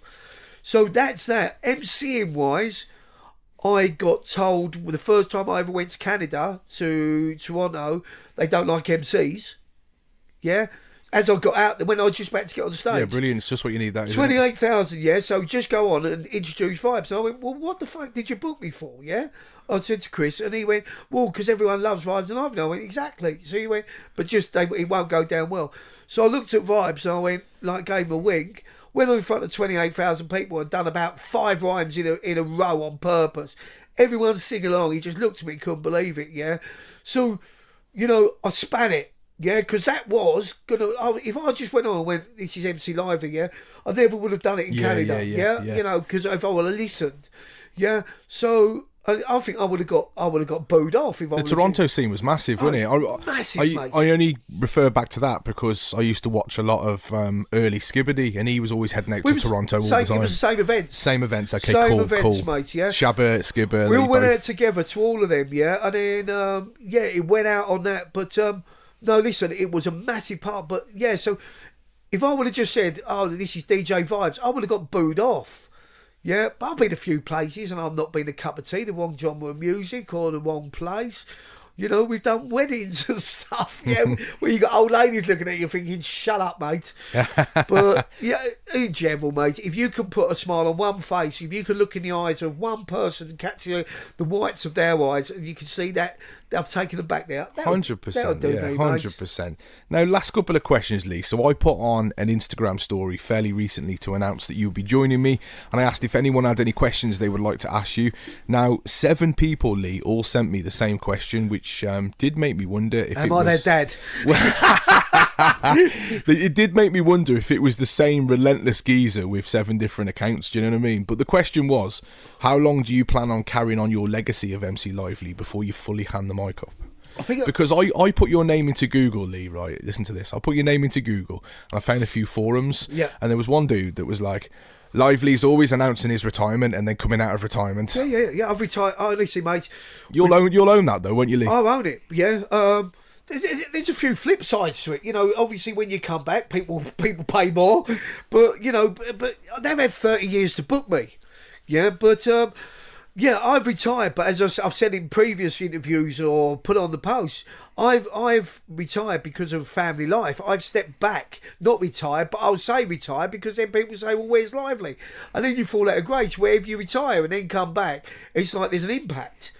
So that's that. MCing wise, I got told the first time I ever went to Canada, to Toronto, they don't like MCs. Yeah. As I got out, when I was just about to get on the stage. Yeah, brilliant. It's just what you need, that, 28,000, yeah, so just go on and introduce Vibes. And I went, well, what the fuck did you book me for, yeah? I said to Chris, and he went, well, because everyone loves Vibes and Livelee. I went, exactly. So he went, but just, it won't go down well. So I looked at Vibes and I went, like, gave him a wink, went on in front of 28,000 people and done about 5 rhymes in a row on purpose. Everyone sing along. He just looked at me, couldn't believe it, yeah? So, you know, I span it. Yeah, because that was gonna. If I just went on and went, "This is MC Livelee," yeah, I never would have done it in Canada. Yeah, you know, because if I would have listened, yeah. So I think I would have got booed off if I. The Toronto scene was massive, wasn't it? Massive, mate. I only refer back to that because I used to watch a lot of early Skibbity, and he was always heading out to Toronto all the time. It was the same events. Same events. Okay, same cool, events, mate. Yeah. Shabba, Skibber. We all went out together to all of them. Yeah, and then it went out on that, but no, listen, it was a massive part, but yeah, so if I would have just said, oh, this is DJ Vibes, I would have got booed off. Yeah, but I've been a few places and I've not been a cup of tea, the wrong genre of music or the wrong place. You know, we've done weddings and stuff, yeah, where you got old ladies looking at you thinking, shut up, mate. But, yeah, in general, mate, if you can put a smile on one face, if you can look in the eyes of one person and catch the whites of their eyes, and you can see that I've taken them back there. 100%, yeah, 100%. Now, last couple of questions, Lee. So I put on an Instagram story fairly recently to announce that you'll be joining me, and I asked if anyone had any questions they would like to ask you. Now, 7 people, Lee, all sent me the same question, which did make me wonder if Am I their dad? It did make me wonder if it was the same relentless geezer with 7 different accounts, do you know what I mean? But the question was, how long do you plan on carrying on your legacy of MC Livelee before you fully hand the mic up? Because I put your name into Google, Lee, right? Listen to this. I put your name into Google and I found a few forums. Yeah. And there was one dude that was like, Lively's always announcing his retirement and then coming out of retirement. Yeah. I've retired. Honestly, mate. You'll own that though, won't you, Lee? I'll own it, yeah. There's a few flip sides to it, you know. Obviously, when you come back, people pay more, but you know, but they've had 30 years to book me, yeah. But yeah, I've retired. But as I've said in previous interviews or put on the post, I've retired because of family life. I've stepped back, not retired, but I'll say retired because then people say, well, where's Livelee? And then you fall out of grace. Where if you retire and then come back, it's like there's an impact.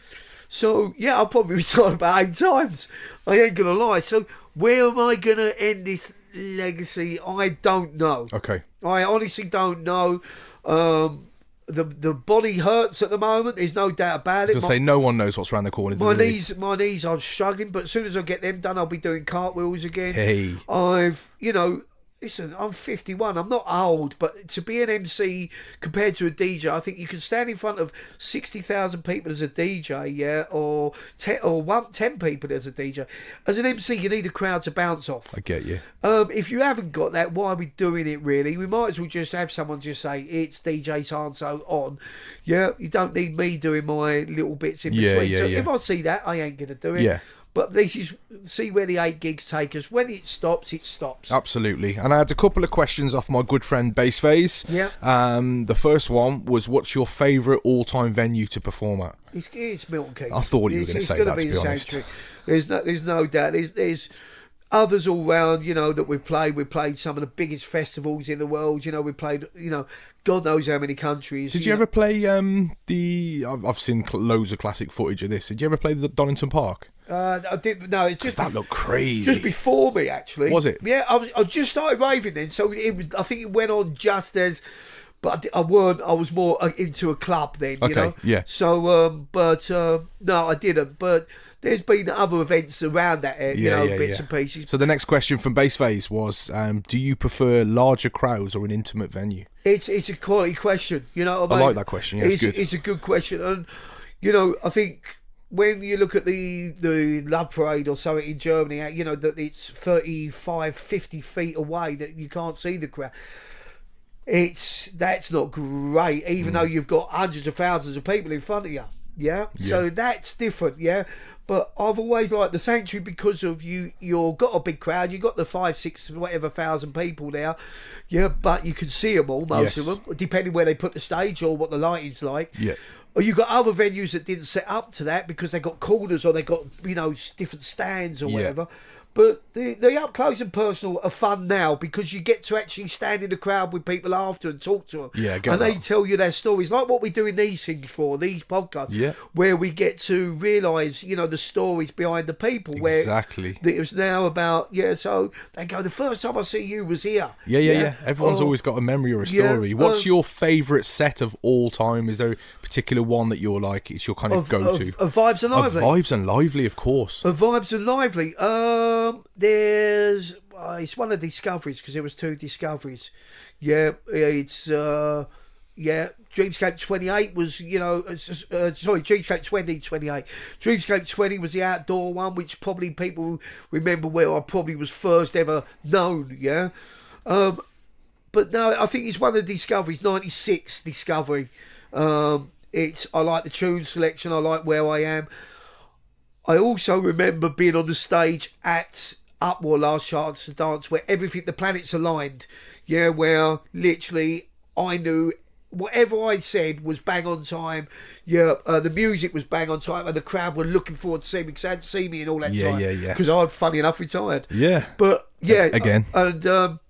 So, yeah, I'll probably retire about 8 times. I ain't going to lie. So, where am I going to end this legacy? I don't know. Okay. I honestly don't know. The body hurts at the moment. There's no doubt about it. I was going to say, no one knows what's around the corner. My knees, I'm struggling. But as soon as I get them done, I'll be doing cartwheels again. Hey. Listen, I'm 51. I'm not old, but to be an MC compared to a DJ, I think you can stand in front of 60,000 people as a DJ, yeah, or 10 people as a DJ. As an MC, you need a crowd to bounce off. I get you. If you haven't got that, why are we doing it, really? We might as well just have someone just say, it's DJ so-and-so on. Yeah, you don't need me doing my little bits in between. So if I see that, I ain't going to do it. Yeah. But this is, see where the 8 gigs take us. When it stops, it stops. Absolutely. And I had a couple of questions off my good friend Bass Phase. Yeah. The first one was, what's your favourite all-time venue to perform at? It's Milton Keynes. I thought you were going to say that, to be honest. There's no doubt. There's others all round, you know, that we've played. We've played some of the biggest festivals in the world. You know, we played, you know, God knows how many countries. Did you ever play I've seen loads of classic footage of this. Did you ever play the Donington Park? I didn't. No, it's just that looked crazy. Just before me, actually. Was it? Yeah, I just started raving then, so I think it went on just as. But I was more into a club then. Okay, you know? Yeah. So, no, I didn't. But there's been other events around that area, bits and pieces. So the next question from Bass Phase was, do you prefer larger crowds or an intimate venue? It's a quality question, you know what I mean? I like that question, yeah, it's good. It's a good question. And, you know, I think when you look at the Love Parade or something in Germany, you know, that it's 35, 50 feet away, that you can't see the crowd. That's not great, even though you've got hundreds of thousands of people in front of you. Yeah. So that's different, yeah. But I've always liked the Sanctuary because of you've got a big crowd, you've got the 5, 6, whatever thousand people there, yeah, but you can see them all, most of them, depending where they put the stage or what the lighting's like. Yeah. Or you've got other venues that didn't set up to that because they got corners or they got, you know, different stands or whatever. But the up close and personal are fun now because you get to actually stand in the crowd with people after and talk to them. Yeah, I get and that. they tell you their stories, like what we do in these things for these podcasts, where we get to realise, you know, the stories behind the people. Exactly. Where it was now about so they go, the first time I see you was here. Yeah. Everyone's always got a memory or a story. What's your favourite set of all time? Is there a particular one that you're like, it's your kind of go-to? Of Vibes and Livelee. Of Vibes and Livelee, of course. Of Vibes and Livelee. There's it's one of the Discoveries because there was 2 Discoveries. It's Dreamscape 28 was, you know, Dreamscape 2028. Dreamscape 20 was the outdoor one, which probably people remember where I probably was first ever known. But no, I think it's one of the Discoveries, 96 Discovery. I like the tune selection. I like where I am. I also remember being on the stage at Upwar Last Chance to Dance where everything, the planets aligned. Where literally I knew whatever I said was bang on time. Yeah, the music was bang on time, and the crowd were looking forward to see me because they had to see me in all that time. Yeah. Because I'd funny enough retired. Yeah. But yeah, again.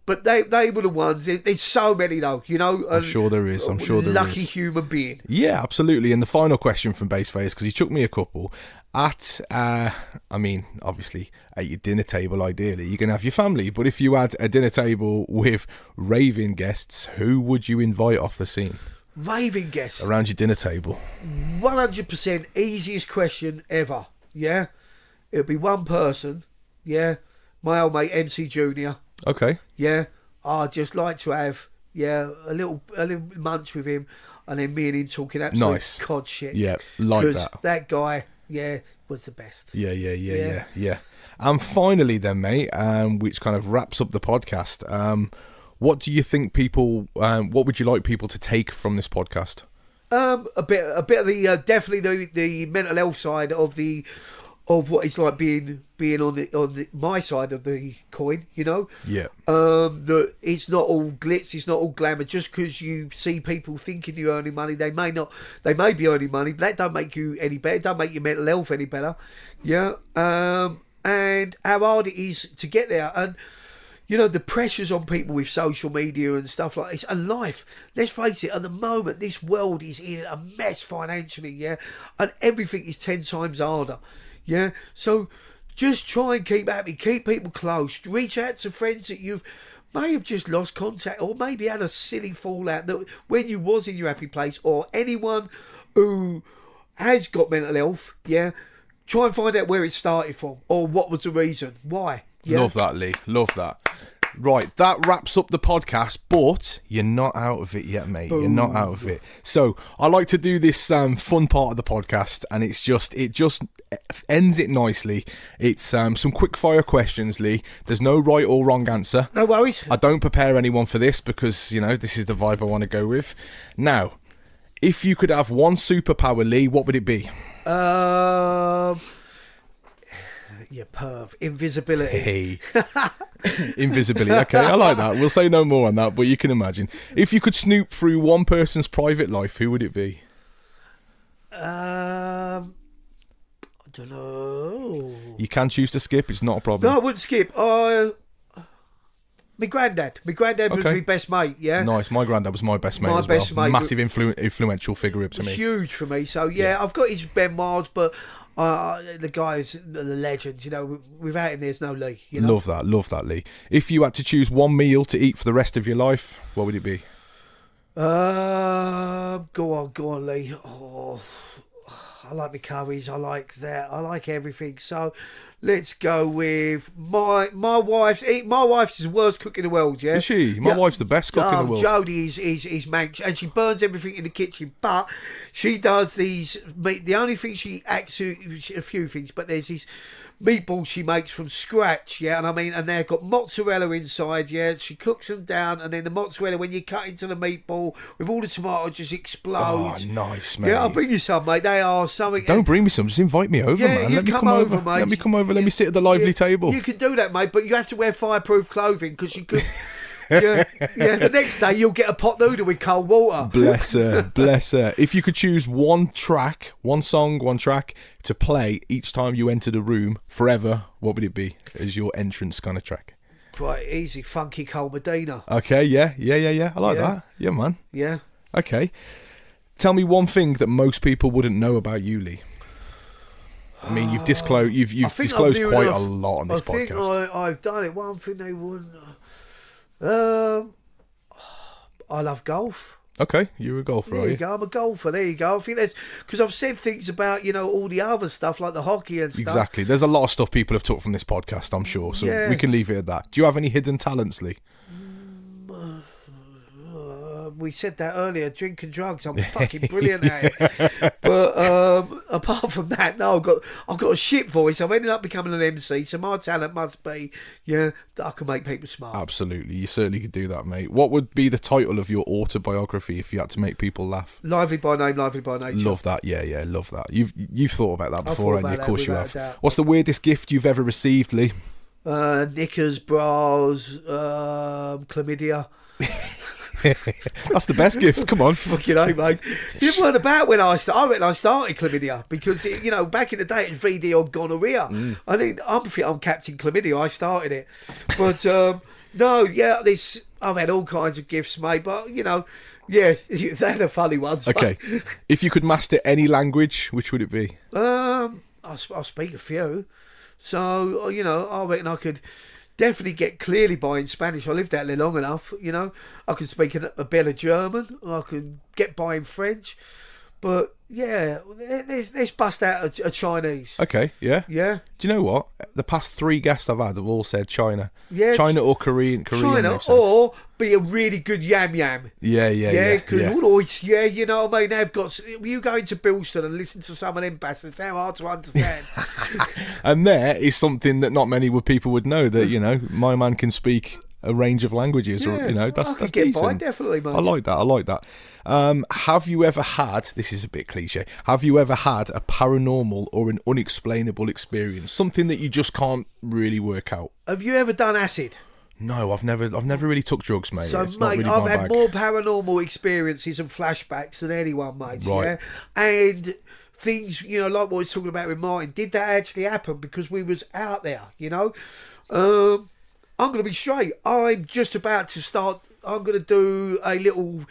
But they were the ones. There's so many though, you know. I'm sure there is. Lucky human being. Yeah, absolutely. And the final question from Baseface, because he took me a couple. Obviously, at your dinner table, ideally, you can have your family. But if you had a dinner table with raving guests, who would you invite off the scene? Raving guests? Around your dinner table. 100% easiest question ever, yeah? It'll be one person, yeah? My old mate, MC Junior. Okay. Yeah? I'd just like to have, a little munch with him, and then me and him talking absolute cod shit. Yeah, like that. Because that guy... Yeah, was the best. Yeah. And finally then, mate, which kind of wraps up the podcast, what do you think people, what would you like people to take from this podcast? A bit of the, definitely the mental health side of what it's like being on my side of the coin, you know? Yeah. That it's not all glitz, it's not all glamour. Just because you see people thinking you're earning money, they may be earning money, but that don't make you any better, don't make your mental health any better. Yeah. And how hard it is to get there. And, you know, the pressures on people with social media and stuff like this, and life. Let's face it, at the moment, this world is in a mess financially, yeah? And everything is 10 times harder. Yeah, so just try and keep happy, keep people close, reach out to friends that you may have just lost contact, or maybe had a silly fallout that when you was in your happy place, or anyone who has got mental health, yeah, try and find out where it started from, or what was the reason, why. Yeah? Love that, Lee, love that. Right, that wraps up the podcast, but you're not out of it yet, mate. Boom. You're not out of it. So I like to do this fun part of the podcast, and it just ends it nicely. It's some quick fire questions, Lee. There's no right or wrong answer. No worries. I don't prepare anyone for this because, you know, this is the vibe I want to go with. Now, if you could have one superpower, Lee, what would it be? You perv. Invisibility. Hey. Invisibility. Okay, I like that. We'll say no more on that, but you can imagine. If you could snoop through one person's private life, who would it be? I don't know. You can choose to skip. It's not a problem. No, I wouldn't skip. My granddad. My granddad was my best mate, yeah? Nice. My granddad was my best mate as well. Massive influential figure to me. Huge for me. So, yeah, I've got his memoirs, but... the guy's the legend, you know. Without him, there's no Lee. You know? Love that, Lee. If you had to choose one meal to eat for the rest of your life, what would it be? Go on, Lee. Oh, I like my curries. I like that. I like everything. So let's go with my wife's. My wife's the worst cook in the world. Yeah, is she? My wife's the best cook in the world. Jodie is manx, and she burns everything in the kitchen. But she does these. The only thing she acts a few things, but there's these meatballs she makes from scratch, yeah, and they've got mozzarella inside, yeah. She cooks them down, and then the mozzarella, when you cut into the meatball with all the tomato, just explodes. Oh, nice, mate. Yeah, I'll bring you some, mate. They are something. Don't bring me some. Just invite me over, man. Let me come over, mate. Let me come over. Let me sit at the lively table. You can do that, mate, but you have to wear fireproof clothing because you could. Yeah, the next day you'll get a pot noodle with cold water. Bless her. If you could choose one track to play each time you entered a room forever, what would it be as your entrance kind of track? Quite easy. Funky Cole Medina. Okay, yeah. I like that. Yeah, man. Yeah. Okay. Tell me one thing that most people wouldn't know about you, Lee. I mean, you've disclosed quite a lot on this podcast. I think I've done it. One thing they wouldn't... I love golf. Okay, you're a golfer, There you go, I'm a golfer. There you go. I think that's because I've said things about, you know, all the other stuff like the hockey and stuff. Exactly. There's a lot of stuff people have took from this podcast, I'm sure. So we can leave it at that. Do you have any hidden talents, Lee? We said that earlier. Drink and drugs. I'm fucking brilliant at it. But apart from that, no. I've got a shit voice. I've ended up becoming an MC. So my talent must be, that I can make people smile. Absolutely, you certainly could do that, mate. What would be the title of your autobiography if you had to make people laugh? Lively by name, lively by nature. Love that. Yeah, love that. You've thought about that before, and of course you have. What's the weirdest gift you've ever received, Lee? Knickers, bras, chlamydia. That's the best gift. Come on. Fucking hell, mate. It weren't about when I started. I reckon I started chlamydia because, back in the day it was VD or gonorrhea. I think I'm Captain Chlamydia. I started it. But, no, yeah, I've had all kinds of gifts, mate. But, yeah, they're the funny ones. Okay. Mate. If you could master any language, which would it be? I'll speak a few. So, I reckon I could definitely get clearly by in Spanish. I lived there long enough, I could speak a bit of German. I could get by in French. But, yeah, let's bust out a Chinese. Okay, yeah. Yeah. Do you know what? The past 3 guests I've had have all said China. Yeah. China or Korean. China, or be a really good yam. Yeah. Yeah, you know what I mean? They've got... You go into Bilston and listen to some of them bastards, they're hard to understand. And there is something that not many people would know, that, my man can speak a range of languages. Yeah, or, that's get decent. by, definitely, mate. I like that. Have you ever had, this is a bit cliche, have you ever had a paranormal or an unexplainable experience? Something that you just can't really work out? Have you ever done acid? No, I've never really took drugs, mate. So, it's not mate, really I've my had bag. more paranormal experiences and flashbacks than anyone, mate. Right. Yeah? And things, like what I was talking about with Martin, did that actually happen? Because we was out there, I'm going to be straight. I'm just about to start. I'm going to do a little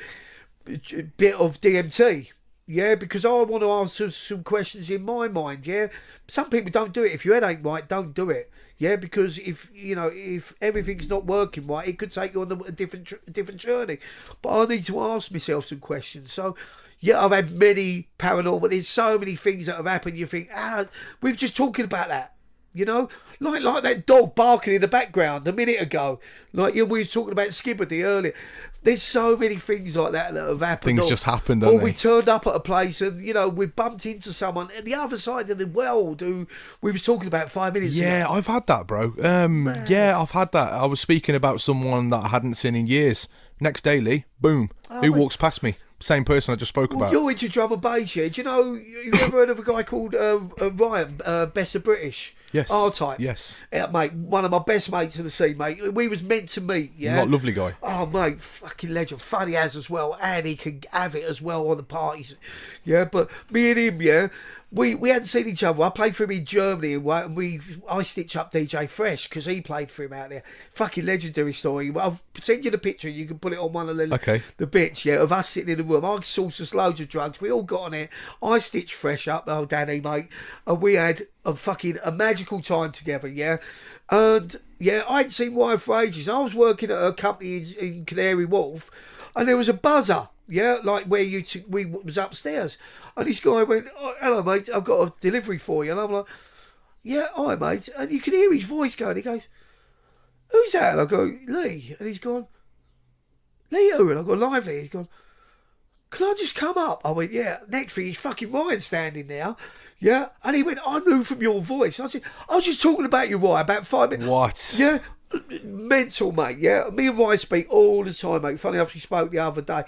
bit of DMT. Yeah, because I want to answer some questions in my mind. Yeah, some people don't do it. If your head ain't right, don't do it. Yeah, because if everything's not working right, it could take you on a different journey. But I need to ask myself some questions. So, yeah, I've had many paranormal. There's so many things that have happened. You think, we've just talking about that. Like that dog barking in the background a minute ago. Like we were talking about Skibberty earlier. There's so many things like that have happened. Things just happened, don't they? We turned up at a place and, we bumped into someone at the other side of the world who we was talking about 5 minutes ago. Yeah, I've had that, bro. Yeah, I've had that. I was speaking about someone that I hadn't seen in years. Next day, Lee, boom, who walks past me? Same person I just spoke about. You're into drum and bass, yeah? Do you know, you ever heard of a guy called Ryan, Best of British? Yes. R-Type. Yes. Yeah, mate, one of my best mates in the scene, mate. We was meant to meet, yeah? Lovely guy. Oh, mate, fucking legend. Funny as well, and he can have it as well on the parties. Yeah, but me and him, yeah, we hadn't seen each other. I played for him in Germany, and I stitched up DJ Fresh because he played for him out there. Fucking legendary story. I'll send you the picture. You can put it on one of the bits, yeah, of us sitting in the room. I sourced us loads of drugs. We all got on it. I stitched Fresh up, oh Danny, mate, and we had a magical time together, yeah. And yeah, I hadn't seen Ryan for ages. I was working at a company in Canary Wharf, and there was a buzzer. Yeah, like where we was upstairs. And this guy went, oh, hello, mate, I've got a delivery for you. And I'm like, yeah, hi, mate. And you can hear his voice going. He goes, who's that? And I go, Lee. And he's gone, Lee who? And I go, Livelee. He's gone, can I just come up? I went, yeah. Next thing, he's fucking Ryan standing there. Yeah. And he went, I knew from your voice. And I said, I was just talking about you, Ryan, about 5 minutes. What? Yeah. Mental, mate. Yeah. Me and Ryan speak all the time, mate. Funny enough, we spoke the other day.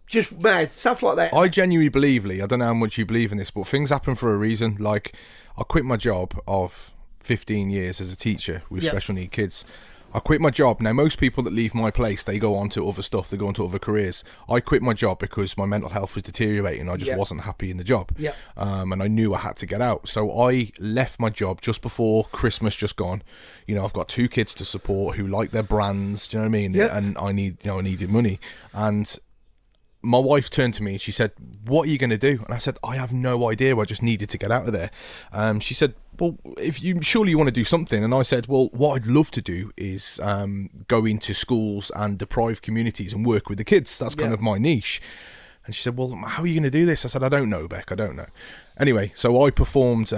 Just mad stuff like that. I genuinely believe, Lee, I don't know how much you believe in this, but things happen for a reason. Like, I quit my job of 15 years as a teacher with special need kids. I quit my job. Now, most people that leave my place, they go on to other stuff. They go on to other careers. I quit my job because my mental health was deteriorating. I just wasn't happy in the job. Yeah. And I knew I had to get out. So I left my job just before Christmas just gone. I've got 2 kids to support who like their brands. Do you know what I mean? Yeah. And I needed money. And my wife turned to me and she said, what are you going to do? And I said, I have no idea. I just needed to get out of there. She said, well, surely you want to do something. And I said, well, what I'd love to do is go into schools and deprived communities and work with the kids. That's kind of my niche. And she said, well, how are you going to do this? I said, I don't know, Beck. I don't know. Anyway, so I performed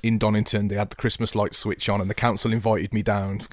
in Donington. They had the Christmas lights switch on and the council invited me down,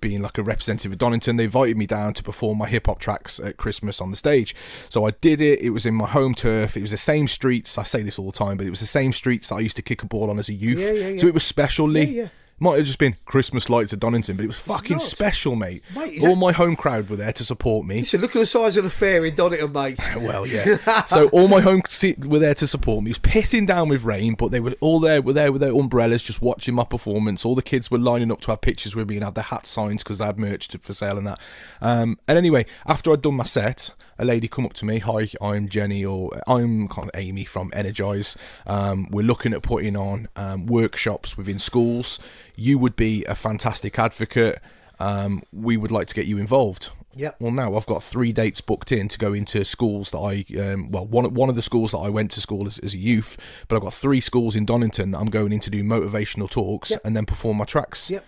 being like a representative of Donington. They invited me down to perform my hip hop tracks at Christmas on the stage. So I did it. It was in my home turf. It was the same streets. I say this all the time, but it was the same streets that I used to kick a ball on as a youth. So it was special, Lee. Might have just been Christmas lights at Donington, but it was fucking special, mate. All my home crowd were there to support me. Listen, look at the size of the fair in Donington, mate. Well, yeah. So all my home were there to support me. It was pissing down with rain, but they were all there with their umbrellas, just watching my performance. All the kids were lining up to have pictures with me and have their hats signed because I had merch for sale and that. And anyway, after I'd done my set, a lady come up to me. Hi, I'm Jenny, or I'm kind of Amy from Energize. We're looking at putting on workshops within schools. You would be a fantastic advocate. We would like to get you involved. Yeah. Well, now I've got 3 dates booked in to go into schools that I, one of the schools that I went to school as a youth, but I've got 3 schools in Donington that I'm going in to do motivational talks and then perform my tracks. Yep.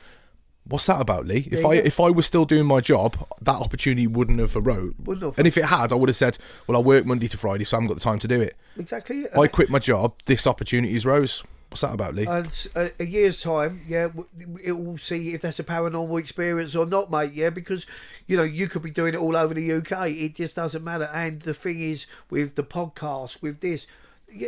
What's that about, Lee? If I was still doing my job, that opportunity wouldn't have arose. And if it had, I would have said, well, I work Monday to Friday, so I haven't got the time to do it. Exactly. I quit my job, this opportunity's rose. What's that about, Lee? And a year's time, it will see if that's a paranormal experience or not, mate. Yeah, because you could be doing it all over the UK. It just doesn't matter. And the thing is, with the podcast, with this,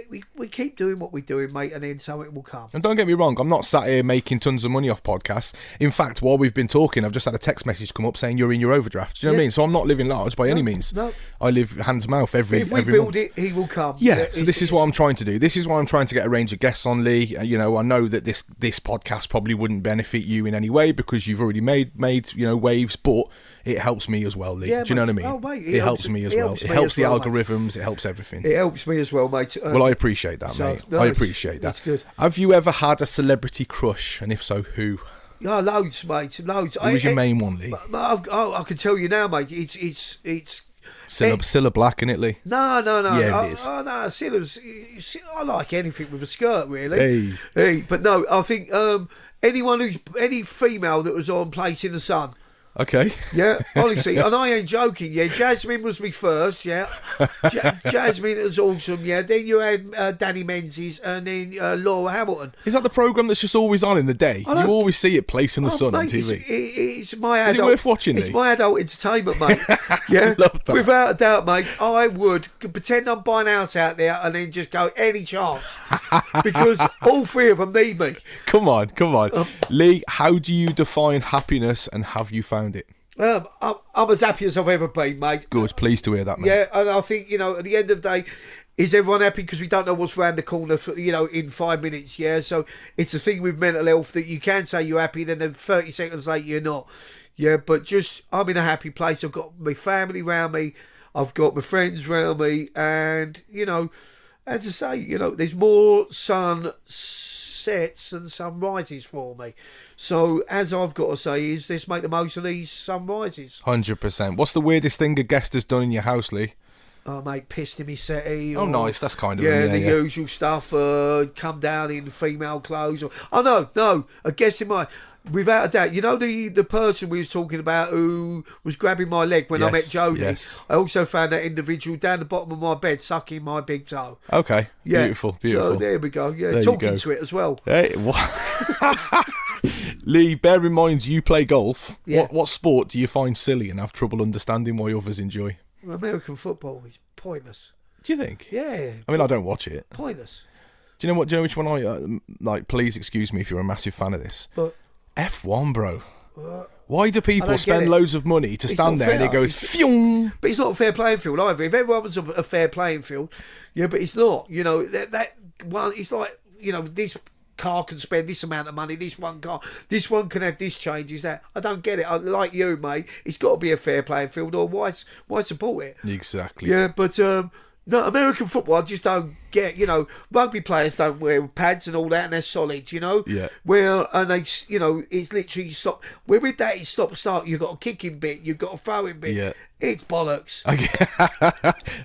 we keep doing what we're doing, mate, and then something will come. And don't get me wrong, I'm not sat here making tons of money off podcasts. In fact, while we've been talking, I've just had a text message come up saying you're in your overdraft. Do you know what I mean? So I'm not living large by any means. No. I live hand to mouth every month. If we build it, he will come. Yeah, so this is what I'm trying to do. This is why I'm trying to get a range of guests on, Lee. I know that this podcast probably wouldn't benefit you in any way because you've already made waves, but it helps me as well, Lee. Do you know what I mean? Oh, mate, it helps me as well. It helps the algorithms. Mate. It helps everything. It helps me as well, mate. Well, I appreciate that, mate. No, I appreciate that. It's good. Have you ever had a celebrity crush? And if so, who? Yeah, loads, mate. Loads. Who was your main one, Lee? I can tell you now, mate. It's Cilla Black, innit, Lee? No. Yeah, it is. No, Cilla's. I like anything with a skirt, really. Hey. But no, I think any female that was on Place in the Sun. Okay. Yeah, honestly, and I ain't joking. Yeah, Jasmine was me first. Yeah, Jasmine was awesome. Yeah, then you had Danny Menzies and then Laura Hamilton. Is that the programme that's just always on in the day? You always see it, Place in the Sun, mate, on TV. It's my adult. Is it worth watching? It's my adult entertainment, mate. Yeah, love that. Without a doubt, mate. I would pretend I'm buying out there and then just go any chance because all 3 of them need me. Come on, Lee. How do you define happiness, and have you found it? I'm as happy as I've ever been, mate. Good, pleased to hear that, mate. Yeah, and I think at the end of the day, is everyone happy? Because we don't know what's round the corner for, in 5 minutes. Yeah, so it's a thing with mental health that you can say you're happy, then 30 seconds later you're not. Yeah, but just I'm in a happy place. I've got my family around me. I've got my friends around me, and as I say, there's more sunsets than sunrises for me. So, as I've got to say is, let's make the most of these sunrises. 100%. What's the weirdest thing a guest has done in your house, Lee? Oh, mate, pissed in me settee. Oh, nice. That's kind of the usual stuff. Come down in female clothes. No. A guest in my... Without a doubt, the person we was talking about who was grabbing my leg when I met Jodie. Yes. I also found that individual down the bottom of my bed sucking my big toe. Okay. Yeah. Beautiful. So there we go. Yeah, talking to it as well. Hey, what? Lee, bear in mind you play golf. Yeah. What sport do you find silly and have trouble understanding why others enjoy? American football is pointless. Do you think? Yeah. I mean, I don't watch it. Pointless. Do you know which one I like? Please excuse me if you're a massive fan of this. But F1, bro. Why do people spend loads of money to stand there and it goes phew? But it's not a fair playing field either. If everyone was a fair playing field, yeah, but it's not. That one. It's like this car can spend this amount of money. This one can have this changes that. I don't get it. I like you, mate. It's got to be a fair playing field, or why support it? Exactly. Yeah, but no, American football, I just don't get. Rugby players don't wear pads and all that, and they're solid. Yeah. And they, it's literally stop. Where with that, it's stop start. You've got a kicking bit. You've got a throwing bit. Yeah. It's bollocks. Okay.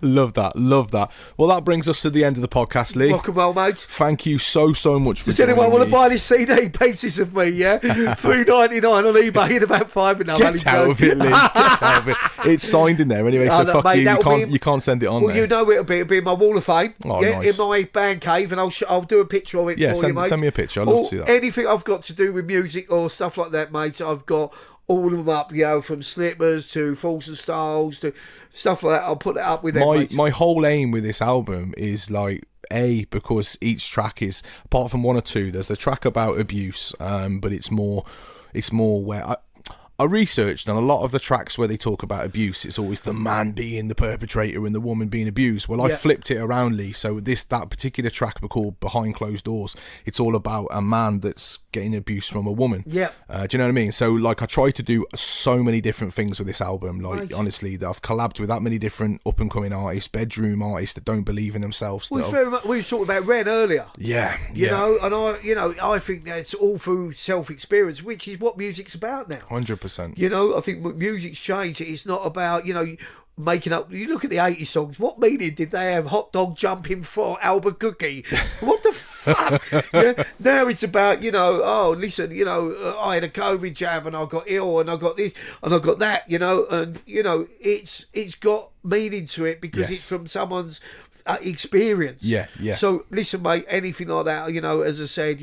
Love that. Well, that brings us to the end of the podcast, Lee. Rock and roll, mate. Thank you so much for Does anyone want to buy this CD pieces of me, yeah? $3.99 on eBay in about 5 minutes. Get out of it, Lee. Get out of it. It's signed in there anyway, so fuck you. You can't send it on there. Well, it'll be in my wall of fame. Oh, nice. In my band cave, and I'll do a picture of it for you, mate. Send me a picture. I'd love to see that. Anything I've got to do with music or stuff like that, mate, I've got all of them up, from Slippers to Falls and Styles to stuff like that. I'll put it up with them. My whole aim with this album is like because each track is, apart from one or two, there's the track about abuse, but it's more where I researched, and a lot of the tracks where they talk about abuse, it's always the man being the perpetrator and the woman being abused. Well, I flipped it around, Lee. So that particular track called Behind Closed Doors, it's all about a man that's getting abuse from a woman. Yeah. Do you know what I mean? So, like, I try to do so many different things with this album. Like, honestly, I've collabed with that many different up-and-coming artists, bedroom artists that don't believe in themselves. We were talking about Ren earlier. Yeah. You know, and I think that's all through self-experience, which is what music's about now. 100%. You know, I think music's changed. It's not about, making up. You look at the 80s songs, what meaning did they have? Hot dog jumping for Albert Cookie? What the fuck? Yeah? Now it's about, listen, I had a COVID jab and I got ill and I got this and I got that, and, it's got meaning to it because it's from someone's experience. Yeah. So listen, mate, anything like that, as I said,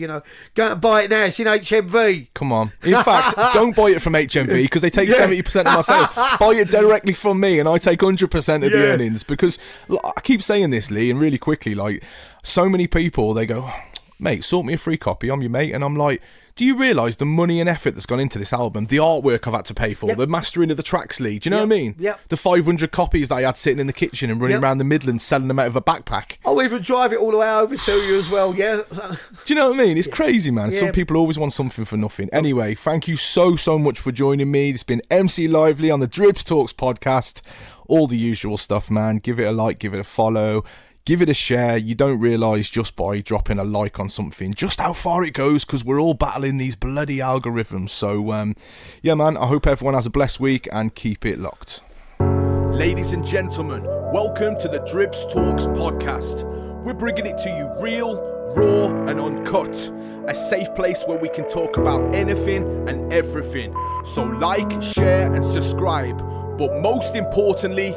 go and buy it now. It's in HMV. Come on. In fact, don't buy it from HMV because they take 70% of my sales. Buy it directly from me and I take 100% of the earnings, because I keep saying this, Lee, and really quickly, like, so many people, they go, mate, sort me a free copy, I'm your mate. And I'm like, do you realise the money and effort that's gone into this album, the artwork I've had to pay for, the mastering of the tracks, Lee? Do you know what I mean? Yeah. The 500 copies that I had sitting in the kitchen and running around the Midlands selling them out of a backpack. I'll even drive it all the way over to you as well, yeah. Do you know what I mean? It's crazy, man. Some people always want something for nothing. Anyway, thank you so much for joining me. It's been MC Livelee on the Dribbz Talks podcast. All the usual stuff, man. Give it a like, give it a follow. Give it a share. You don't realise just by dropping a like on something just how far it goes, because we're all battling these bloody algorithms. So, yeah, man, I hope everyone has a blessed week and keep it locked. Ladies and gentlemen, welcome to the Dribbz Talks podcast. We're bringing it to you real, raw and uncut. A safe place where we can talk about anything and everything. So like, share and subscribe. But most importantly,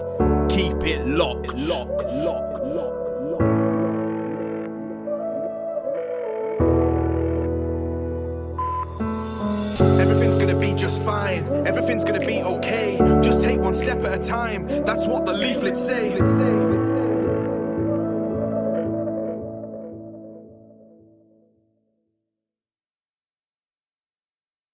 keep it locked. Everything's gonna be just fine, everything's gonna be okay. Just take one step at a time, that's what the leaflets say.